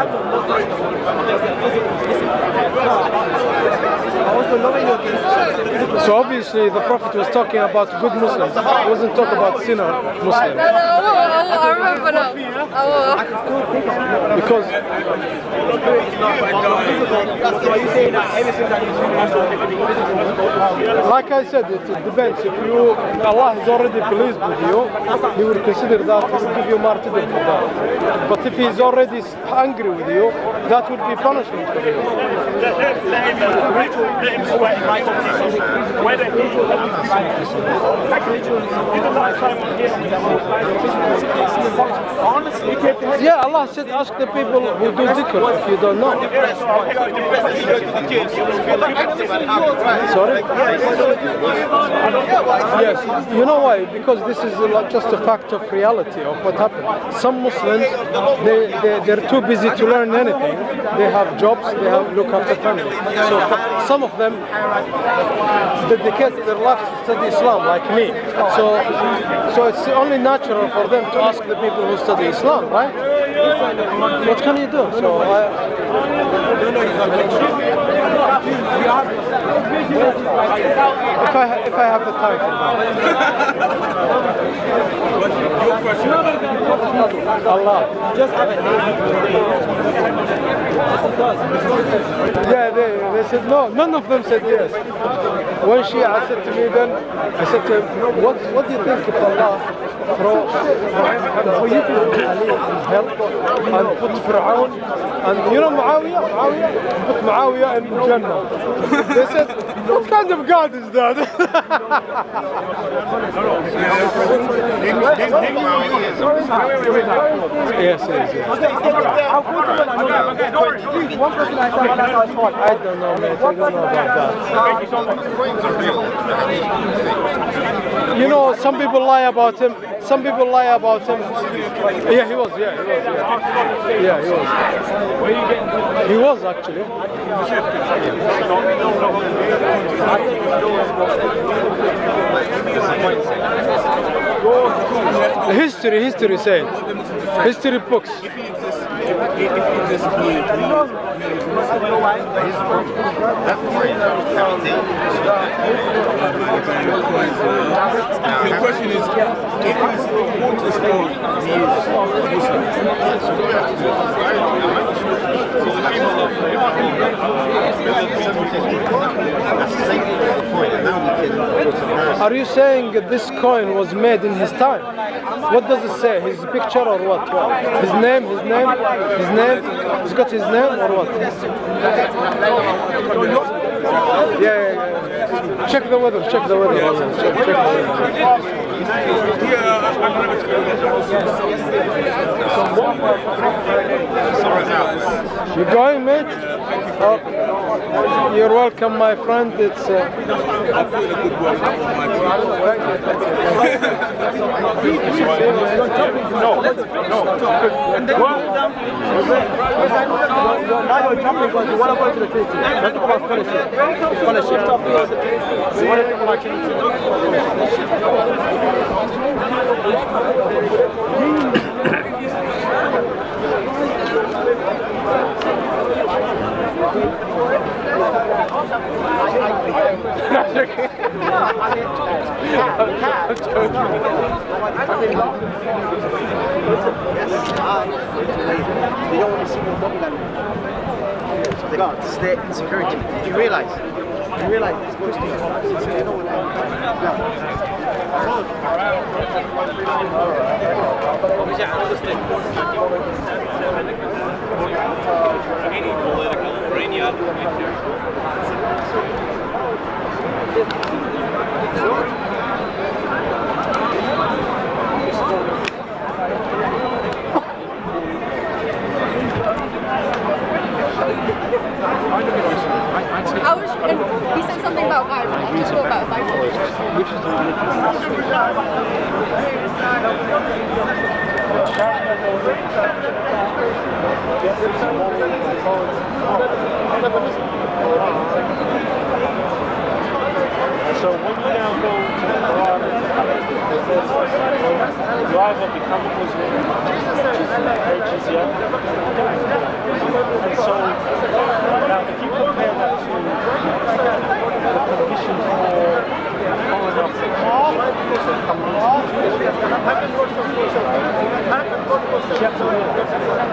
So obviously the Prophet was talking about good Muslims. He wasn't talking about sinner Muslims. I remember now. Because like I said, it depends. If Allah is already pleased with you, He will consider that, He will give you martyrdom for that. But if He is already angry with you, that would be punishment for you. let him sweat in my competition. Whether he is the last time on this. Honestly, yeah, Allah said, ask the people who do dhikr if you don't know. Sorry? Yes, you know why? Because this is just a fact of reality of what happened. Some Muslims, they're too busy to learn anything. They have jobs, they look after family. So some of them dedicate their life to study Islam, like me. So it's only natural for them to ask the people who study Islam, right? What can you do? So if I have the time for that. Allah. Just have it. Yeah, they said no. None of them said yes. When Shia said to me then, I said to him, what do you think if Allah for you to help and put Fir'aun and you know Muawiyah, put Muawiyah in Jannah. They said, what kind of God is that? Yes. I don't know, mate. I don't know about that. You know, some people lie about him. Some people lie about him. Yeah, he was. Yeah, he was. He was actually. History said. History books. The question is, if he's going to stone, he is Are you saying this coin was made in his time? What does it say? His picture or what? His name? He's got his name or what? Yeah. Check the weather. You going, mate? Oh, you're welcome, my friend. It's Now you're jumping because you want to go to the Trinity. Let's talk about scholarship. We want to talk about Trinity. They don't want to see more double than the guards, their insecurity. Did you realize? You realize this posting they know what Any political brainiac. He said something about God. I just spoke about So when you now go to the Quran, you either become a Muslim, jizya, and so now if you compare that to the conditions for following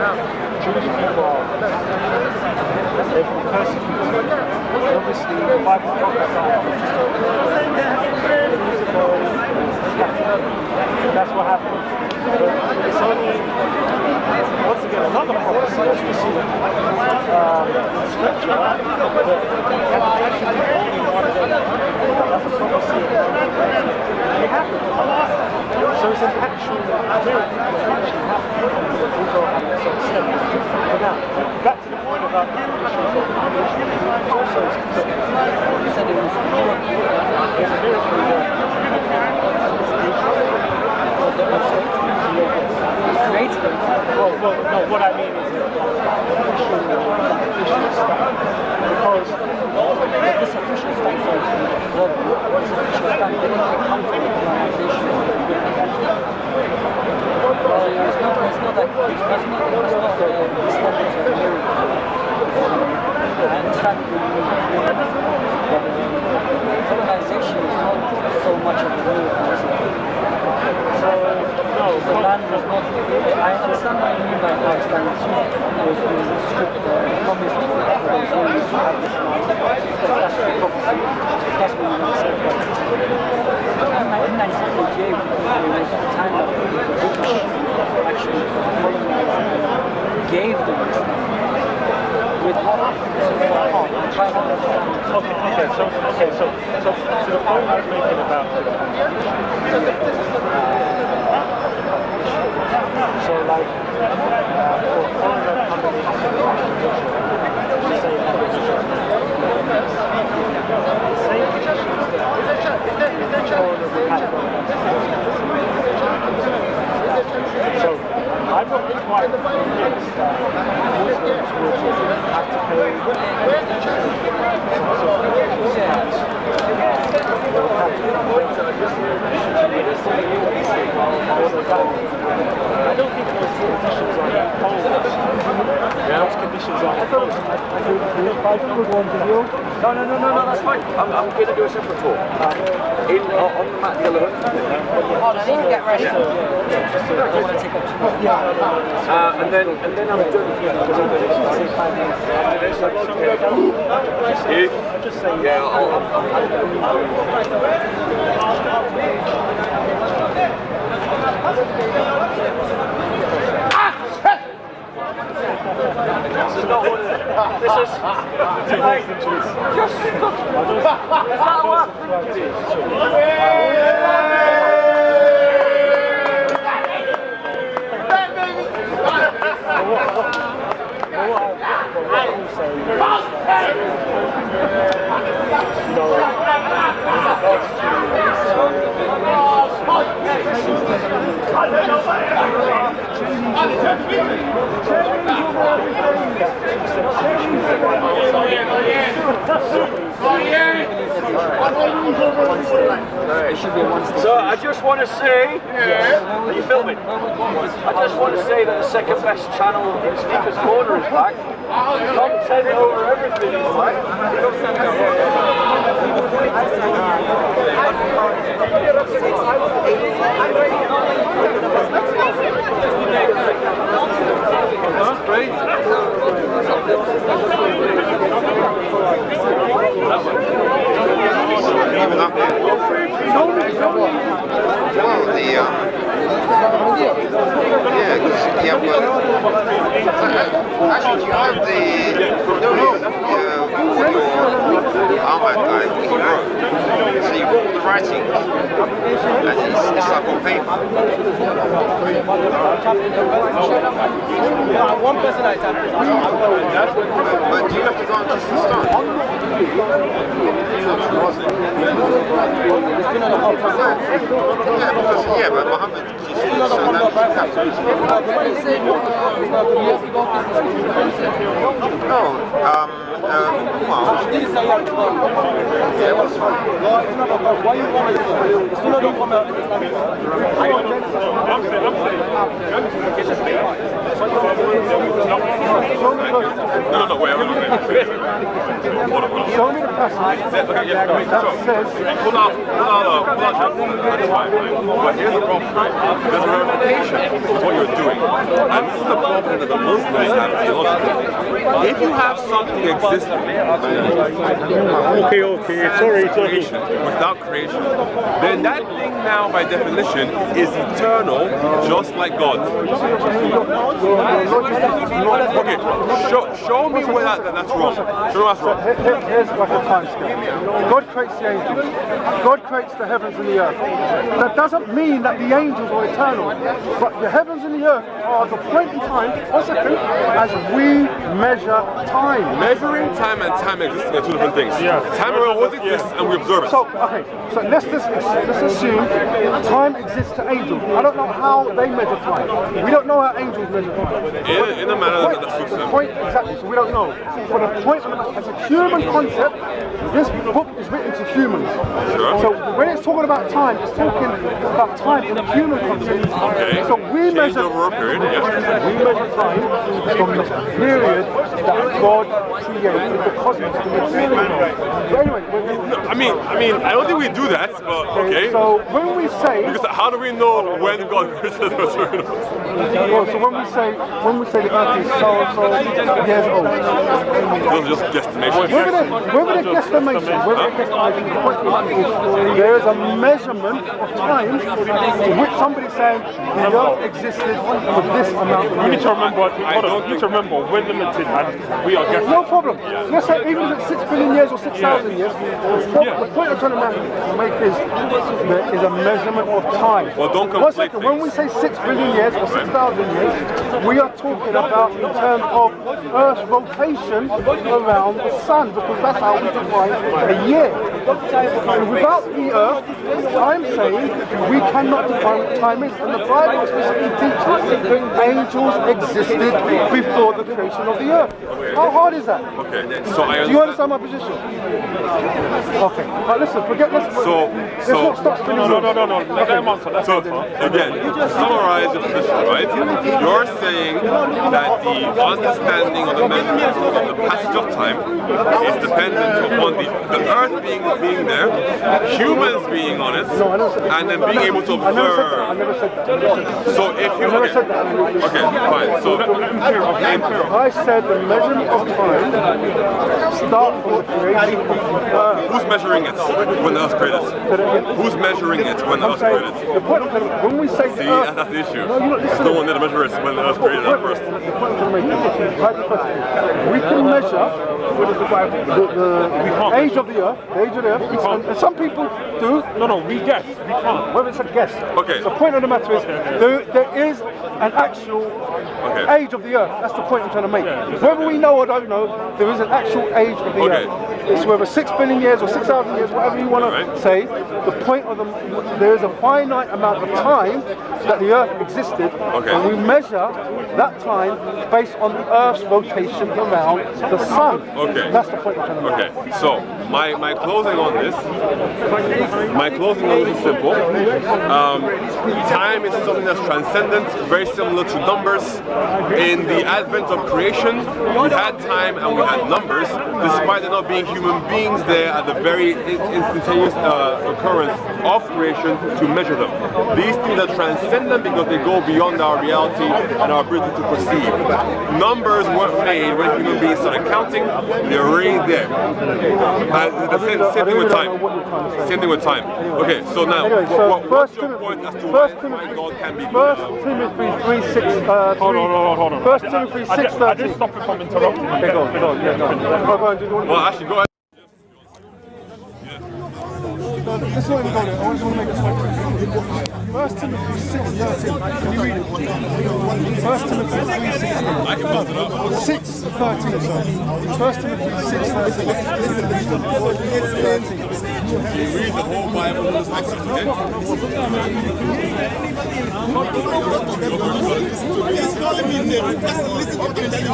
up Jewish people, they obviously the Bible prophesies. That's what happened. But it's only, once again, another prophecy as we see in Scripture. But actually only one day. That's a prophecy. It happened. So it's an actual miracle that actually happened. We go have this on step. But now, back to the point about the issues of also he said it was a miracle. There's a miracle there. Well, no, what I mean is official stuff. Because this official stuff is come from the organization. Well, it's not the standards of miracle. I understand the organization is not so much of a miracle. So, no, the land was not. I understand what you mean by Palestine. It was being stripped, promised for those areas to have this land. That's the prophecy. That's what you want to say. In 1948, it was the time that the British actually gave the West with what? So the point I was making about so like for foreigner coming into the same so I'm not quite convinced that Muslims would have to pay I don't think those conditions are imposed. Those conditions are imposed. No, that's fine. I'm going to do a separate talk. On the mat, the other one. Hold on, I need to get ready. I don't want to take up too much. And then I'm done because I'm going to say 5 minutes after this. I'm just saying. Yeah, this is not one of them. This is just look. Is that what? So I just want to say, are you filming? I just want to say that the second best channel in Speaker's Corner is back. Content over everything is back. That's great. Even up there. Well, because you have actually you have Ahmad guy, what he wrote. So you got all the writings, and it's like on paper. One person at a time. But do you have to go and kiss the stone? Yeah, but Muhammad kissed it, so now you have to use it. Yeah, it was fun. No, wait, Show me the passage that says... Pull out, but here's the problem, right? There's a ramification of what you're doing. And this is the problem that the Muslims have theologically. If you have something existing, Okay, sorry. Without creation, then that thing now by definition is eternal, just like God. Okay, show me where that's wrong. Show me that's wrong. Here's like a time scale. God creates the angels. God creates the heavens and the earth. That doesn't mean that the angels are eternal, but the heavens and the earth are the point in time, as we measure time. Measuring time and time existing are two different things. Yeah. Time always exists and we observe it. So let's assume time exists to angels. I don't know how they measure time. We don't know how angels measure time. In a manner that suits them. Exactly, so we don't know. But the point as a human concept, this book is written to humans. Sure. So when it's talking about time, it's talking about time in a human concept. Okay. So we measure over a period, yes. We measure time from the period that God created the cosmos. But anyway, I mean, I don't think we do that, but okay. So when we say, because how do we know when God created the earth? Well, so when we say the earth is so years old, those are just guesstimations. Whether they're guesstimations, there is a measurement of time to which somebody's saying the earth existed for this amount of years. You need to remember, we're limited and we are guessing. No problem. Let's say even if it's 6 billion years or 6,000 years, the point I'm trying to make is there is a measurement of time. Well, don't conflate things. When we say 6 billion years or 6,000 years, we are talking about in terms of Earth's rotation around the sun, because that's how we define a year. And without the Earth, I'm saying we cannot define what time is. And the Bible explicitly teaches angels existed before the creation of the Earth. How hard is that? Okay, so do you understand my position? Okay. But listen, forget this. Let's not start spinning. No. Let them answer. So again, to summarize your position, right? You're saying that the understanding of the measurement of the passage of time is dependent upon the Earth being there, humans being on it, and then being able to observe. I never said that. So if you okay, fine. So I said the measurement of time starts from the creation of the Earth. Who's measuring it when the Earth created? Who's measuring it when the Earth created? When we say see, that's the issue. There's no one there to measure it when the Earth created at first. We can measure the age of the Earth, and some people do. No, we guess. We can't. Whether it's a guess. Okay. The point of the matter is, there is an actual age of the Earth. That's the point I'm trying to make. Whether we know or don't know, there is an actual age of the Earth. It's whether 6 billion years or 6,000 years, whatever you want to say. The point of there is a finite amount of time that the Earth existed, and we measure that time based on the Earth's rotation around the Sun. Okay. That's the point I'm trying to make. Okay. So my closing on this is simple. Time is something that's transcendent, very similar to numbers. In the advent of creation, we had time and we had numbers, despite there not being human beings there at the very instantaneous occurrence of creation to measure them. These things are transcendent because they go beyond our reality and our ability to perceive. Numbers weren't made when human beings started counting, they're already there. Same thing with time. Same thing with time. Okay, so now, what's your point as to why God can be good? 1 Timothy 3:6. Hold on. 1 Timothy 6:13. I just stop if I'm interrupting. Okay, go on. Well, actually, go ahead. This is what we got. I just want to make a statement. 1 Timothy 6:13. Can you read it? 1 Timothy 3:16. I can bust it up. 6:13. 1 Timothy 6:13. You read the whole Bible in this next section, He's calling me name. Just listen to I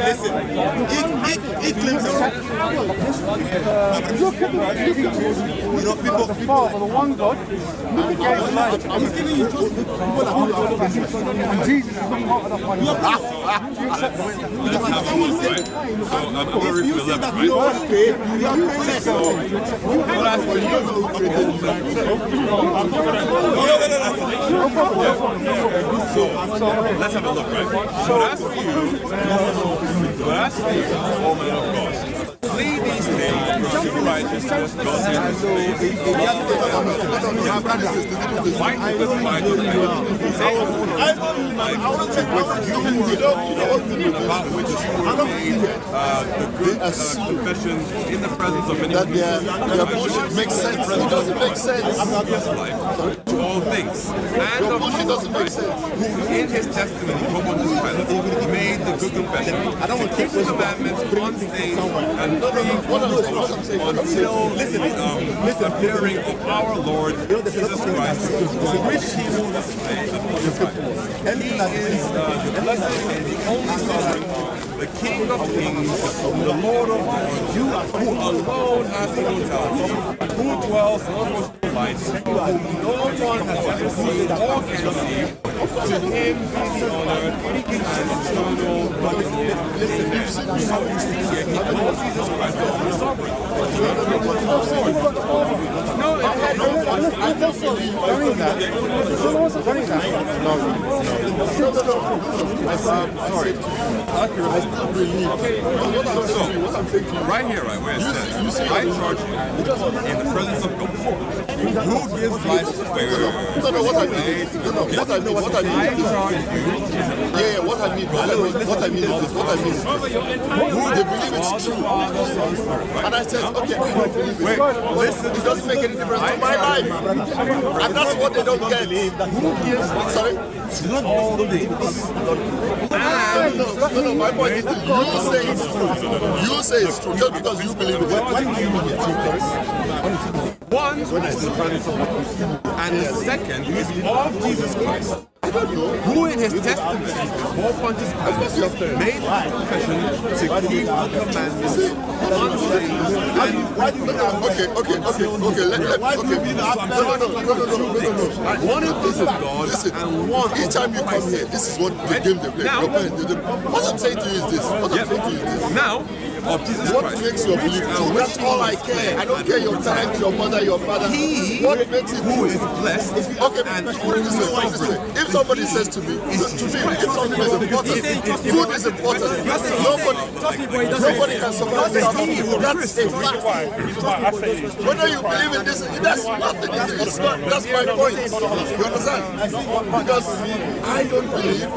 listen, he claims the Father, the one God, gave life. I was giving you just and Jesus is not part of that one. Let's have a look, right? So I'm going to read from 11, right? let's have a look, right? So that's for you. But that's for you, oh man of God. Flee these things, pursue righteousness, Godhead, fight the good fight of faith. Take about which is made the good confession in the presence of many people. Their bullshit makes sense. It doesn't make sense. To all things. And of Jesus Christ, who in his testimony, made the good confession to keep the commandments unstained and free until the appearing of our Lord Jesus Christ, which he will display upon his right. He is the blessed and the only sovereign, the King of kings, the Lord of lords, who alone has immortality, who dwells in the lights, whom no one has ever seen or can see. To him be the honor and eternal glory. Listen, he calls Jesus Christ the only sovereign. No, I don't so. Sorry. I still believe. So, right here, right where it says, I charge you in the presence of God, who gives life to what I mean. What I mean is this. Yeah, what I mean is this. Who they believe it's true. And I said, okay, I don't believe it. Listen, it doesn't make any difference to my life. And that's what they don't get. Who gives, sorry? All the things. No, my point is that you say it's true. You say it's true just because you believe it. What do you mean it's true? One is the presence of God, and the second is of Jesus Christ, who in his testimony before Pontius Pilate made the confession to keep the commandments unstained and one is of God. Listen, and one each time you come here, this is what the game they play. What I'm saying to you is this. Now, of Jesus what Christ, makes your belief true? That's all I care. I don't care your parents, your mother, your father. What makes it true? Who is blessed? Okay, put it this way. If somebody says to me, if something is important, food is important. Nobody can survive without food. That's a fact. Whether you believe in this, that's nothing. That's my point. You understand? Because I don't believe.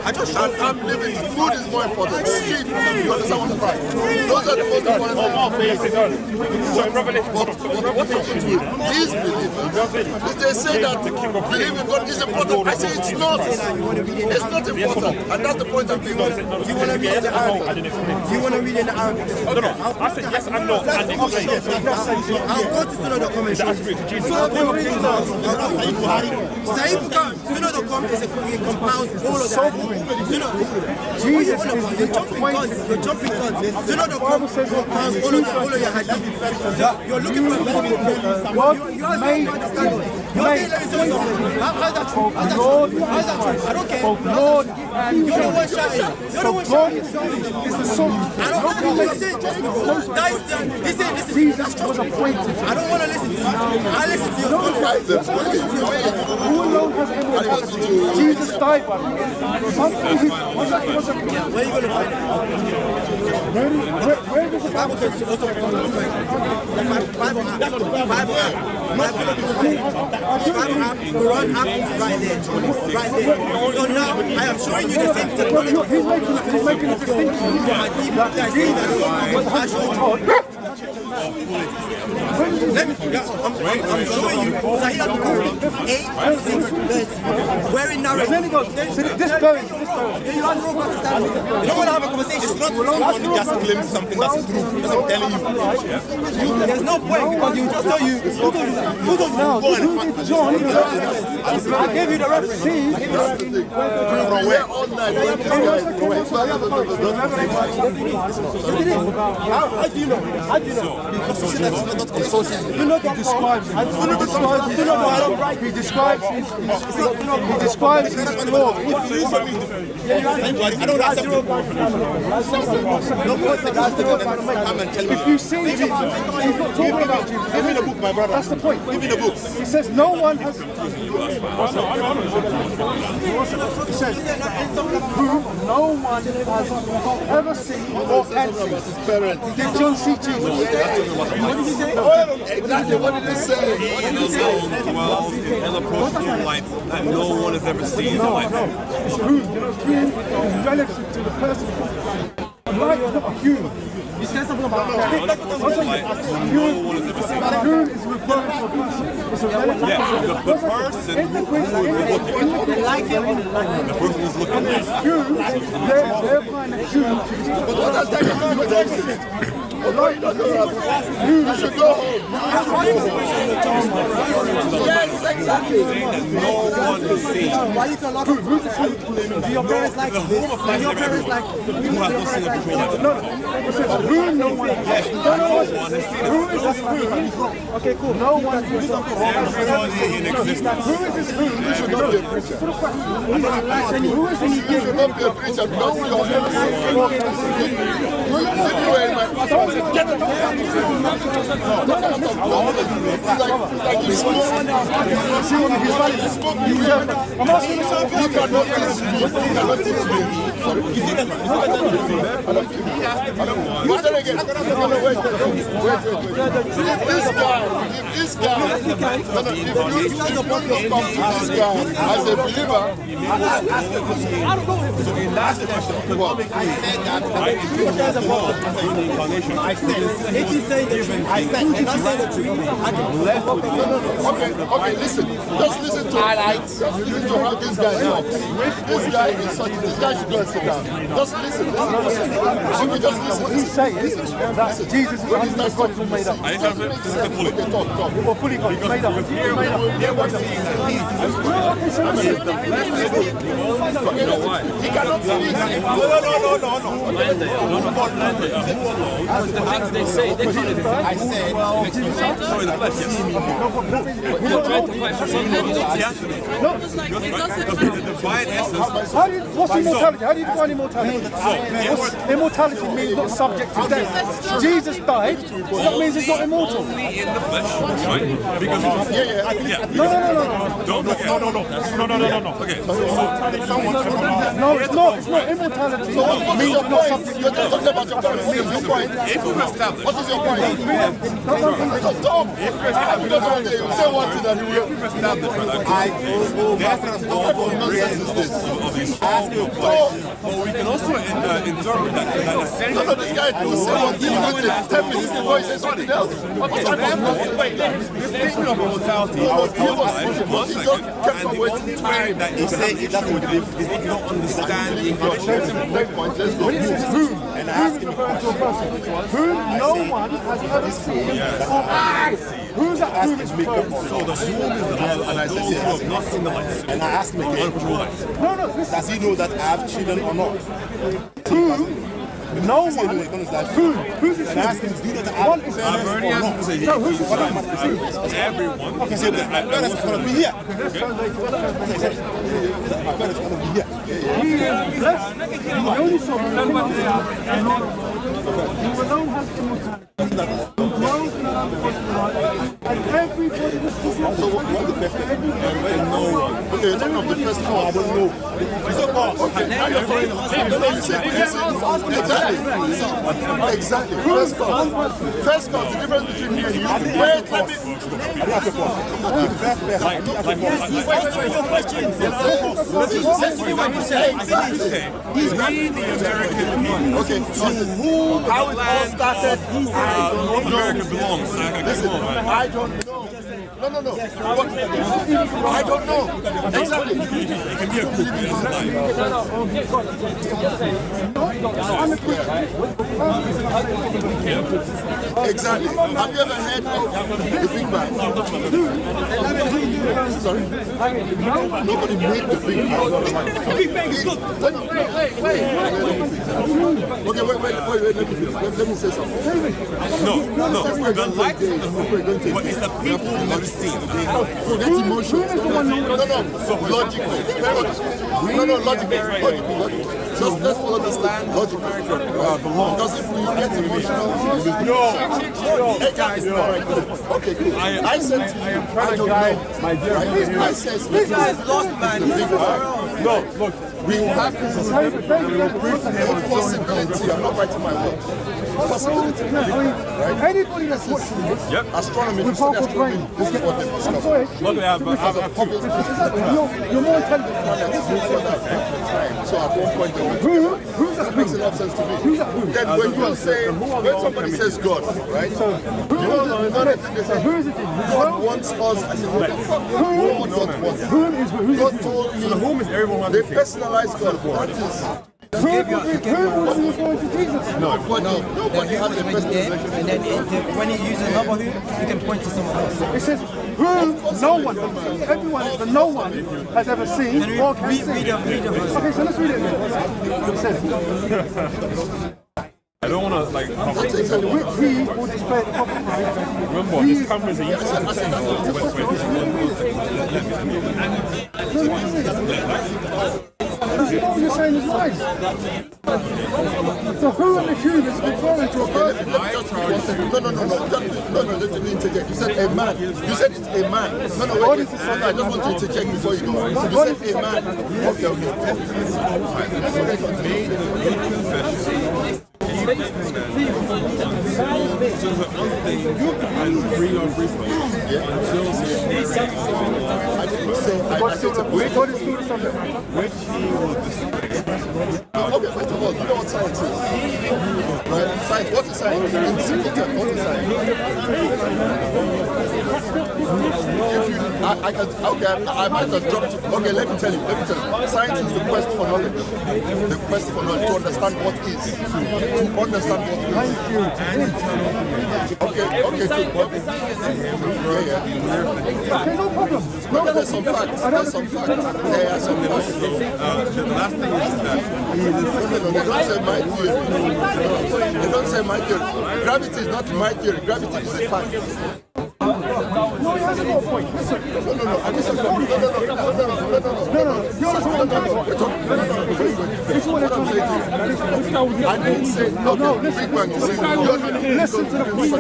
I'm living. Food is more important. Sleep. You understand what I'm saying? Those are the most important things. What happens with these believers is they say that believing in God is important. I say it's not. It's not important. And that's the point I'm making. Do you want to read in the Arabic? Do you want to read in the Arabic? No. I said yes and no. And I'll go to Sunnah.com and show you. Sunnah.com is a compounds all of that. Jesus is the jumping guns. Sunnah.com compounds all of your hadith. You're looking for a better. You are saying understanding. You're saying how's that true? How's that true? I don't care. Lord, you're the one shouting. You're the one shouting. It's the son. I don't know what you're saying. Trust me, bro. Listen. Jesus was appointed. I don't want to listen to you. I listen to your Who alone has immortality? Jesus died, but where are you going to find it? Where does the Bible can also be found on the Bible app. Quran app is right there. So now I am showing you the same technology. He's making a distinction. I'm showing you Sahih al-Bukhari 8-6 verse. Where in narrative? Then he goes, this going. You don't want to have a conversation. It's not someone who just claims something that's true. That's what I'm telling you. There's no point because you just tell you. Who don't know? John, I gave you the reference. From where all night? How do you know? How do you know? his law. I don't accept it. If you see it, give me the book, my brother. That's the point. Give me the book. He says no one has. He says who no one has ever seen or can see. Did John see Jesus? What did he say? Exactly. What did he say? He dwells in unapproachable light that no one has ever seen in life. Who is relative to the person. Light is not a human. You said something about that. Human is referring to a person. It's a relative. Yeah, the person who is looking. The person who's looking. They're kind of human to this person. What does that have to do with anything? You should go home. Yes, exactly. No one has seen. Why you can lock do your parents like this? Do your parents like Who has not seen a control like that? No. Who no one has seen. Who is this who? Okay, cool. No one has seen. Everybody in existence. Who is this who? You should not be a preacher. Who is this You should not be a preacher because you are get it. I'm asking you something. You cannot teach me. You then again. Wait. If this guy, if you come to this guy as a believer, So in that question, I said that right I said if you say the truth, I said and I say the truth, I can bless with you. Okay, listen. Just listen to how this guy talks. This guy is such. This guy should go and sit down. Just listen. Okay, just listen. He's saying that Jesus is 100% God is all made up. I didn't have it. This is the fully. Okay, talk. Well, fully God, it's made up. You know why? He cannot speak. The things they say, they can't even. I said, sorry, the flesh, yes. You're trying to fight for something you don't see. The divine essence. What's immortality? How do you define immortality? Immortality means not subject to death. Jesus died, so that means he's not immortal. Only in the flesh, right? Because No. Don't forget. No. Okay. No, it's not. It's not immortality. It means you're not subject to You're death. talking about your point. What is your point? If we've established, What is your point? Talk. Say one thing that you will. if we've established that death and all of these but we can also interpret that essentially. No, this guy will say one thing within 10 minutes before he says something else. This statement of immortality, our life, 1 second, and the only way that you say it's true is if you don't understand the incarnation. And ask him Who no one has ever seen. Who's that? So the whom is the and I said, yes. who have not seen the light. And I asked him again, No, listen. does he know that I have children or not? Who? No one. Who's this? And I asked him, do you know that I have children I've already or asked not? him to say No, who's this? everyone. He said, my parents cannot be here. My parents cannot be here. He is blessed. The only son who alone has immortality. And everybody was So what's the first thing? No one. Okay, you're talking of the first call. I don't know. Okay, now you're talking exactly. First call. First call. The difference between me and you. Wait, let me. Answer your question. Listen what you say. He's the American people. Okay, How it all started. North America belongs. listen, I don't know. No. I don't know. Exactly. Exactly. Have you ever heard of the Big Bang? Sorry? Nobody made the Big Bang. Big Bang is good. Okay, wait, let me say something. No, the light is the whole, but it's the people who never seen. Forget emotions. No. Logical. Just let's follow this line. Logical. Because if we get emotional, guys, okay, cool. I said to you, I don't know. I said, this guy is lost, man. No, look. We have this possibility. I'm not writing my word. Possibility. Right? Anybody that's watching this, astronomy, this is what they discover. You're more intelligent than us. So at one point, that makes a lot of sense to me. Then when you say, when somebody says God, right? You know the thing they say, God wants us. I said, what the fuck? God told me, they personalized God. That is. Who was referring to Jesus? Nobody had the personalization. And then when he uses another who, you can point to someone else. It says, who no one, everyone, but no one has ever seen or can see. Okay, so let's read it again. It says, I don't want to like. He will display the proper. Remember, this camera is a you're saying is lies. So who in the cube is referring to a person? No, let me interject. You said a man. You said it's a man. No, wait. I just want to interject before you go. You said a man. Okay. Okay, first of all, you know what science is? Right? Science, what is science? In simple terms, what is science? I might have dropped you. Okay, let me tell you. Science is the quest for knowledge. The quest for knowledge, to understand what is. To understand what is. Okay, No problem. No, there's some facts. There are some facts. The last thing is that they don't say my theory. They don't say my theory. Gravity is not my theory. Gravity is a fact. No, he hasn't got a point. Listen. No. I didn't say no. Big Bang is saying listen to the point.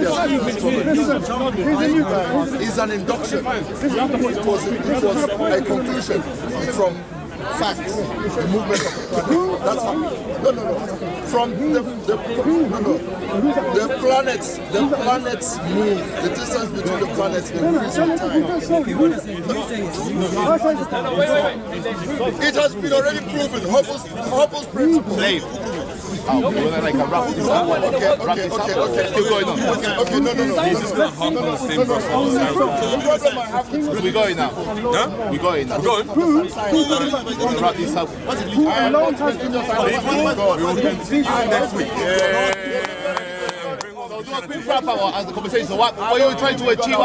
It's an induction. It was a conclusion from facts, the movement of the planet. That's how. No. From the planets move. The distance between the planets increases with time. It has been already proven. Hubble's principle. We're like a rap. Okay. Still going on. Okay, no. This is not Hubble the same person. The problem I have with we going now. Huh? We going now. Going. Wrap this up. We will continue next week. So do a quick wrap up as the conversation. So what are you trying to achieve?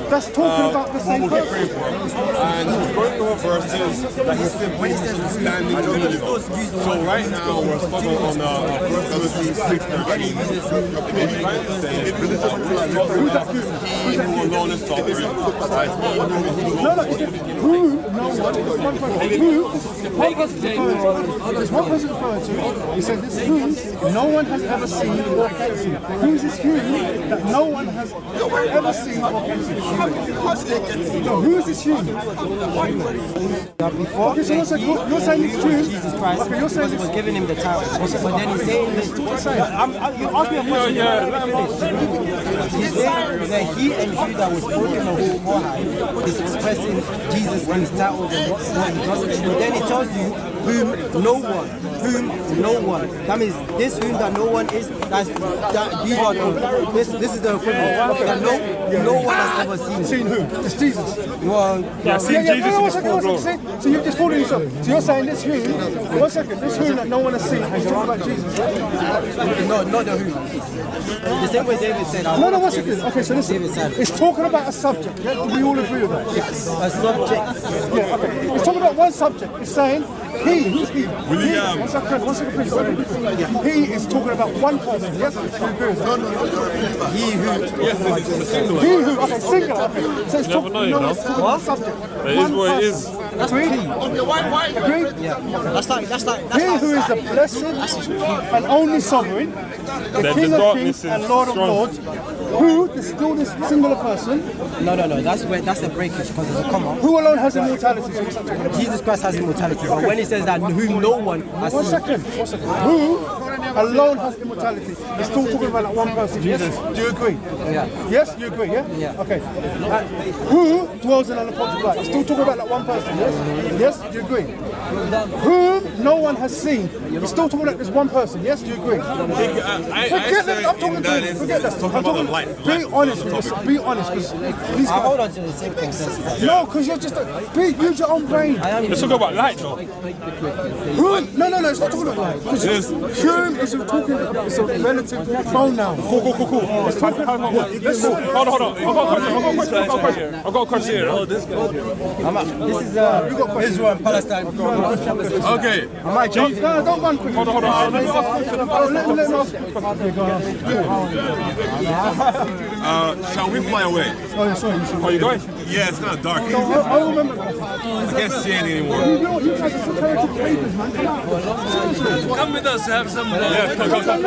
That's talking about the same person. And he's going over verses that he's simply standing in the middle. So right now we're studying on 1 Timothy 6:13. He's trying to say he who alone is sovereign. There's one person referring to. He said this who no one has ever seen or can see. Who's this who that no one has ever seen or can see? So who is this who? Before okay, so you're saying it's true. Jesus Christ, okay, you're saying was giving him the title. But then he's saying this. You asked me a question. He's saying he and who that was spoken of more high is expressing Jesus and his titles and what he does. But then it tells you whom no one. That means this whom that no one is, that these are this is the equivalent. That no one has ever seen. Seen who? It's Jesus. Well, seen Jesus in his full glory. So you're just fooling yourself. So you're saying this whom, 1 second, this whom that no one has seen is talking about Jesus, right? No, not the whom. The same way David said. No, 1 second. Okay, so listen. It's talking about a subject. Yeah? Do we all agree with that? Yes. A subject. Yeah, okay. It's talking about one subject. It's saying he. One second, please. He is talking about one person. Yes, do you agree with that? He who. Yes, it's singular. He who. Okay, singular. Okay. So it's talking about one subject. It is what it is. Agreed? Agreed? Yeah. That's like. He who is the blessed and only sovereign, the King of Kings and Lord of Lords, who is still this singular person. No. That's the breakage because there's a comma. Who alone has immortality? Jesus Christ has immortality. But when he says that whom no one has seen. 1 second. Who alone has immortality? It's still talking about that one person. Jesus. Yes? Do you agree? Yeah. Yes, you agree, yeah? Yeah. Okay. Who dwells in unapproachable light? It's still talking about that one person, yes? Yes, do you agree? Whom no one has seen. It's still talking about this one person, yes? Do you agree? Forget that. I'm talking to you. Forget that. I'm talking. Be honest with yourself. Be honest, because these guys. Hold on to the same consensus. No, because you're just use your own brain. Let's talk about light, though. Whom? No, it's not talking about light. Whom is talking about, it's a relative pronoun. Cool. It's talking about. Hold on. I've got a question here. Oh, this guy. This is Israel and Palestine. Okay. Don't run quick. Hold on. Shall we fly away? Oh, sorry. Are you going? Yeah, it's kind of dark. I remember. I can't see anything anymore. You guys are security papers, man. Come with us to have some. Yeah, come.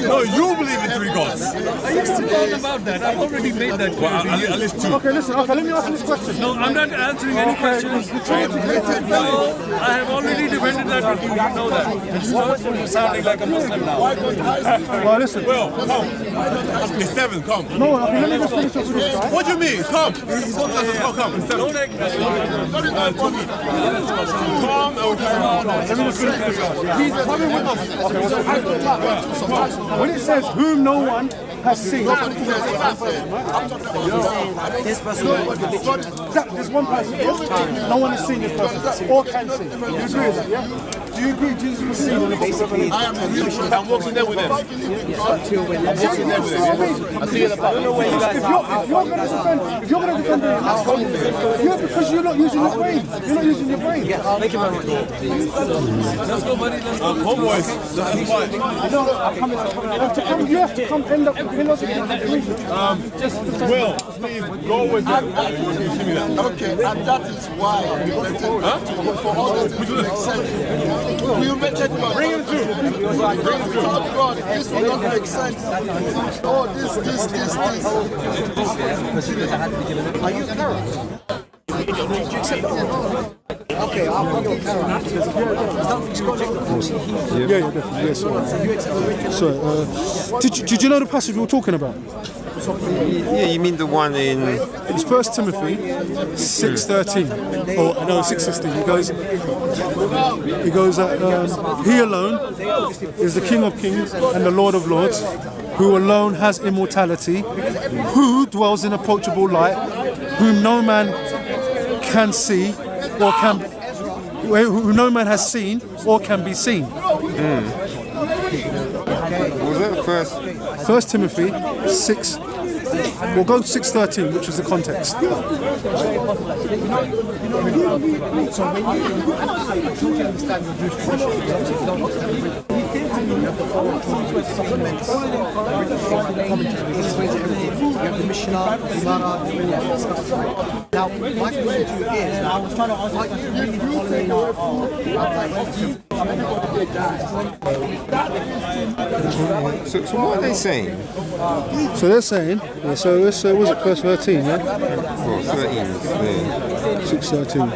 No, you believe in 3 gods. I used to talk about that. I've already made that clear. Well, at least 2. Okay, listen. Okay, let me ask you this question. No, I'm not answering any questions. No, I have already defended that with you. You know that. It's not for you sounding like a Muslim now. Well, listen. Well, come. It's 7. Come. No, okay, let me just finish up with this guy. What do you mean? Come. Come. It's 7. Don't act Let me just finish this guy. When it says whom no one has seen, This person. There's one person. No one has seen this person or can see. Do you agree with that? Yeah. Do you agree Jesus was seen on the Basically, I'm walking there with him. I see you in the back. I don't know where you guys are. If you're going to defend it, because you're not using your brain. You're not using your brain. Thank you very much. Let's go, buddy. Let's go. Homeboys, that's fine. You have to come end up with philosophy. Will, please go with them. Okay, and that is why for all that to make sense. We mentioned bring it through. Without God, this will not make sense. Oh, this. Are you Karen? Okay, I'll bring your Karen. Yeah, definitely. Yes. So, did you know the passage we were talking about? Yeah, you mean the one in... It's 1 Timothy 6:13. Or, no, 6:16. He goes that he alone is the King of Kings and the Lord of Lords, who alone has immortality, who dwells in approachable light, whom no man can see or can... who no man has seen or can be seen. Was that first? 1 Timothy 6. We'll go 6:13, which is the context. Now, my question to you is, I was trying to ask So what are they saying? So they're saying, so was it verse 13, yeah? Well, 13 is there. 6:13.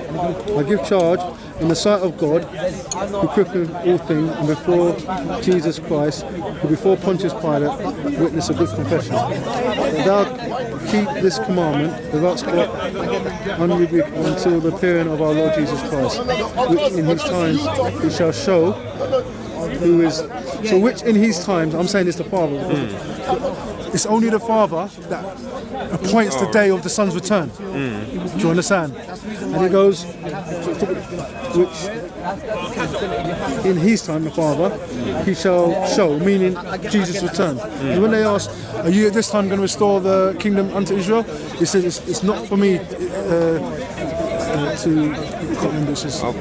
I give charge in the sight of God, who quickeneth all things, and before Jesus Christ, who before Pontius Pilate witnessed a good confession. That thou keep this commandment without spot, unrebuked, until the appearing of our Lord Jesus Christ, which in his times he shall show who is. So which in his times, I'm saying it's the Father. It's only the Father that appoints the day of the Son's return. Do you understand? And it goes, which in his time, the Father, he shall show, meaning Jesus' return. And when they ask, are you at this time going to restore the kingdom unto Israel? He says, it's not for me to...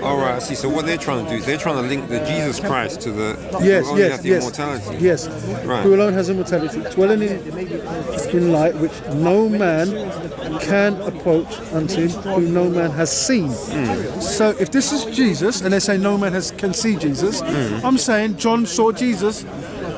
All right, I see. So what they're trying to do is they're trying to link the Jesus Christ to the yes, who only has the immortality. Yes, right. Who alone has immortality, dwelling in light which no man can approach unto, whom no man has seen. So if this is Jesus, and they say no man can see Jesus, I'm saying John saw Jesus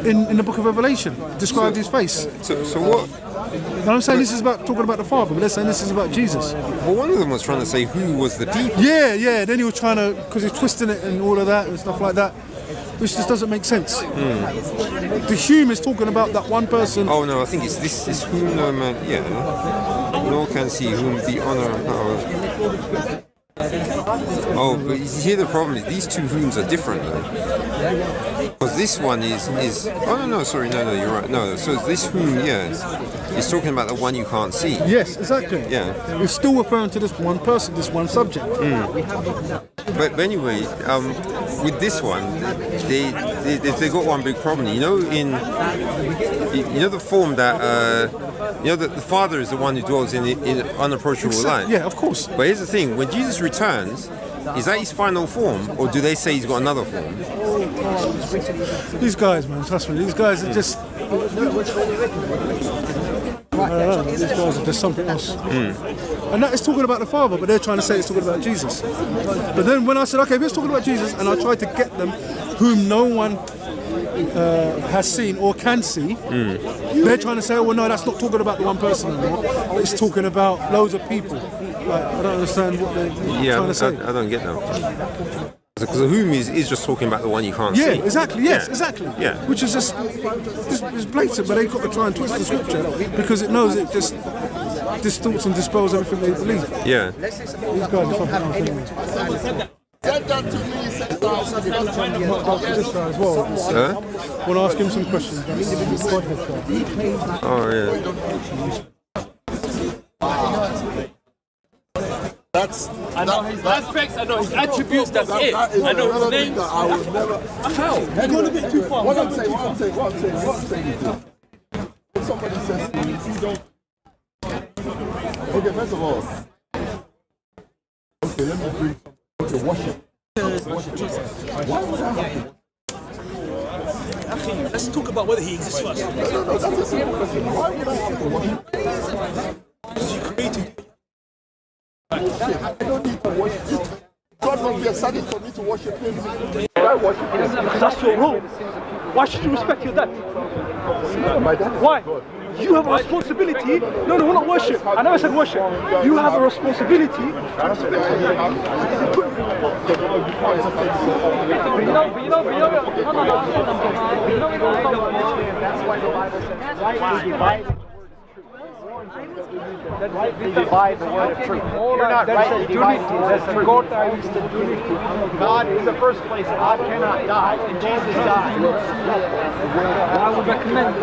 in the book of Revelation, described his face. So what? And I'm saying this is talking about the Father, but they're saying this is about Jesus. Well, one of them was trying to say who was the people. Yeah. Then he was trying to, because he's twisting it and all of that and stuff like that, which just doesn't make sense. The Hume is talking about that one person. Oh no, I think it's this whom no man, nor can see whom the honor and power. Oh, but here the problem is these two whoms are different though. Because this one is oh no, sorry, no, you're right. No, so this whom, is talking about the one you can't see. Yes, exactly. Yeah. It's still referring to this one person, this one subject. But anyway, with this one, they got one big problem. You know, the form that the Father is the one who dwells in unapproachable light. Yeah, of course. But here's the thing: when Jesus returns, is that his final form, or do they say he's got another form? These guys, man, trust me, these guys are just... I don't know, these guys are just something else. And that is talking about the Father, but they're trying to say it's talking about Jesus. But then when I said, okay, we're talking about Jesus, and I tried to get them whom no one has seen or can see, they're trying to say, oh, well, no, that's not talking about the one person anymore. It's talking about loads of people. Like, I don't understand what they're trying to say. I don't get that. Because the whom is just talking about the one you can't see. Yeah, exactly, yes, exactly. Yeah. Which is just it's blatant, but they've got to try and twist the scripture because it knows it just distorts and dispels everything they believe. Yeah. These guys are something else anyway. Said that to me, said that. This guy as well. Huh? Want to ask him some questions? Oh, yeah. I know his aspects, I know his attributes, that's it. I know his name. How? You're going a bit too far. What I'm saying is if somebody says to me, you don't... Okay, first of all, okay, let me bring some worship. Why would that happen? Let's talk about whether he exists first. No, that's a simple question. Why would I have to worship? Because you created. I don't need to worship him. God must be excited for me to worship him. Why worship him? Because that's your role. Why should you respect your dad? My dad is Why? God. You have a responsibility. No, we're not worship. I never said worship. You have a responsibility to respect your dad. Rightly divide the word of truth. You're not rightly dividing the truth. God is the first place. God cannot die, and Jesus died. I would recommend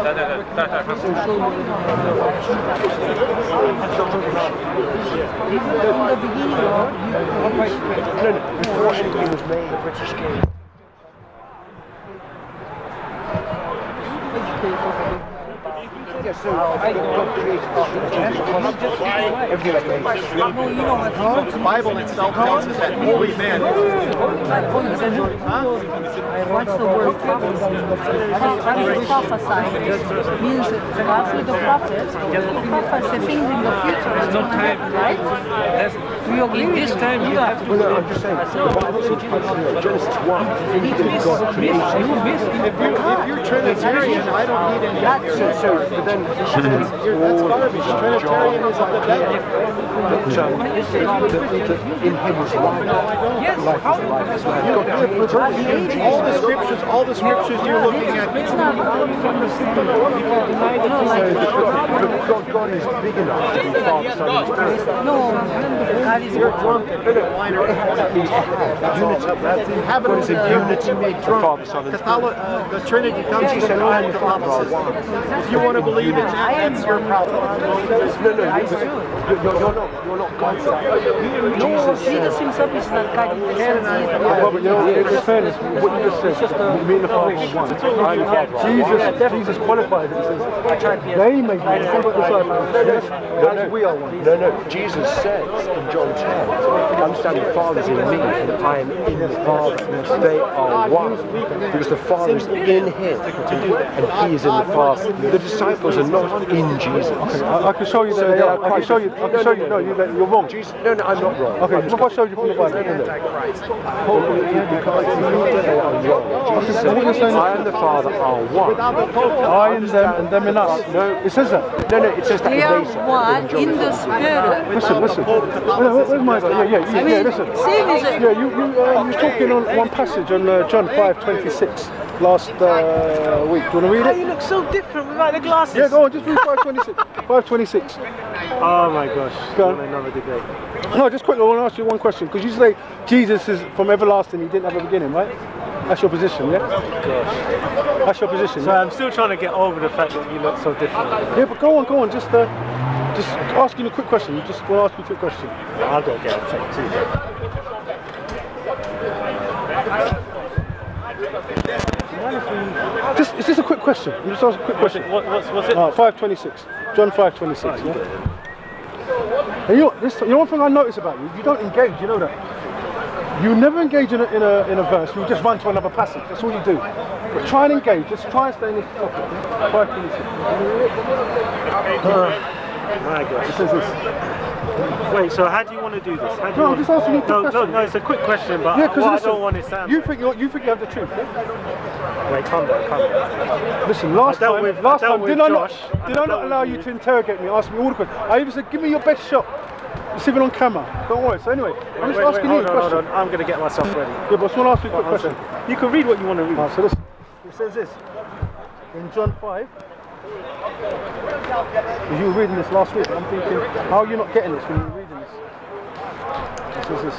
Unfortunately, he was made a British king. Yes, so God created everything like the Bible itself tells us that holy men. What's the word prophecy? Prophesying means actually the prophet prophesies things in the future. It's going to happen, right? you agree In this time, you have to. Well, no, I'm just saying, the Bible says, Genesis 1, God created. If you're Trinitarian, I don't need any answers. So, but then, that's garbage. Trinitarianism, the devil. In him was life. Life is life. Is life. All the scriptures you're looking at. God is big enough to be Father, Son, and Spirit. No, God is You're drunk. Unity. That's inhabitants of unity made drunk. Father, Son, and Spirit. The Trinity comes from the line of Catholicism. If you want to believe in that, that's your problem. You're not God. Jesus himself is not God. But you know, in fairness, what you just said, me and the Father are one. I and the Father are one. Jesus qualified it and says, they may be one, as we are one. No, Jesus says in John 10, understand the Father's in me and I am in the Father. They are one. Because the Father is in him and he is in the Father. The disciples are not in Jesus. I can show you that they are. I can show you. No, you're wrong. Jesus, no, I'm not wrong. Okay, look what I showed you from the Bible. I and the Father are one. I and them and them in us. No, it says that. No, it says that. They are one in the spirit. Listen. Where's my guy? Yeah, listen. Same as it. Yeah, you were talking on one passage on John 5:26 last week. Do you want to read it? You look so different without the glasses. Yeah, go on, just read 5:26. 5:26. Oh my gosh. Go on. Another debate. No, just quickly, I want to ask you one question. Because you say Jesus is from everlasting, he didn't have a beginning, right? That's your position, yeah? Gosh. That's your position, So yeah? I'm still trying to get over the fact that you look so different. Yeah, but go on, just asking a quick question. Just want to ask you a quick question. I've got to get a take too. It's just a quick question. You just ask a quick question. What's it? 5:26. John 5:26. Yeah? And you know one thing I notice about you? You don't engage. You know that. You never engage in a verse. You just run to another passage. That's all you do. But try and engage. Just try and stay in this topic. 5:26. My gosh. It says this. Wait, so how do you want to do this? No, I'm just asking you a quick question. No, it's a quick question, but Yeah, what because I don't want to sound. you think you have the truth. Yeah? Wait, calm down. Listen, last time, did I not allow you you. to interrogate me, ask me all the questions? I even said, give me your best shot. It's even on camera. Don't worry. So anyway, I'm just asking you a question. Hold on. I'm going to get myself ready. Yeah, but I just want to ask you a quick question. You can read what you want to read. So listen, it says this in John 5. Because you were reading this last week, I'm thinking, how are you not getting this when you were reading this? It says this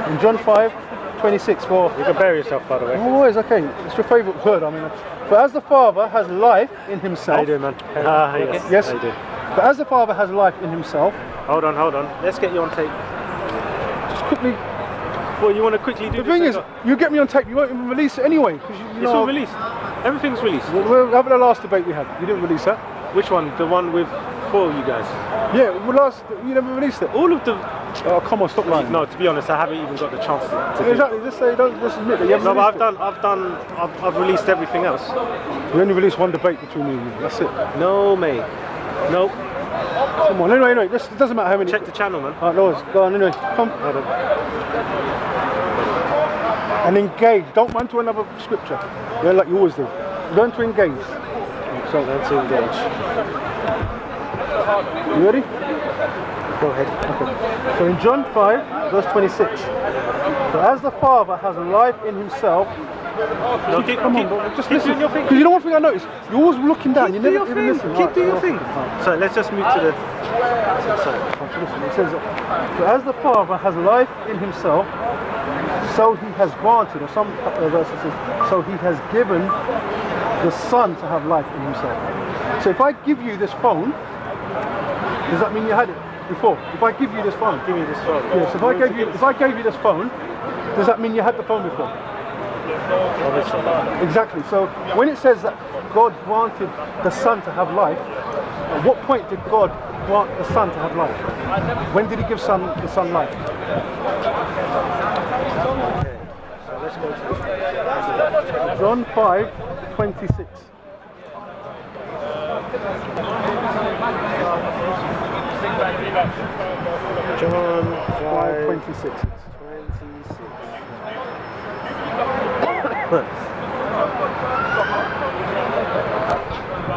in John 5:26. For you can bury yourself, by the way. Oh, it's okay. It's your favourite word. I mean, but as the Father has life in Himself. How you doing, man? Yes. How you doing? But as the Father has life in Himself. Hold on. Let's get you on tape. Just quickly. Well, you want to quickly do the thing is, you get me on tape, you won't even release it anyway. It's all released. Everything's released. Well, having the last debate we had, you didn't release that. Which one? The one with 4 of you guys? Yeah, you never released it. All of them. Oh, come on, stop lying. No, to be honest, I haven't even got the chance to exactly, just say, don't just admit that you haven't released I've released everything else. You only released one debate between me and you, that's it. No, mate. Nope. Come on, anyway, it doesn't matter how many. Check the channel, man. Alright, no, go on, anyway, come. And engage, don't run to another scripture. Yeah, like you always do. Learn to engage. So, learn to engage. You ready? Go ahead. Okay. So in John 5, verse 26. So as the Father has life in Himself. No, come on, bro. Just listen. Because you know one thing I noticed? You're always looking down. You never even listen. Keep doing your thing. So let's just move to the. It says, so as the Father has life in Himself, so He has granted, or some verses says, so He has given the Son to have life in Himself. So if I give you this phone, does that mean you had it before? If I give you this phone, give me this phone. Yes. If I gave you this phone, does that mean you had the phone before? Obviously. Exactly. So when it says that God granted the Son to have life, at what point did God grant the Son to have life? When did He give the Son life? Okay. So let's go to John 5:26. John 5:26.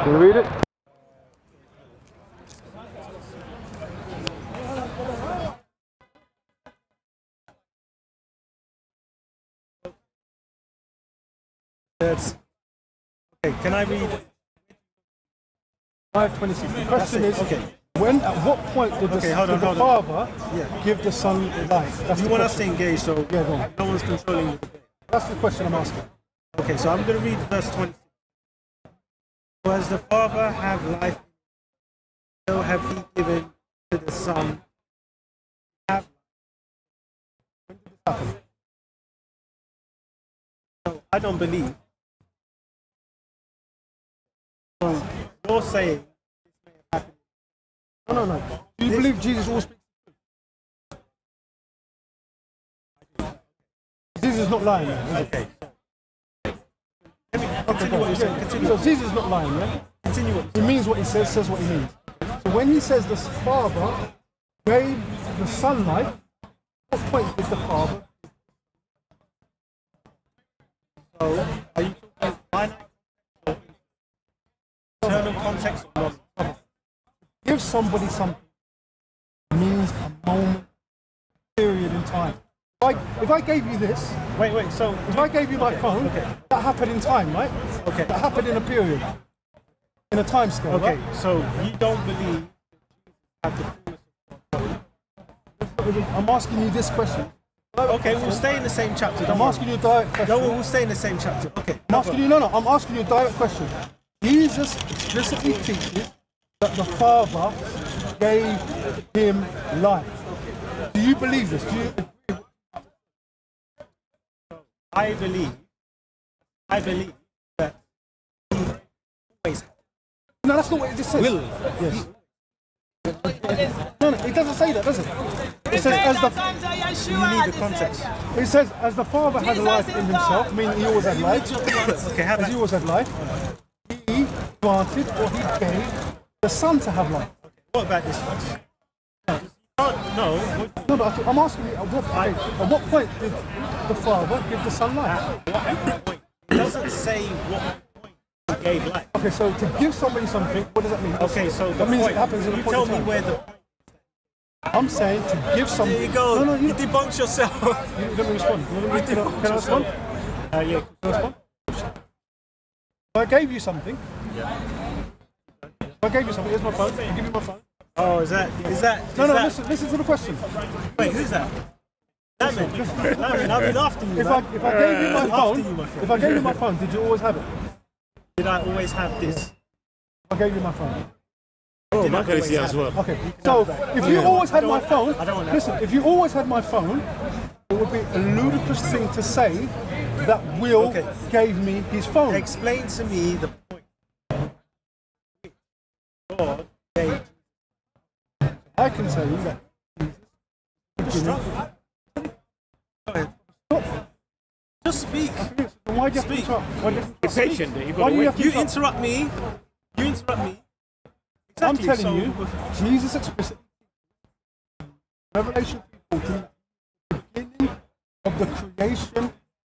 Can you read it? Okay, can I read 5:26. The question is, at what point did the Father give the Son life? You want us to engage, so yeah, go on. no one's controlling the debate. That's the question I'm asking. Okay, so I'm going to read verse 26. As the Father have life, so have He given to the Son. Have when did this happen? No, I don't believe. So you're saying this may have happened. No. Do you believe Jesus always speaks the truth? Jesus is not lying, is it? Okay. Continue what you're saying. Continue. So Jesus is not lying, yeah? Continue what he means what he says what he means. So when he says the Father gave the Son life, what point did the Father? So are you talking finite or eternal context or not? Give somebody something means a moment, period in time. If I gave you this, so if I gave you my phone, that happened in time, right? Okay. That happened in a period, in a time scale. Okay, right? so you don't believe at the fullness I'm asking you this question. Okay, we'll stay in the same chapter. I'm asking you a direct question. No, we'll stay in the same chapter. Okay. I'm asking you I'm asking you a direct question. Jesus explicitly teaches that the Father gave him life. Do you believe this? Do you? I believe that he always. No, that's not what it just says. Will. Yes. No, it doesn't say that, does it? It says as the. You need the context. It says as the Father had life in himself, meaning he always had life. Okay, as he always had life, he granted or he gave the Son to have life. What about this one? No, but I'm asking you, at what point did the Father give the Son life? It doesn't say what point he gave life. Okay, so to give somebody something, what does that mean? Okay, so that means it happens in a you point tell in me time. where the point. I'm saying to give something. There you go. No, you debunked yourself. You let me respond. Can I respond? Yeah. Can I respond? If I gave you something. If I gave you something, here's my phone. I give you my phone. Oh, is that? No, listen to the question. Wait, who's that? Lamin, I've been after you. If I gave you my phone, did you always have it? Did I always have this? I gave you my phone. Oh, my God, as well. Okay, so if you always had my phone, I don't want listen, if you always had my phone, it would be a ludicrous thing to say that Will gave me his phone. Explain to me the point. God gave. I can tell you that. Just speak. Why do you have to interrupt? Be patient. Why do you have to interrupt me? You interrupt me. Exactly, I'm telling you, Jesus explicitly, Revelation 14, the beginning of the creation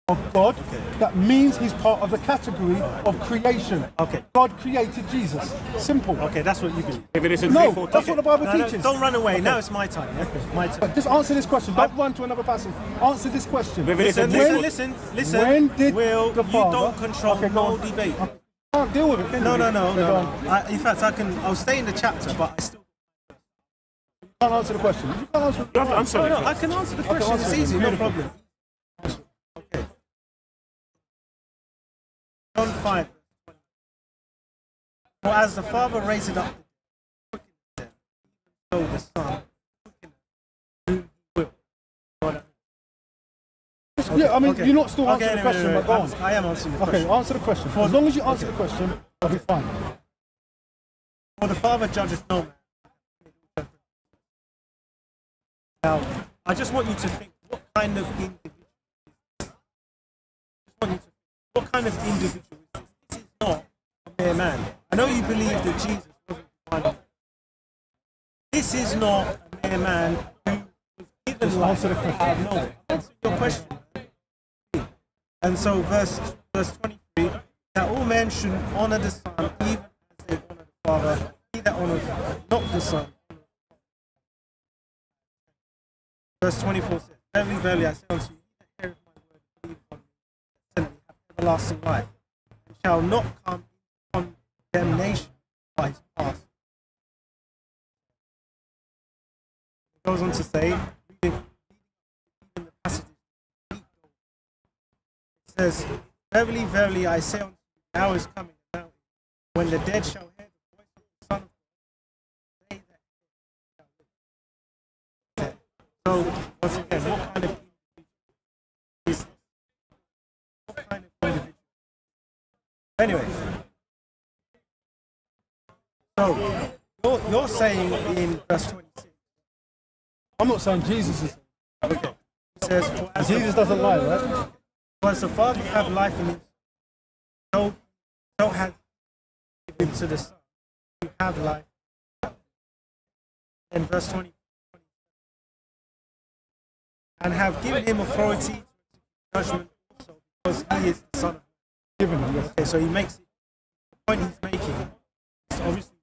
of God. That means he's part of the category of creation. Okay. God created Jesus. Simple. Okay, that's what you believe. If it isn't No, that's what the Bible teaches. Don't run away. Now it's my time. Yeah? My time. Just answer this question. Don't run to another passage. Answer this question. Listen. When did Will, the Father... you don't control no debate. I can't deal with it. No. In fact, I'll stay in the chapter, but I still... You can't answer the question. You can't answer the question. No, I can answer the question. It's easy, no problem. Okay. John 5. For as the Father raised up so the Son will. Yeah, I mean, you're not still answering the question, but go on. I am answering the question. Okay, answer the question. As long as you answer the question, I'll be fine. For the Father judges no man. Now, I just want you to think what kind of individual is this? This is not a mere man. I know you believe that Jesus wasn't divine. this is not a mere man who was given life out of nowhere. Answer your question. And so verse 23, that all men should honour the Son even as they honour the Father. He that honours not the Son. Verse 24 says, Verily, verily, I say unto you, he that heareth my word and believeth on me, shall have everlasting life, and shall not come into condemnation by his past. It goes on to say, reading the passage, it says, Verily, verily, I say unto you, the hour is coming now, when the dead shall hear the voice of the Son of God, they that hear shall live. So, once again, what kind of individual is this? What kind of individual? Anyway, so you're saying in verse 26. I'm not saying Jesus is. Okay. It says, for as Jesus doesn't lie, right? For as the Father have life in him, so has given to the Son who have life. In verse 20. And have given him authority to judgment also, because he is the Son of Man. Given him, yes. Okay, so he makes it, the point he's making is obviously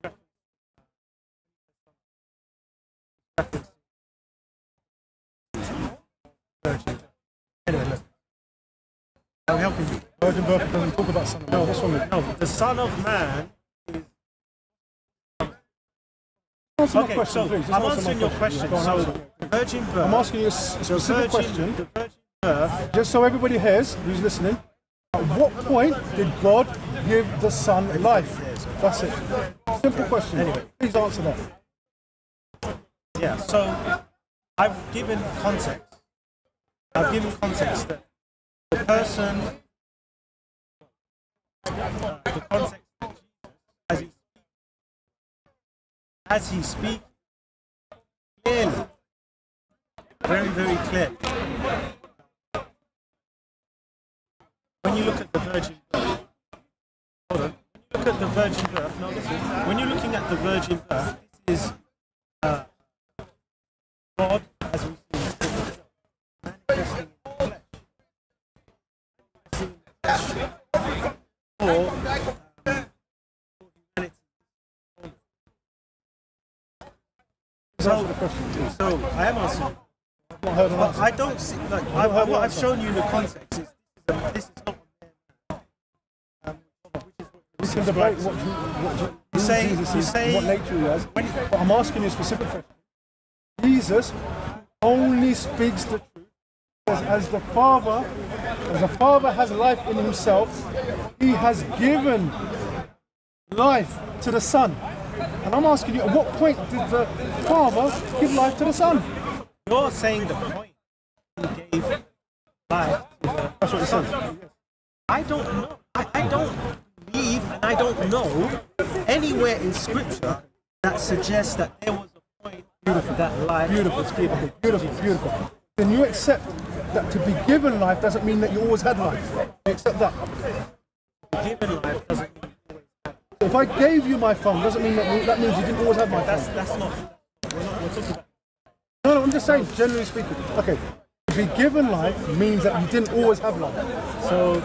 reference. Anyway, look. I'm helping you. Virgin birth doesn't talk about Son of Man. What's wrong with it? No, the Son of Man is. Answer my Okay, question, so please. Just I'm answer answering my your question. question. Go on, So, answer. the virgin birth. I'm asking you a specific question. The virgin birth. Just so everybody hears, who's listening, at what point did God give the Son life? That's it. Simple question. Anyway, please answer that. Yeah, so I've given context. I've given context that the person, the context of Jesus, as he speaks clearly, very, very clearly. When you look at the virgin birth, hold on. When you look at the virgin birth, no, listen. When you're looking at the virgin birth, this is God, as we see, manifesting in flesh, for humanity. So I am answering. I don't see, like, what I've shown you in the context is this is not we can debate what you say, what nature he has. But I'm asking you a specific question. Jesus only speaks the truth because as the Father has life in himself, he has given life to the Son. And I'm asking you, at what point did the Father give life to the Son? You're saying the point he gave life to the That's what it says. I don't know. I don't believe and I don't know anywhere in Scripture that suggests that there was a point that life. Beautiful. Then you accept that to be given life doesn't mean that you always had life. You accept that. Given life doesn't mean you always had life. If I gave you my phone, doesn't mean that means you didn't always have my phone. That's not. We're talking about. No, I'm just saying, generally speaking. Okay, to be given life means that you didn't always have life. So,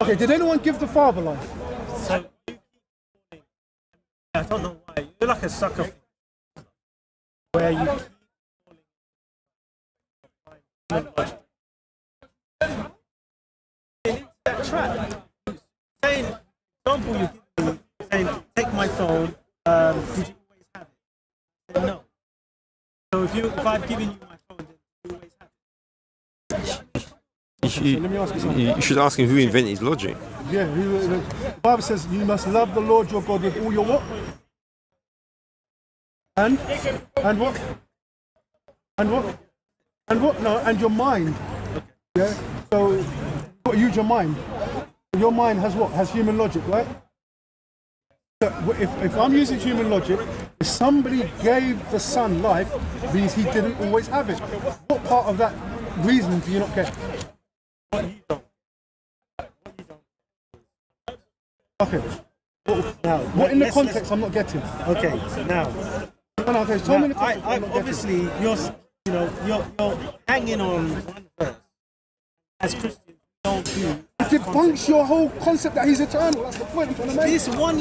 okay, did anyone give the Father life? So, I don't know why. You're like a sucker where you keep calling that trap. Saying, example, you give me saying, take my phone. Did you always have it? No. So if I've given you my phone, then you always have it. You should ask him who invented his logic. Yeah, the Bible says you must love the Lord your God with all your what? And what? And what? And what? No, and your mind. Yeah. So you've got to use your mind. Your mind has what? Has human logic, right? So if I'm using human logic, if somebody gave the Son life, means he didn't always have it. What part of that reason do you not get? Okay. Now, what in the context I'm not getting? Okay, now, No, okay, tell me the obviously, you're hanging on one verse. As Christians, we don't do. It debunks your whole concept that he's eternal. That's the point I'm trying to make. This one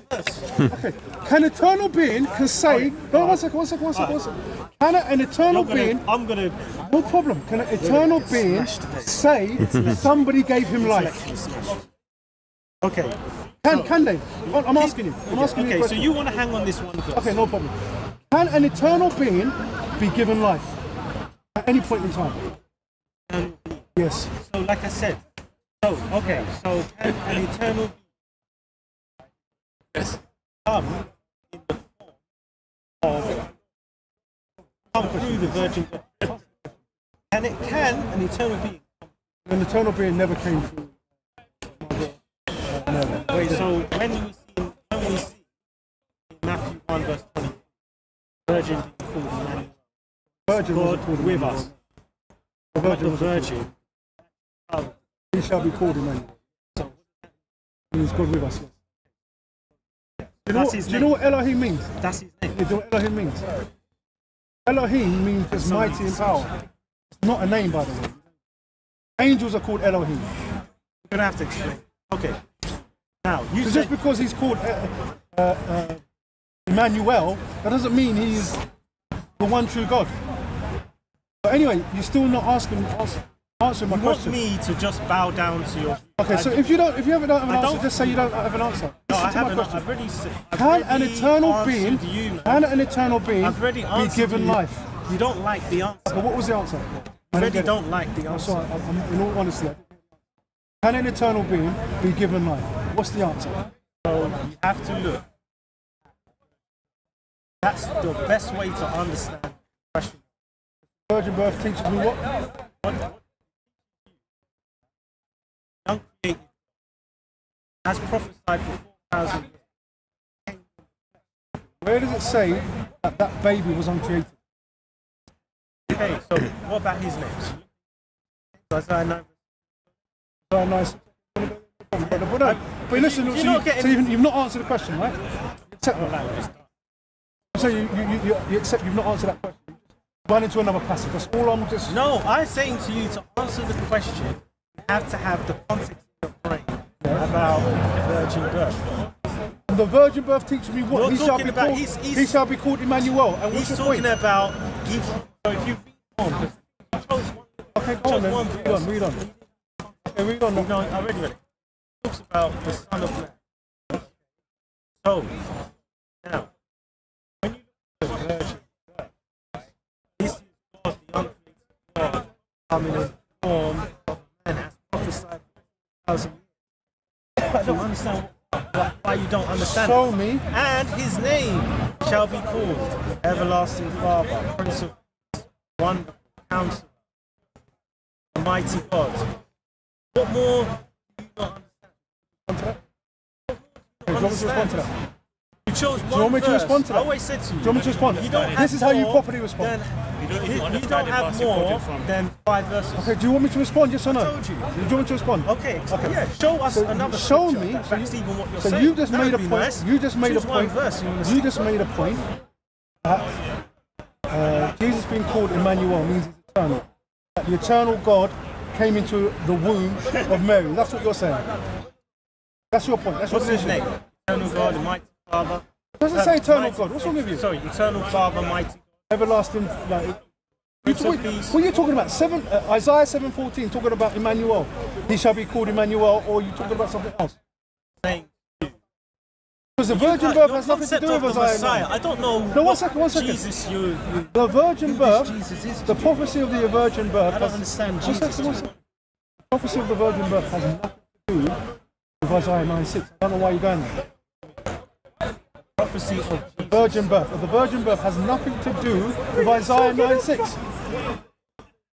verse. Okay. Can eternal being can say? No, one second. Can an eternal being? No problem. Can an eternal being say somebody gave him life? Okay. Can they? I'm asking you. Okay, so you want to hang on this one verse. Okay, no problem. Can an eternal being be given life at any point in time? Yes. So, like I said, so can an eternal being come in the form of come through the virgin birth? And it can an eternal being. An eternal being never came through. Wait, so when we see in Matthew 1 verse 20, virgin being called Emmanuel, God with us. The virgin. He shall be called Emmanuel. He's God with us. Do you know what Elohim means? That's his name. You know what Elohim means? Elohim means just mighty in power. It's not a name, by the way. Angels are called Elohim. You're gonna have to explain. Okay. Now, so just because he's called Emmanuel, that doesn't mean he's the one true God. But anyway, you're still not answering my question. You want me to just bow down to your... Okay, so if you don't have an answer, just say you don't have an answer. No, I haven't. I've already said... Can an eternal being be given life? You don't like the answer. But what was the answer? I already don't like the answer. In all honesty, can an eternal being be given life? What's the answer? So you have to look. That's the best way to understand the question. Virgin birth teaches me what? Young created has prophesied for 4,000 years. Where does it say that that baby was uncreated? Okay, so what about his name? Isaiah 9. But listen, you've not answered the question, right? So you accept you've not answered that question. Run into another passage. That's all I'm just... No, I'm saying to you to answer the question, you have to have the context in your brain about the virgin birth. And the virgin birth teaches me what? He shall be called Emmanuel. And what's he's your point? talking about... So if you read on... Okay, go on then. Read on. Okay, read on. No, I already read it. It talks about the Son of Man. So, now, when you look at the virgin birth, this is God, the uncreated God, coming in the form of a man, has prophesied for 1,000 years. Do you understand why you don't understand? Show me. And his name shall be called Everlasting Father, Prince of Peace, Wonderful Counselor, Almighty God. What more do you not understand? Do you want me to respond to that? You chose Do you want me to respond to that? I always said to you. Do you want me to respond? This is how you properly respond. You don't have more than 5 verses. Okay, do you want me to respond, yes or no? I told you. Do you want me to respond? Okay. Yeah, show us another show scripture me. that backs even what you're So saying. you just made a point. Nice. You just made Choose a point. one verse, You just made a point that Jesus being called Emmanuel means he's eternal. That the eternal God came into the womb of Mary. That's what you're saying. That's your point. That's What's your his name? Eternal God, Almighty Father. It doesn't say eternal God. What's wrong with you? Sorry, Eternal Father, Mighty God. Everlasting. What are you talking about? Isaiah 7:14 talking about Emmanuel. He shall be called Emmanuel, or you talking about something else? Saying. Because the virgin birth has nothing to do with Isaiah. I don't know. No, one second. Jesus, the virgin birth, the prophecy of the virgin birth. I don't understand Jesus. The prophecy of the virgin birth has nothing to do with Isaiah 9:6. I don't know why you're going there. Prophecy of the virgin birth. The virgin birth has nothing to do with Isaiah 9:6.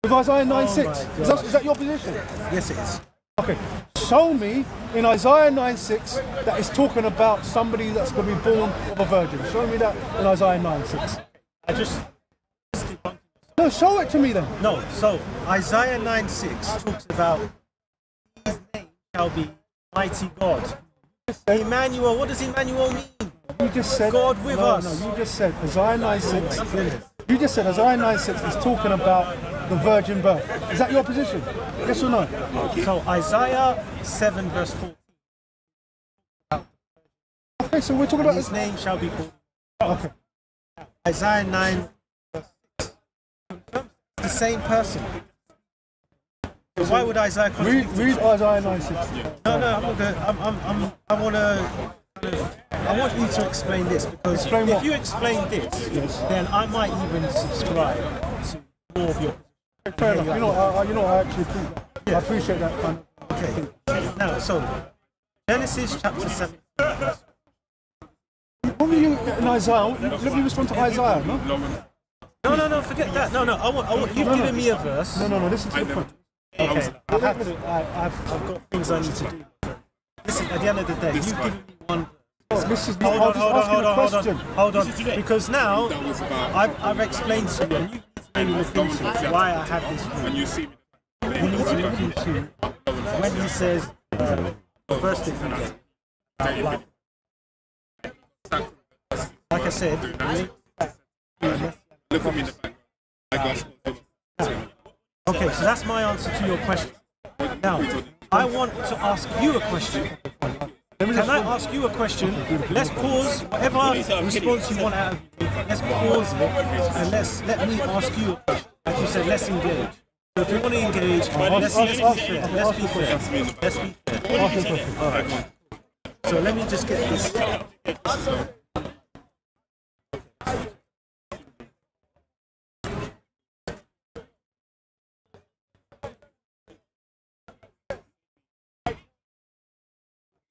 With Isaiah 9:6. Is that your position? Yes, it is. Okay. Show me in Isaiah 9:6 that it's talking about somebody that's going to be born of a virgin. Show me that in Isaiah 9:6. I just No, show it to me then. No, so Isaiah 9:6 talks about his name shall be Mighty God. Emmanuel, what does Emmanuel mean? You just said God with us. No, you just said Isaiah 9:6. You just said Isaiah 9:6 is talking about the virgin birth. Is that your position? Yes or no? So Isaiah 7 verse 14. Okay, so we're talking about his name shall be called. Okay. Isaiah 9 verse 6. The same person. So why would Isaiah read Isaiah 9:6? No, I'm not good. I want you to explain this because if you explain this, then I might even subscribe to more of your. Fair enough. You know, I actually think I appreciate that kind of. Okay. Now, so Genesis chapter 7. What were you in Isaiah? Let me respond to Isaiah, no? No, forget that. No, I want you've given me a verse. No, listen to the point. Okay, I've got things I need to do. Listen, at the end of the day, you've given me one. Hold on. Because now I've explained to you, and you need to look into why I have this rule. You need to look into when he says the first thing like I said, okay, so that's my answer to your question. Now, I want to ask you a question. Can I ask you a question? Let's pause whatever response you want out of me. Let's pause it and let me ask you a question. Like you said, let's engage. So if you want to engage, let's be fair. Let's be fair. All right. So let me just get this.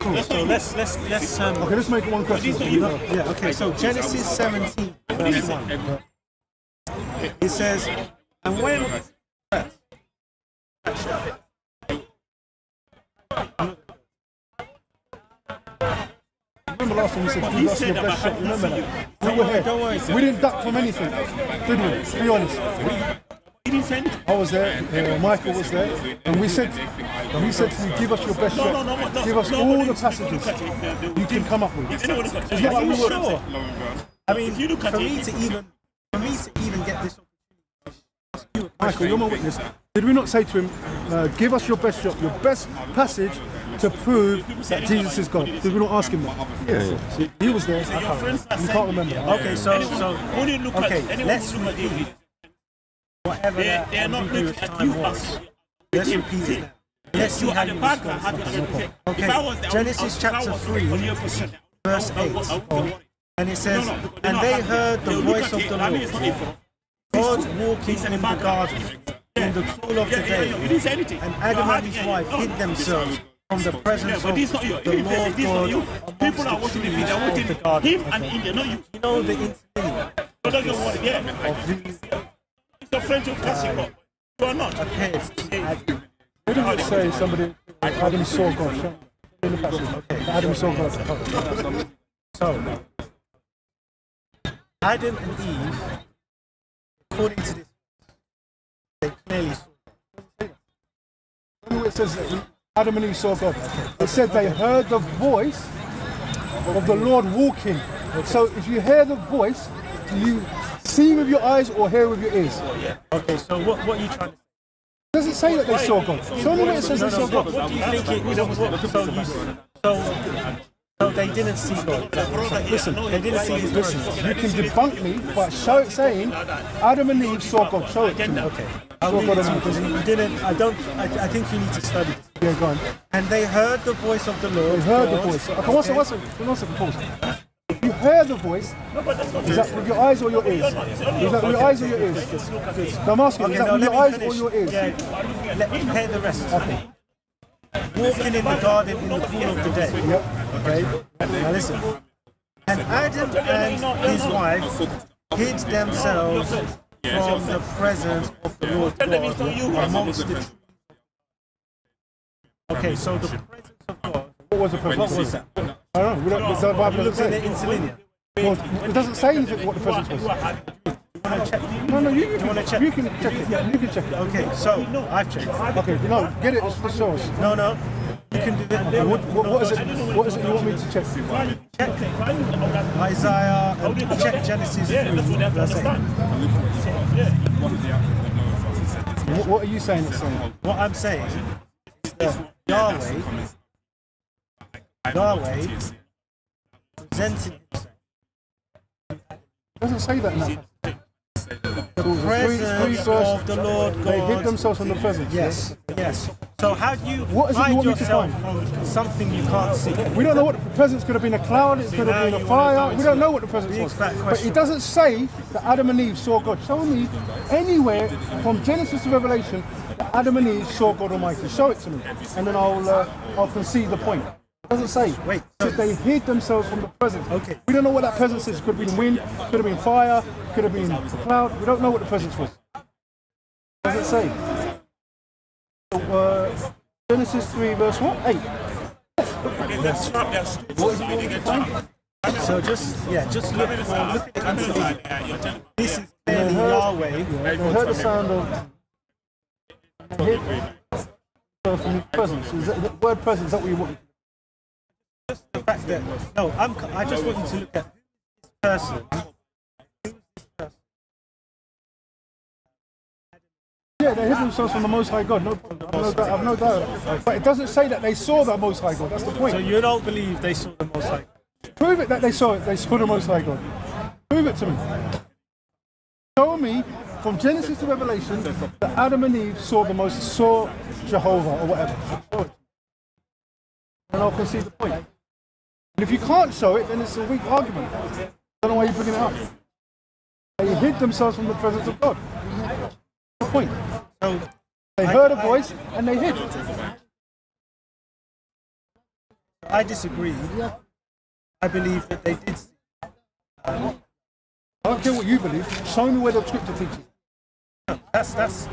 Cool. So let's okay, let's make one question. Yeah, okay, so Genesis 17 verse 1. It says, and when remember last time you said give us your best shot, remember that? We were here. Don't worry, sir. We didn't duck from anything, did we? Be honest. I was there, Michael was there, and we said to you, give us your best shot. Give us all the passages you can come up with. It's not like we were sure. I mean, for me to even get this opportunity. Michael, you're my witness. Did we not say to him, give us your best shot, your best passage to prove that Jesus is God? Did we not ask him that? Yeah. See, he was there. You can't remember. Okay, so okay, let's repeat whatever that ambiguous time was. Let's repeat it. Let's see how you respond. Okay, Genesis chapter 3, verse 8. And it says, and they heard the voice of the Lord, God walking in the garden in the cool of the day, and Adam and his wife hid themselves from the presence of the Lord God amongst the trees of the garden. You know the interlinear of these the French classical. You are not. Why didn't it say somebody, Adam saw God? In the passage. Adam saw God. So, Adam and Eve, according to this, they clearly saw. It says that Adam and Eve saw God. It said they heard the voice of the Lord walking. So if you hear the voice, do you see with your eyes or hear with your ears? Okay, so what are you trying to say? Does it say that they saw God? Show me where it says they saw God. What do you think it so they didn't see God? Listen, they didn't see his listen. You can debunk me, but show it saying Adam and Eve saw God. Show it to me. Okay. Because you didn't. I think you need to study this. Yeah, go on. And they heard the voice of the Lord. They heard the voice. Okay, one second, pause. If you hear the voice, is that with your eyes or your ears? Is that with your eyes or your ears? So I'm asking, is that with your eyes or your ears? Yeah, let me hear the rest. Okay. Walking in the garden in the cool of the day. Yep. Okay. Now listen. And Adam and his wife hid themselves from the presence of the Lord God amongst the trees. Okay, so the presence of God. What was the presence? What was that? I don't know. The Bible doesn't say. Well, it doesn't say anything what the presence was. No, you want to check? You can check it. Yeah, you can check it. Okay, so I've checked. Okay, no, get it. It's the source. No. You can do it. What is it you want me to check? Check Isaiah, check Genesis 3, verse 8. What are you saying it's saying? What I'm saying is that Yahweh presenting himself. It doesn't say that in that. The presence of the Lord God. They hid themselves from the presence. Yes, yes. So how do you what is it you hide want me to yourself find? from something you can't see? We don't know what the presence could have been. A cloud, it could have been a fire. We don't know what the presence was. But it doesn't say that Adam and Eve saw God. Show me anywhere from Genesis to Revelation that Adam and Eve saw God Almighty. Show it to me, and then I'll concede the point. It doesn't say. Wait. It says they hid themselves from the presence. Okay. We don't know what that presence is. Could have been wind. Could have been fire. Could have been a cloud. We don't know what the presence was. What does it say? So, Genesis 3 verse what? 8. What is it? So just look at the understanding. This is clearly Yahweh. They heard the sound of from the presence. Is that the word presence? Is that what you want? Just the fact that I just want you to look at this person. Yeah, they hid themselves from the Most High God. I've no doubt. But it doesn't say that they saw the Most High God. That's the point. So you don't believe they saw the Most High God? Prove it that they saw it. They saw the Most High God. Prove it to me. Show me from Genesis to Revelation that Adam and Eve saw Jehovah or whatever. Show it. And I'll concede the point. And if you can't show it, then it's a weak argument. I don't know why you're bringing it up. They hid themselves from the presence of God. Point. So they heard a voice and they hid. I disagree. I believe that they did. I don't care what you believe. Show me where the scripture teaches. No, that's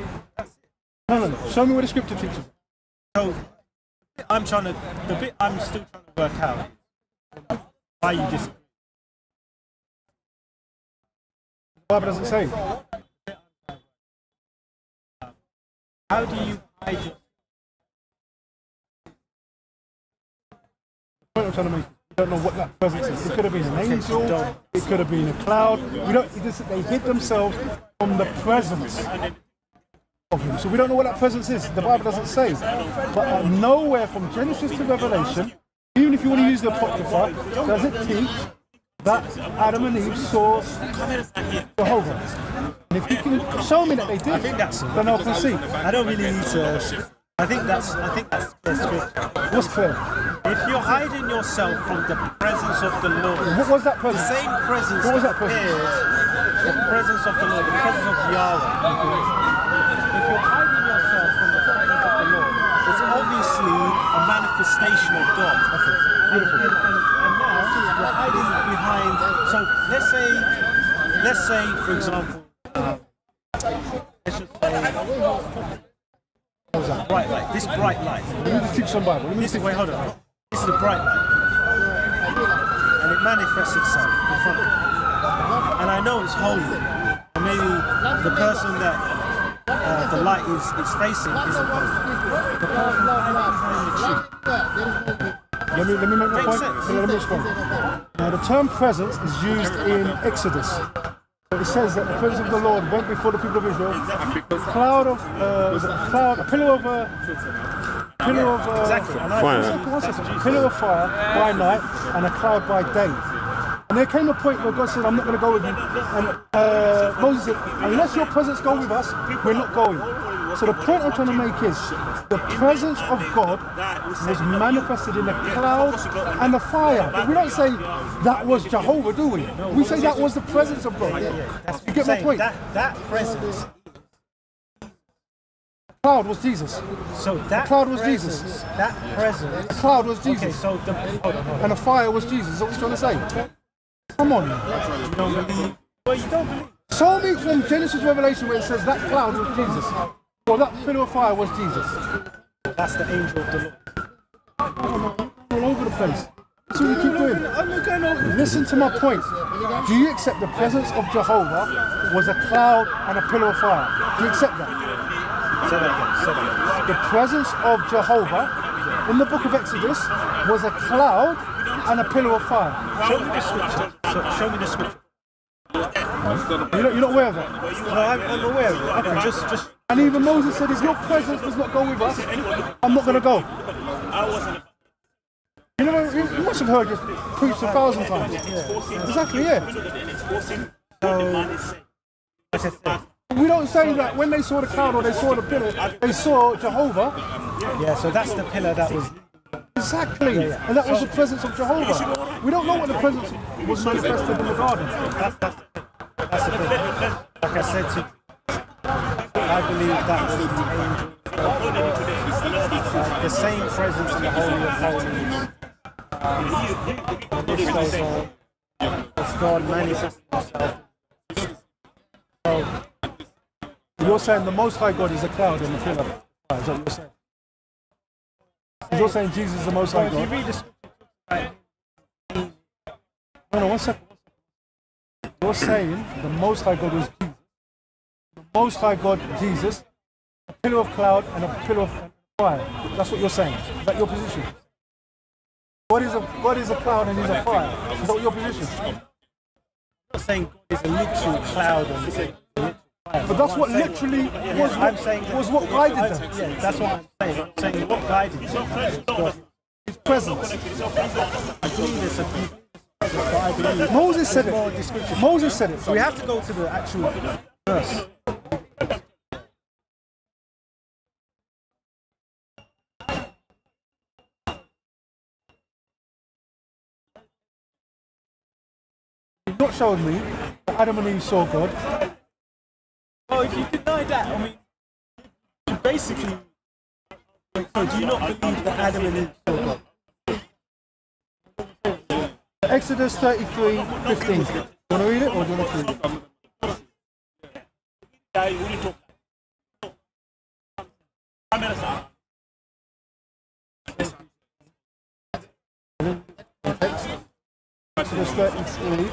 No. Show me where the scripture teaches. So the bit I'm still trying to work out why you disagree. The Bible doesn't say. How do you hide your... The point I'm trying to make, you don't know what that presence is. It could have been an angel, it could have been a cloud. They hid themselves from the presence of him. So we don't know what that presence is. The Bible doesn't say. But nowhere from Genesis to Revelation, even if you want to use the Apocrypha, does it teach that Adam and Eve saw Jehovah. And if you can show me that they did, then I'll concede. I don't really need to. I think that's clear. What's clear? If you're hiding yourself from the presence of the Lord, what was that presence? The same presence. What was that presence? The presence of the Lord, the presence of Yahweh. If you're hiding yourself from the presence of the Lord, it's obviously a manifestation of God. And now you're hiding behind. So let's say, for example, let's just say. Bright light. This bright light. Let me teach some Bible. Wait, hold on. This is a bright light, and it manifests itself in front of me. And I know it's holy. And maybe the person that the light is facing isn't holy. The person behind the tree. Let me make my point. Let me respond. Now, the term presence is used in Exodus. It says that the presence of the Lord went before the people of Israel. A pillar of fire by night and a cloud by day. And there came a point where God said, "I'm not going to go with you." And Moses said, "Unless your presence go with us, we're not going." So the point I'm trying to make is the presence of God was manifested in a cloud and a fire. But we don't say that was Jehovah, do we? We say that was the presence of God. You get my point? That presence. The cloud was Jesus. So that the cloud was Jesus. That presence. The cloud was Jesus. Okay, so hold on. And the fire was Jesus. Is that what you're trying to say? Come on. You don't believe? Well, you don't believe. Show me from Genesis to Revelation where it says that cloud was Jesus. Or that pillar of fire was Jesus. That's the angel of the Lord. All over the place. That's what you keep doing. I'm not going over. Listen to my point. Do you accept the presence of Jehovah was a cloud and a pillar of fire? Do you accept that? Say that again. The presence of Jehovah in the book of Exodus was a cloud and a pillar of fire. Show me the scripture. Show me the scripture. You're not aware of that? No, I'm aware of it. Okay, just. And even Moses said, if your presence does not go with us, I'm not going to go. You know, you must have heard this preached 1,000 times. Exactly, we don't say that when they saw the cloud or they saw the pillar, they saw Jehovah. Yeah, so that's the pillar that was... Exactly, and that was the presence of Jehovah. We don't know what the presence was manifested in the garden. That's the thing. Like I said to you, I believe that was the angel. The same presence in the Holy of Holies. This goes on. It's God manifesting himself. So, you're saying the Most High God is a cloud and a pillar. Is that what you're saying? You're saying Jesus is the Most High God? If you read the scripture, no, 1 second. You're saying the Most High God was Jesus. The Most High God, Jesus, a pillar of cloud and a pillar of fire. That's what you're saying. Is that your position? God is a cloud and he's a fire. Is that your position? I'm not saying God is a literal cloud and fire. But that's what literally was what guided them. Yeah, that's what I'm saying. I'm saying what guided them. His presence. I believe it's a Moses said it. Moses said it. So we have to go to the actual verse. You've not showed me that Adam and Eve saw God. Oh, if you deny that, I mean, you basically. So do you not believe that Adam and Eve saw God? Exodus 33:15. You want to read it or do you want to read it? Exodus 33.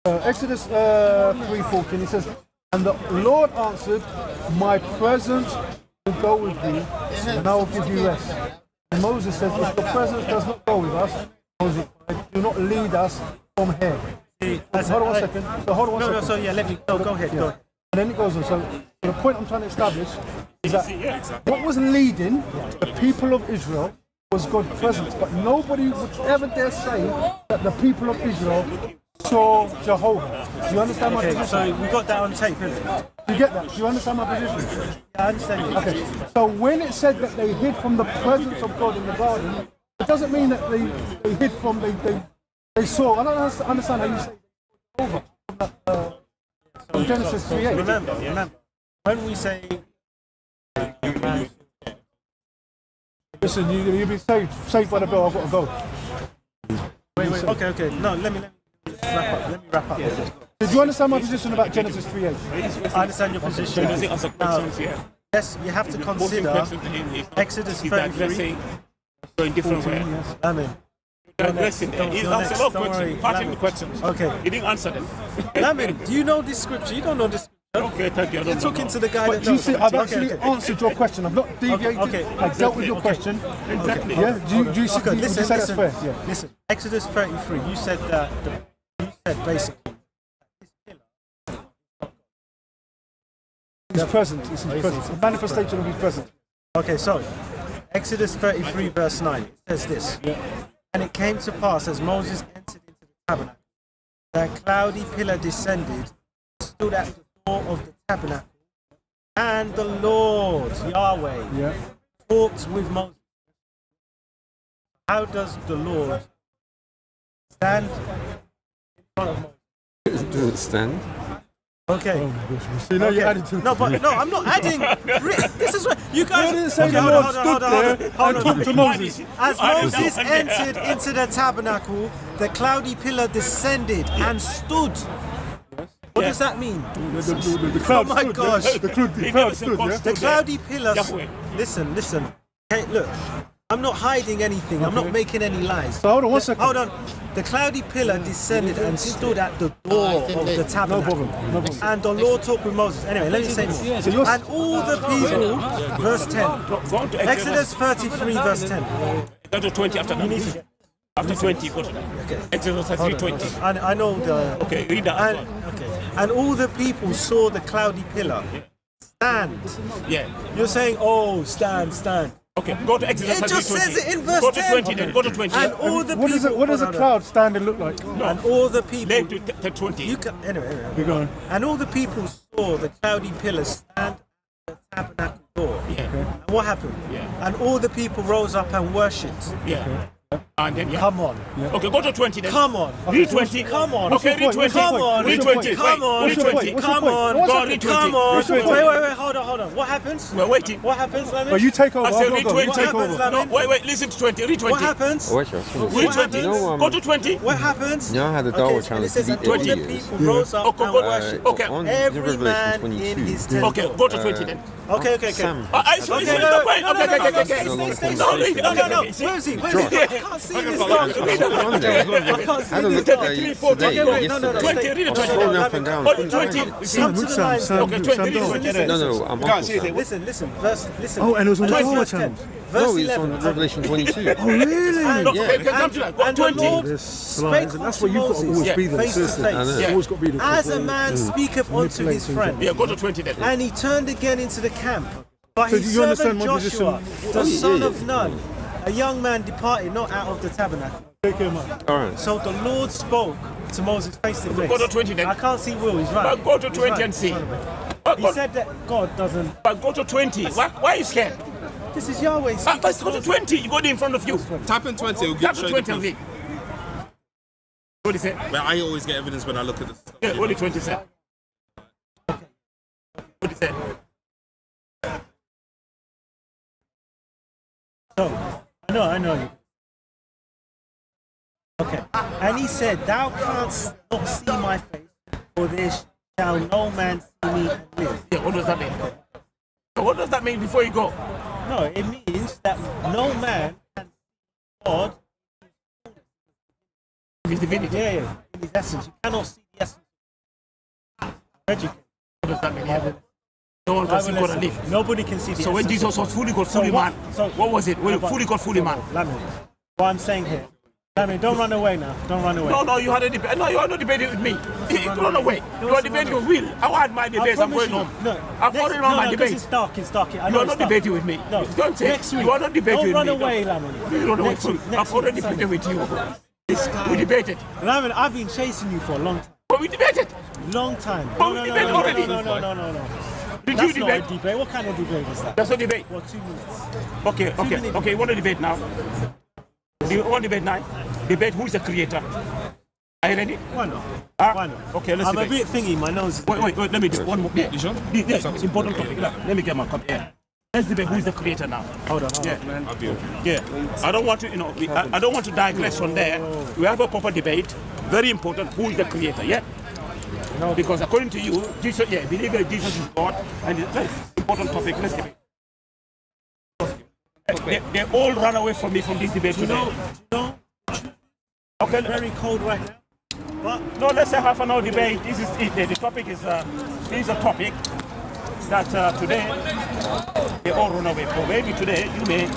Exodus 3:14, it says, and the Lord answered, my presence will go with thee, and I will give you rest. And Moses says, if your presence does not go with us, Moses, do not lead us from here. Hold on 1 second. So hold on 1 second. So yeah, let me go ahead. Go ahead. And then it goes on. So the point I'm trying to establish is that what was leading the people of Israel was God's presence, but nobody would ever dare say that the people of Israel saw Jehovah. Do you understand my position? So we got that on tape, isn't it? You get that? Do you understand my position? Yeah, I understand. Okay. So when it said that they hid from the presence of God in the garden, it doesn't mean that they hid from they saw. I don't understand how you say Jehovah from Genesis 3:8. Remember, when we say listen, you'll be saved by the bell. I've got to go. Wait. Okay. No, let me wrap up. Did you understand my position about Genesis 3:8? I understand your position. Does he answer questions here? Yes, you have to consider Exodus 33. Going different way. I mean, Listen, he answered a lot of questions. Parting the questions. Okay. He didn't answer them. Lamin, do you know this scripture? You don't know this scripture. Okay, thank you. You're talking to the guy But that you knows. see, I've actually answered your question. I've not deviated. I've dealt with your question. Exactly. Yeah. Do you say that's fair? Yeah. Listen. Exodus 33. You said that. You said basically. His presence. It's his presence. A manifestation of his presence. Okay, so Exodus 33 verse 9. It says this. And it came to pass as Moses entered into the tabernacle, that a cloudy pillar descended, stood at the door of the tabernacle, and the Lord, Yahweh, talked with Moses. How does the Lord stand in front of Moses? It doesn't stand. Okay. So now you're adding to No, I'm not adding. This is what you guys. didn't say the Lord stood there and talked to Moses. As Moses entered into the tabernacle, the cloudy pillar descended and stood. What does that mean? The cloud oh my stood, gosh. The cloud stood, yeah? The cloudy pillar. Listen. Hey, look. I'm not hiding anything. I'm not making any lies. So hold on, 1 second. Hold on. The cloudy pillar descended and stood at the door of the tabernacle. No problem. And the Lord talked with Moses. Anyway, let me say more. And all the people, verse 10. Exodus 33, verse 10. Go to 20 after that. After 20, go to Exodus 33:20. I know the. Okay, read that. And all the people saw the cloudy pillar stand. Yeah. You're saying, oh, stand. Okay, go to Exodus 33:20. It just says it in verse 10. Go to 20 then. Go to 20. And all the people. What does a cloud standing look like? No. And all the people. To 20. Anyway. You're going. And all the people saw the cloudy pillar stand at the tabernacle door. Yeah. And what happened? Yeah. And all the people rose up and worshipped. Yeah. And then, Come on. Okay, go to 20 then. Come on. Read 20. Come on. Okay, read 20. Come on. Read 20. Come on. Read 20. Come on. Go, read 20. Come on. Read 20. Wait. Hold on. What happens? We're waiting. What happens, Lamin? Oh, you take over. I said I'll read go. 20. What happens, Lamin? No, wait, listen to 20. Read 20. What happens? Read 20. Go to 20. What happens? You know how the dawah channel it says that all 20. the people rose up and worshipped. Okay. Every man in his tent. Okay, go to 20 then. Okay. Sam. I saw Okay, this. no. Okay. Where is he? I can't see this dark. I can't see Had a this look dark. at you today, yesterday. 20, read it. 20. Scrolling up and down. 20. Come to the line. Okay, 20. No, I'm Uncle Sam. Listen. Listen. Oh, and it was on the Verse dawah 10. channel. Verse No, it's 11. on Revelation 22. Oh, really? And the Lord spake That's unto what you've got to always Moses be there. face to face. You've always got to be there. As a man speaketh unto his friend. Yeah, go to 20 then. And he turned again into the camp. But So his do you understand servant my Joshua, position? the son of Nun, a young man departed not out of the tabernacle. Take him up. All right. So the Lord spoke to Moses face to face. Go to 20 then. I can't see Will, he's right. But go to He's 20 right. and see. He said that God doesn't. But go to 20. Why are you scared? This is Yahweh. Let's go to 20. You got it in front of you. Tap in 20, it'll Tap show to you 20 the and proof. read. What did he say? But I always get evidence when I look at this stuff. Yeah, only 20 said. What did he say? So, I know. Okay. And he said, thou canst not see my face, for there shall no man see me and live. Yeah, what does that mean? What does that mean before you go? No, it means that no man can see God in his divinity. Yeah, in his essence. You cannot see the essence. Educate. What does that mean? No one can see God and live. Nobody can see the So when Jesus was fully God, fully man, what was it? Fully God, fully man. Lamin, what I'm saying here, Lamin, don't run away now. Don't run away. No, you had a debate. No, you are not debating with me. Don't run away. You are debating with Will. I had my debates. I'm going home. I've already run my debates. It's dark. You are not debating with me. No. Don't say you are not debating with me. Don't run away, Lamin. You run away. I've already debated with you. We debated. Lamin, I've been chasing you for a long time. But we debated. Long time. But we debated already. No. Did That's you not debate? a debate. What kind of debate is that? That's a debate. Well, 2 minutes. Okay. You want to debate now? Do you want to debate now? Debate who is the creator. Are you ready? Why not? Why not? Okay, let's I'm debate. a bit thingy. My nose. Wait. Let me do one more. Yeah, you sure? Yeah, it's important topic. Let me get my copy. Yeah. Let's debate who is the creator now. Hold on. I'll be okay. Yeah. I don't want to, I don't want to digress on there. We have a proper debate. Very important. Who is the creator? Yeah. No, because according to you, Jesus, believe that Jesus is God, and it's a very important topic. Let's debate. They all run away from me from this debate today. Okay. Very cold right now. But no, let's say half an hour debate. This is it. The topic is this is a topic that today they all run away from. Maybe today you may.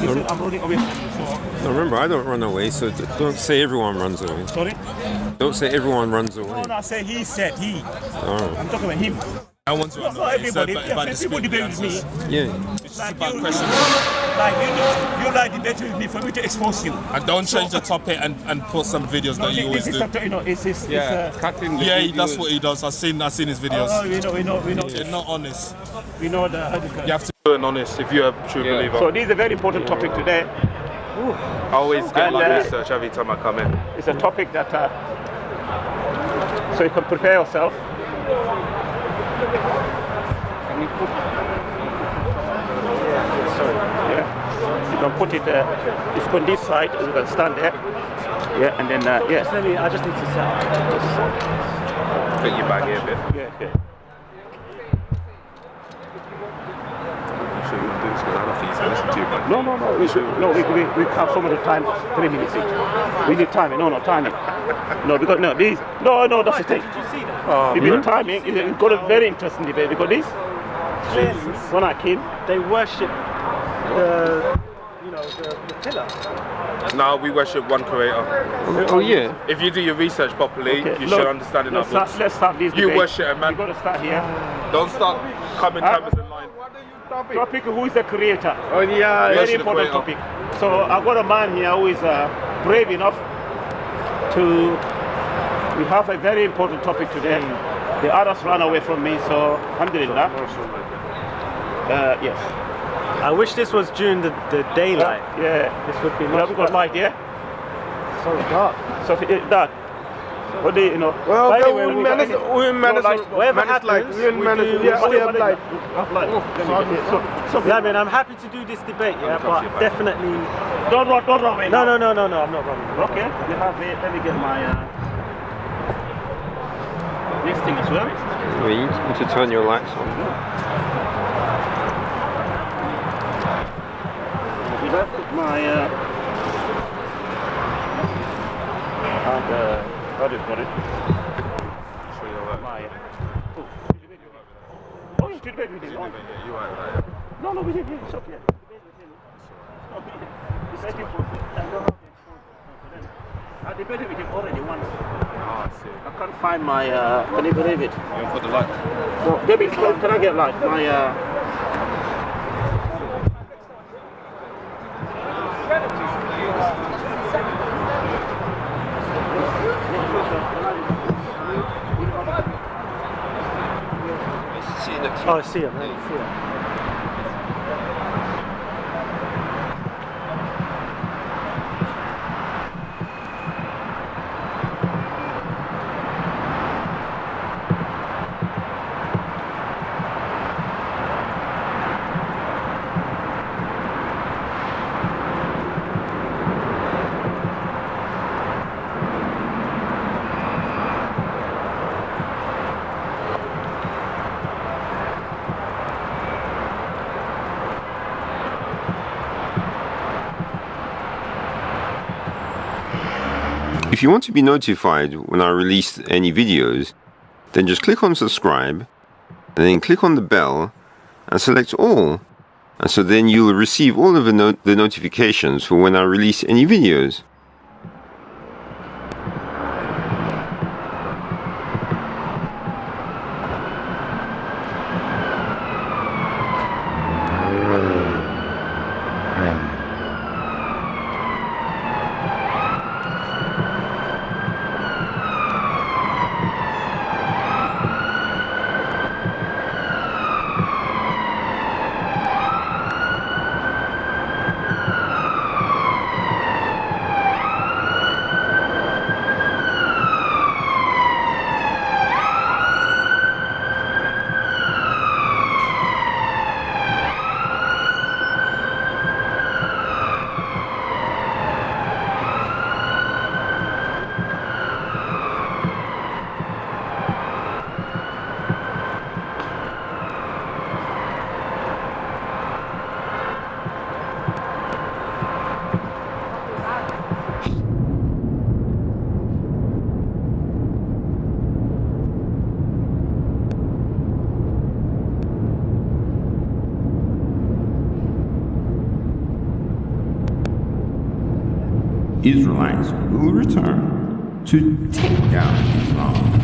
I'm running away from you. So. No, remember, I don't run away, so don't say everyone runs away. Sorry? Don't say everyone runs away. No, say he said he. Oh. I'm talking about him. I want to Not everybody. People debate with me. Yeah. It's just about questions. Like you like debating with me for me to expose you. And don't change the topic and put some videos that you always do. Yeah, that's what he does. I've seen his videos. Oh, we know. You're not honest. We know the. You have to be honest if you're a true believer. So this is a very important topic today. I always get research every time I come in. It's a topic that so you can prepare yourself. Can you put? You can put it. It's on this side. You can stand there. Yeah, and then I just need to set up. Put your bag here a bit. Yeah. I'm sure you'll do this because I don't think No. We have so much time, 3 minutes each. We need timing. No, timing. No, because that's the thing. If you timing, it's got a very interesting debate because this. When I came, they worship the pillar. Now we worship one creator. Oh yeah. If you do your research properly, you should understand in our books. Let's start this You debate. worship a man. You got to start here. Don't start coming timers in line. Topic: who is the creator? Oh yeah, very important topic. So I've got a man here who is brave enough to. We have a very important topic today. The others ran away from me, so alhamdulillah. Yes. I wish this was during the daylight. Yeah. This would be You much haven't got light, yeah? so dark. So it's dark. What do you know? Well, by the way, whatever happens, we have light. Yeah, I mean, I'm happy to do this debate, yeah, but definitely... Don't run away. No, I'm not running. Okay, you have it. Let me get my next thing as well. You need to turn your lights on. I've got my how do you put it? Oh, you did we did. No, we did. It's okay. I debated with him already once. Oh, I see. I can't find my. Can you believe it? You put the light. No, Debbie, can I get light? My. Oh, I see him. If you want to be notified when I release any videos, then just click on subscribe and then click on the bell and select all, and so then you'll receive all of the notifications for when I release any videos. Israelites will return to take down Islam.